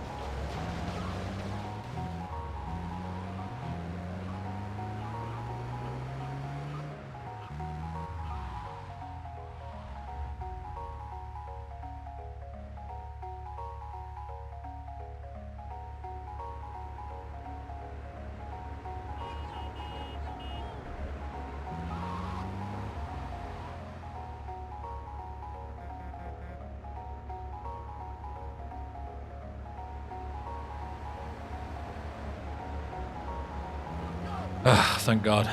Ah, thank God.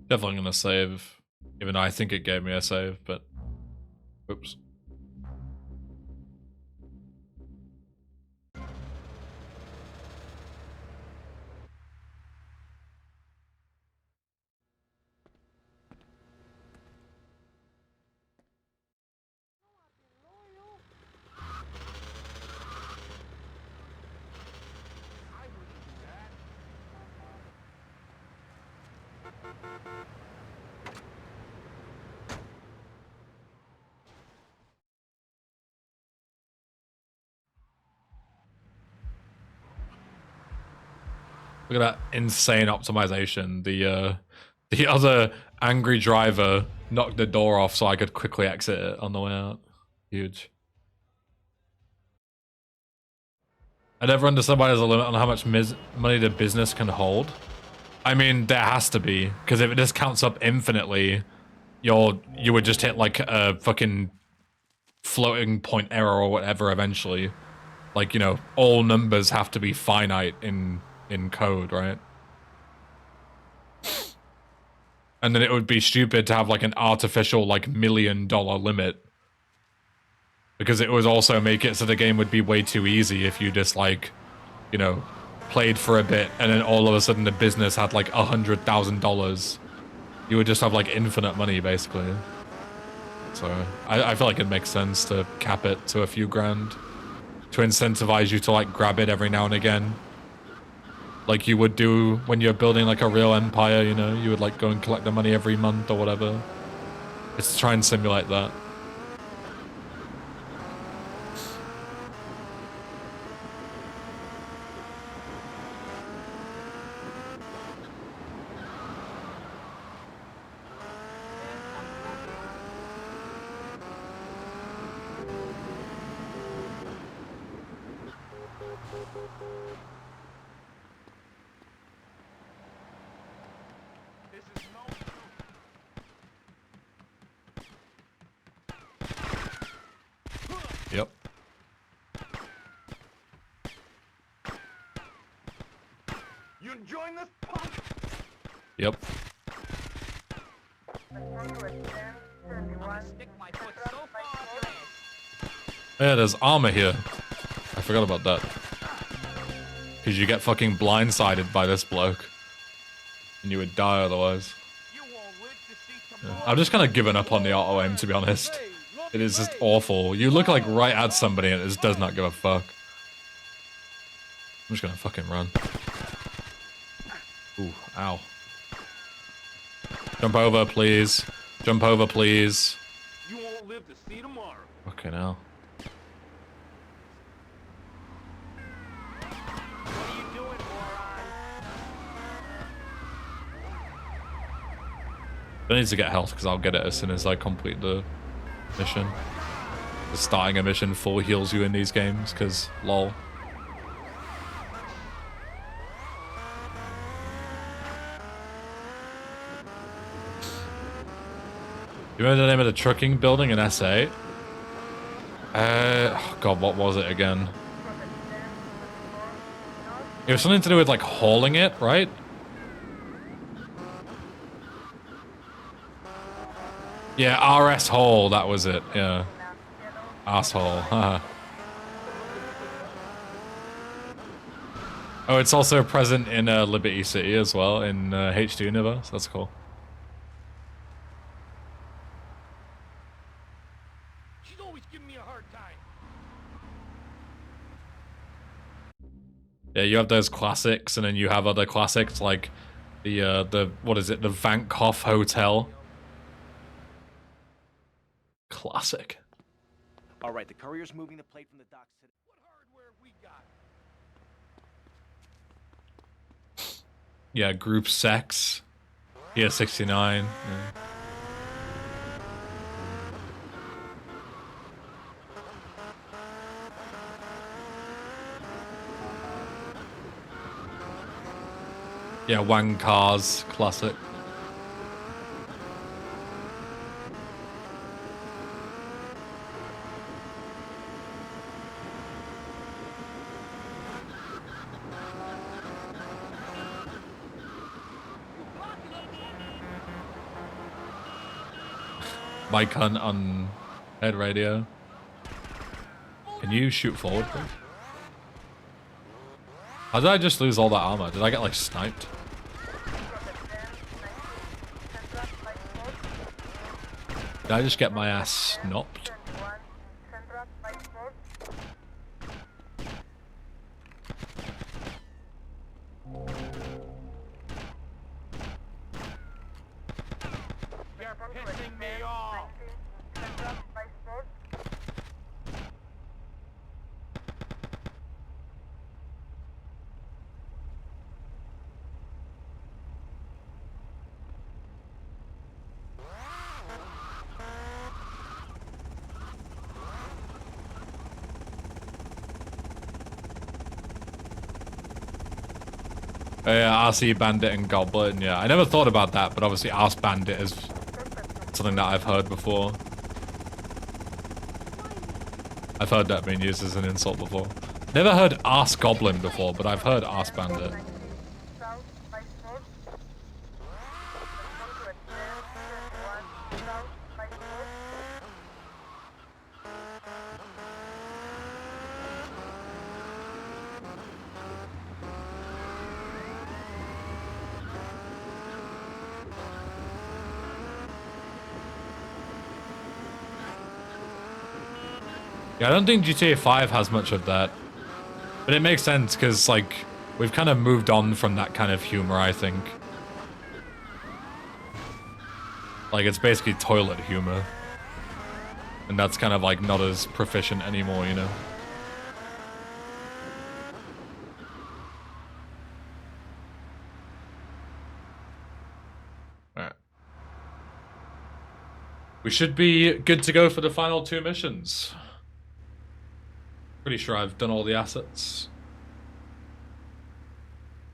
Definitely gonna save, even though I think it gave me a save, but oops. Look at that insane optimization. The other angry driver knocked the door off so I could quickly exit it on the way out. Huge. I never understood why there's a limit on how much money the business can hold. I mean, there has to be, because if it just counts up infinitely, you would just hit like a fucking floating point error or whatever eventually. Like, you know, all numbers have to be finite in code, right? And then it would be stupid to have like an artificial like $1 million limit. Because it would also make it so the game would be way too easy if you just like, you know, played for a bit and then all of a sudden the business had like $100,000. You would just have like infinite money basically. So I feel like it makes sense to cap it to a few grand to incentivize you to like grab it every now and again. Like you would do when you're building like a real empire, you know, you would like go and collect the money every month or whatever. It's to try and simulate that. Yep. You enjoying this, punk? Yep. Yeah, there's armor here. I forgot about that. Because you get fucking blindsided by this bloke. And you would die otherwise. Yeah. I'm just kind of giving up on the auto aim, to be honest. It is just awful. You look like right at somebody and it just does not give a fuck. I'm just gonna fucking run. Ooh, ow. Jump over, please. Jump over, please. You won't live to see tomorrow. Okay, now. I need to get health because I'll get it as soon as I complete the mission. The starting a mission full heals you in these games because lol. You remember the name of the trucking building in SA? Oh god, what was it again? It was something to do with like hauling it, right? Yeah, RS Hall, that was it, yeah. Asshole, haha. Oh, it's also present in Liberty City as well, in H2 Universe, that's cool. She's always giving me a hard time. Yeah, you have those classics, and then you have other classics like the what is it, the Vankhoff Hotel. Classic. All right, the courier's moving the plate from the docks to... What hardware we got? Yeah, group sex. Yeah, 69. Yeah, Wang Cars, classic. Mike Hunt on head radio. Can you shoot forward, please? How did I just lose all that armor? Did I get like sniped? Did I just get my ass snopped? You're pissing me off. Yeah, RC Bandit and Goblin, yeah. I never thought about that, but obviously Arse Bandit is something that I've heard before. I've heard that being used as an insult before. Never heard Arse Goblin before, but I've heard Arse Bandit. Yeah, I don't think GTA 5 has much of that. But it makes sense, because, like, we've kind of moved on from that kind of humor, I think. Like, it's basically toilet humor. And that's kind of, like, not as proficient anymore, you know? Alright. We should be good to go for the final 2 missions. Pretty sure I've done all the assets.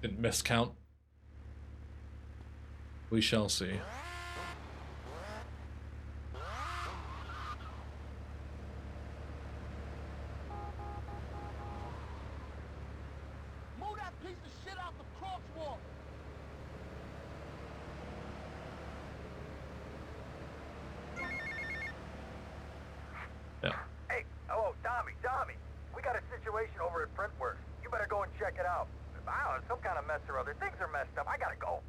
Didn't miscount. We shall see. Move that piece of shit out the crosswalk. Yeah. Hey, hello, Tommy. We got a situation over at Printworks. You better go and check it out. I don't know, some kind of mess or other. Things are messed up. I gotta go.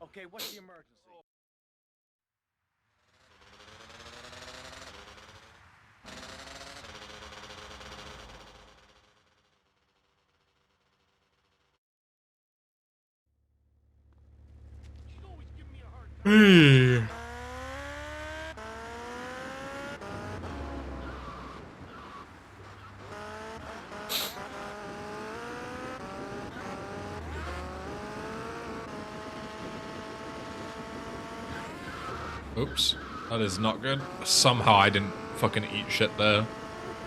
Okay, what's the emergency? She's always giving me a hard time. Oops. That is not good. Somehow I didn't fucking eat shit there.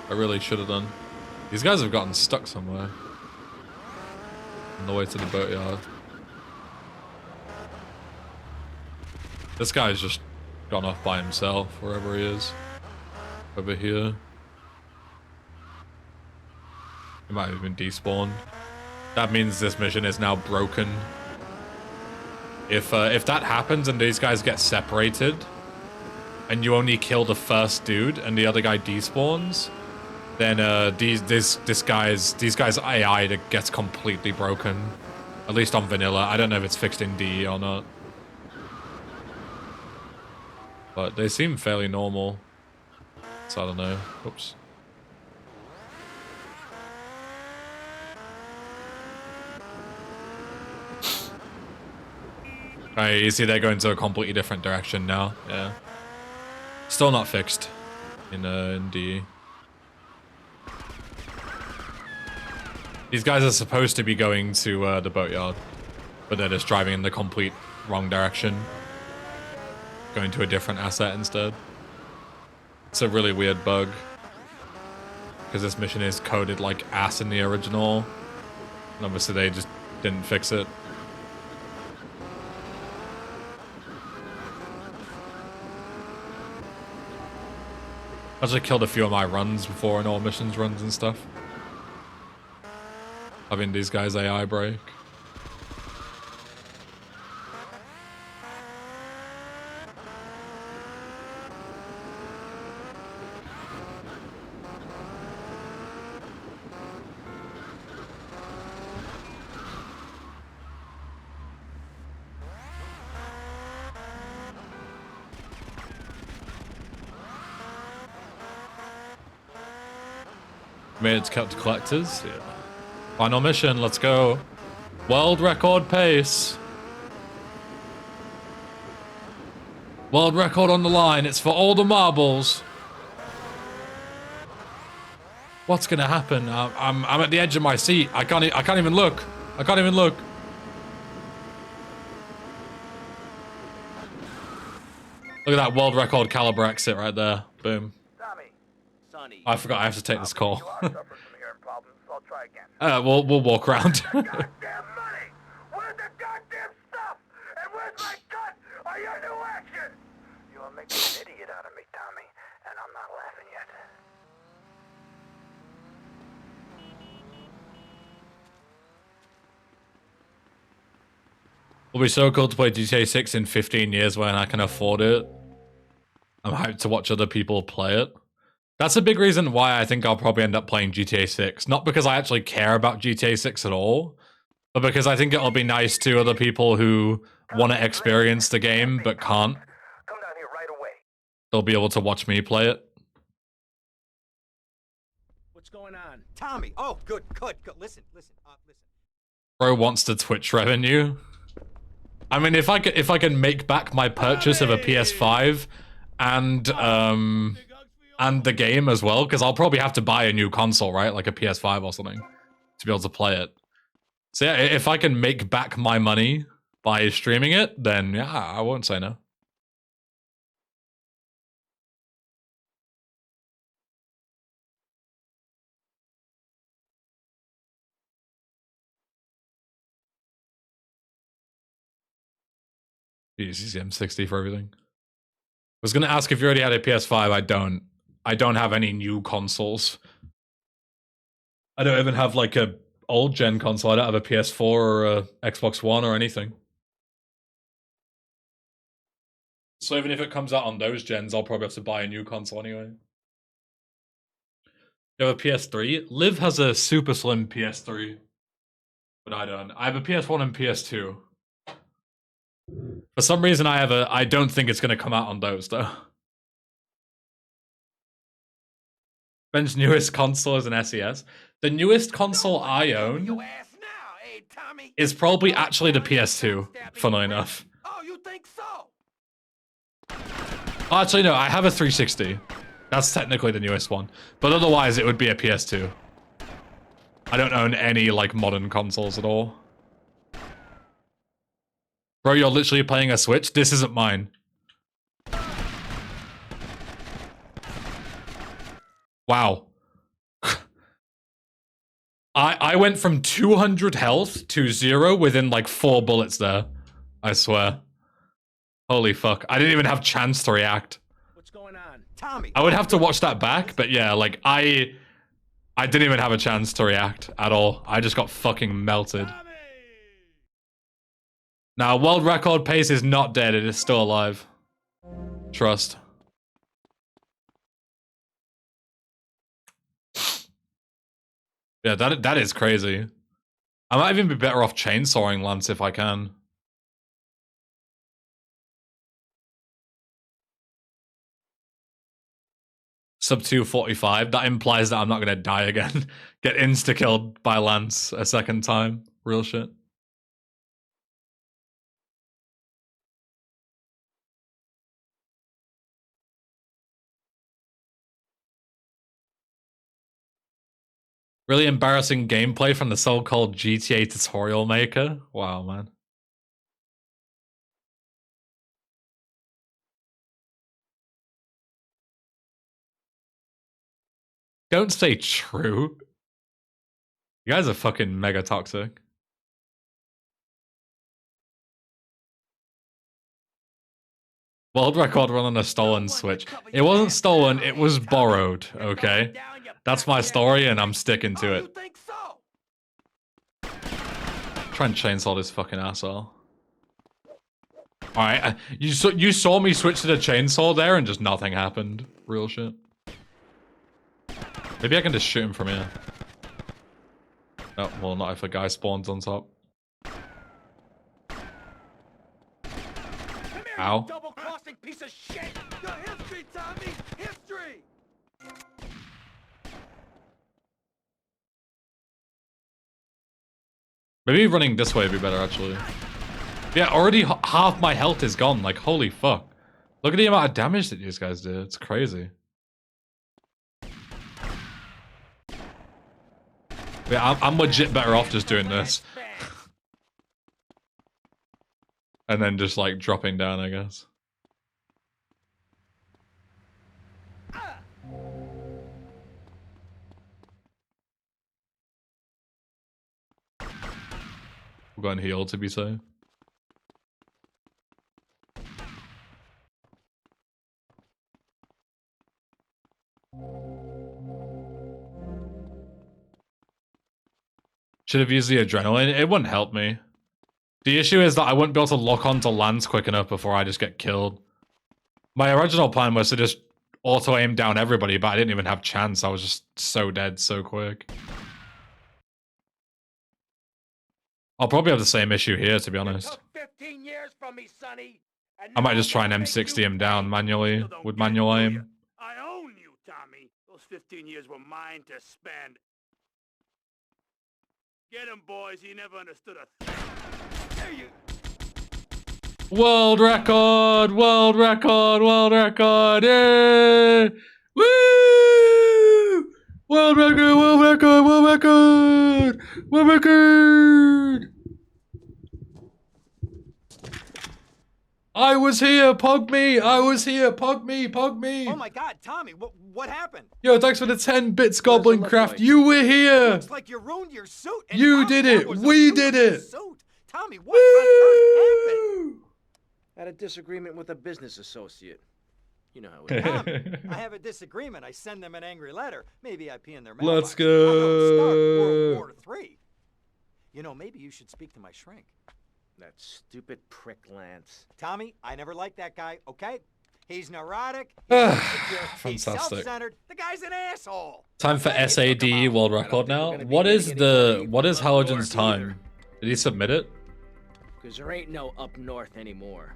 I really should have done. These guys have gotten stuck somewhere. On the way to the boatyard. This guy's just gone off by himself, wherever he is. Over here. He might have been despawned. That means this mission is now broken. If that happens and these guys get separated, and you only kill the first dude and the other guy despawns, then these guys AI that gets completely broken. At least on vanilla. I don't know if it's fixed in DE or not. But they seem fairly normal. So I don't know. Oops. Alright, you see they're going to a completely different direction now. Yeah. Still not fixed in DE. These guys are supposed to be going to the boatyard, but they're just driving in the complete wrong direction. Going to a different asset instead. It's a really weird bug. Because this mission is coded like ass in the original. And obviously they just didn't fix it. I actually killed a few of my runs before in all missions runs and stuff. Having these guys AI break. Made it to kept collectors. Yeah. Final mission, let's go. World record pace. World record on the line. It's for all the marbles. What's gonna happen? I'm at the edge of my seat. I can't even look. I can't even look. Look at that world record caliber exit right there. Boom. Tommy, honey. I forgot I have to take this call. You are suffering from hearing problems, so I'll try again. We'll walk around. Goddamn money! Where's the goddamn stuff? And where's my cut? Are your new action? You are making an idiot out of me, Tommy, and I'm not laughing yet. It'll be so cool to play GTA 6 in 15 years when I can afford it. I'm hyped to watch other people play it. That's a big reason why I think I'll probably end up playing GTA 6. Not because I actually care about GTA 6 at all, but because I think it'll be nice to other people who want to experience the game but can't. Come down here right away. They'll be able to watch me play it. What's going on? Tommy! Oh, good. Listen. Bro wants the Twitch revenue. I mean, if I can make back my purchase of a PS5 and the game as well, because I'll probably have to buy a new console, right? Like a PS5 or something to be able to play it. So yeah, if I can make back my money by streaming it, then yeah, I won't say no. Jeez, M60 for everything. I was gonna ask if you already had a PS5. I don't. I don't have any new consoles. I don't even have like a old gen console. I don't have a PS4 or a Xbox One or anything. So even if it comes out on those gens, I'll probably have to buy a new console anyway. You have a PS3? Liv has a super slim PS3. But I don't. I have a PS1 and PS2. For some reason I don't think it's gonna come out on those though. Ben's newest console is an SES. The newest console I own is probably actually the PS2, funnily enough. Oh, you think so? Actually, no, I have a 360. That's technically the newest one. But otherwise, it would be a PS2. I don't own any, like, modern consoles at all. Bro, you're literally playing a Switch? This isn't mine. Wow. I went from 200 health to 0 within like 4 bullets there. I swear. Holy fuck. I didn't even have chance to react. What's going on? Tommy! I would have to watch that back, but yeah, like I didn't even have a chance to react at all. I just got fucking melted. Now, world record pace is not dead, it is still alive. Trust. Yeah, that is crazy. I might even be better off chainsawing Lance if I can. Sub 245, that implies that I'm not gonna die again. Get insta-killed by Lance a second time. Real shit. Really embarrassing gameplay from the so-called GTA tutorial maker. Wow, man. Don't say true. You guys are fucking mega toxic. World record run on a stolen Switch. It wasn't stolen, it was borrowed, okay? That's my story and I'm sticking to it. Try and chainsaw this fucking asshole. Alright, you saw me switch to the chainsaw there and just nothing happened. Real shit. Maybe I can just shoot him from here. Oh, well, not if a guy spawns on top. Ow. Double-crossing piece of shit! Your history, Tommy! History! Maybe running this way would be better, actually. Yeah, already half my health is gone. Like, holy fuck. Look at the amount of damage that these guys did. It's crazy. Yeah, I'm legit better off just doing this. And then just, like, dropping down, I guess. We're going heal to be safe. Should have used the adrenaline. It wouldn't help me. The issue is that I wouldn't be able to lock onto Lance quick enough before I just get killed. My original plan was to just auto-aim down everybody, but I didn't even have chance. I was just so dead so quick. I'll probably have the same issue here, to be honest. 15 years from me, Sonny. I might just try and M60 him down manually with manual aim. I own you, Tommy. Those 15 years were mine to spend. Get him, boys. He never understood a thing. There you... World record! World record! World record! Yeah! Woo! World record! World record! World record! World record! I was here, pog me! I was here, pog me, pog me! Oh my God, Tommy, what happened? Yo, thanks for the 10 bits, Goblin Craft. You were here! Looks like you ruined your suit. And You Tommy, did that it! was a We did beautiful it! Suit. Tommy, what on earth happened? Had a disagreement with a business associate. You know how it is. Tommy, I have a disagreement. I send them an angry letter. Maybe I pee in their mailbox. Let's I don't start World go! War III. You know, maybe you should speak to my shrink. That stupid prick Lance. Tommy, I never liked that guy, okay? He's neurotic, he's insecure, he's Fantastic. self-centered. The guy's an asshole. Time for SAD world record now. What is Halogen's time? Did he submit it? Because there ain't no up north anymore.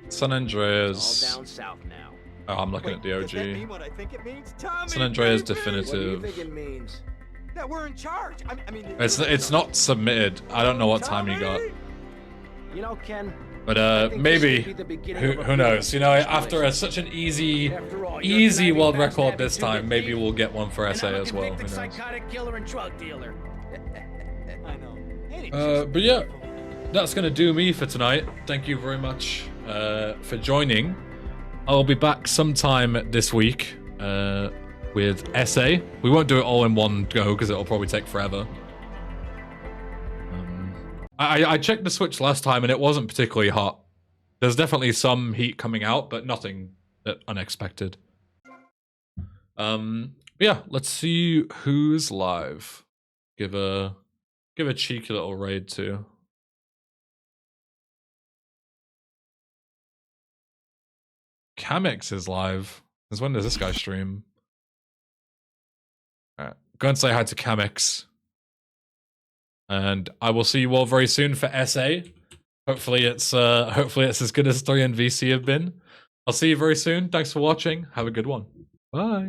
San Andreas. All down south now. Oh, I'm looking at the Does that mean OG. what I think it means? Tommy, San Andreas baby! What do you definitive. think it means? That we're in charge. I mean, It's not submitted. I don't know what time he got. You know, Ken. But I think this maybe. should be the beginning of a Who knows? You know, after situation. such an easy After all, you're easy driving world fast record habits this you time, get maybe beat. we'll get one for And SA I'm a as well. Who convicted knows? psychotic killer and drug dealer. I know. Ain't it But yeah, that's gonna do me for tonight. Thank you very much for joining. I'll be back sometime this week with SA. We won't do it all in one go because it'll probably take forever. I checked the Switch last time and it wasn't particularly hot. There's definitely some heat coming out, but nothing unexpected. Yeah, let's see who's live. Give a cheeky little raid to. Camex is live. Since when does this guy stream? Alright, go and say hi to Camex. And I will see you all very soon for SA. Hopefully it's as good as 3 and VC have been. I'll see you very soon. Thanks for watching. Have a good one. Bye.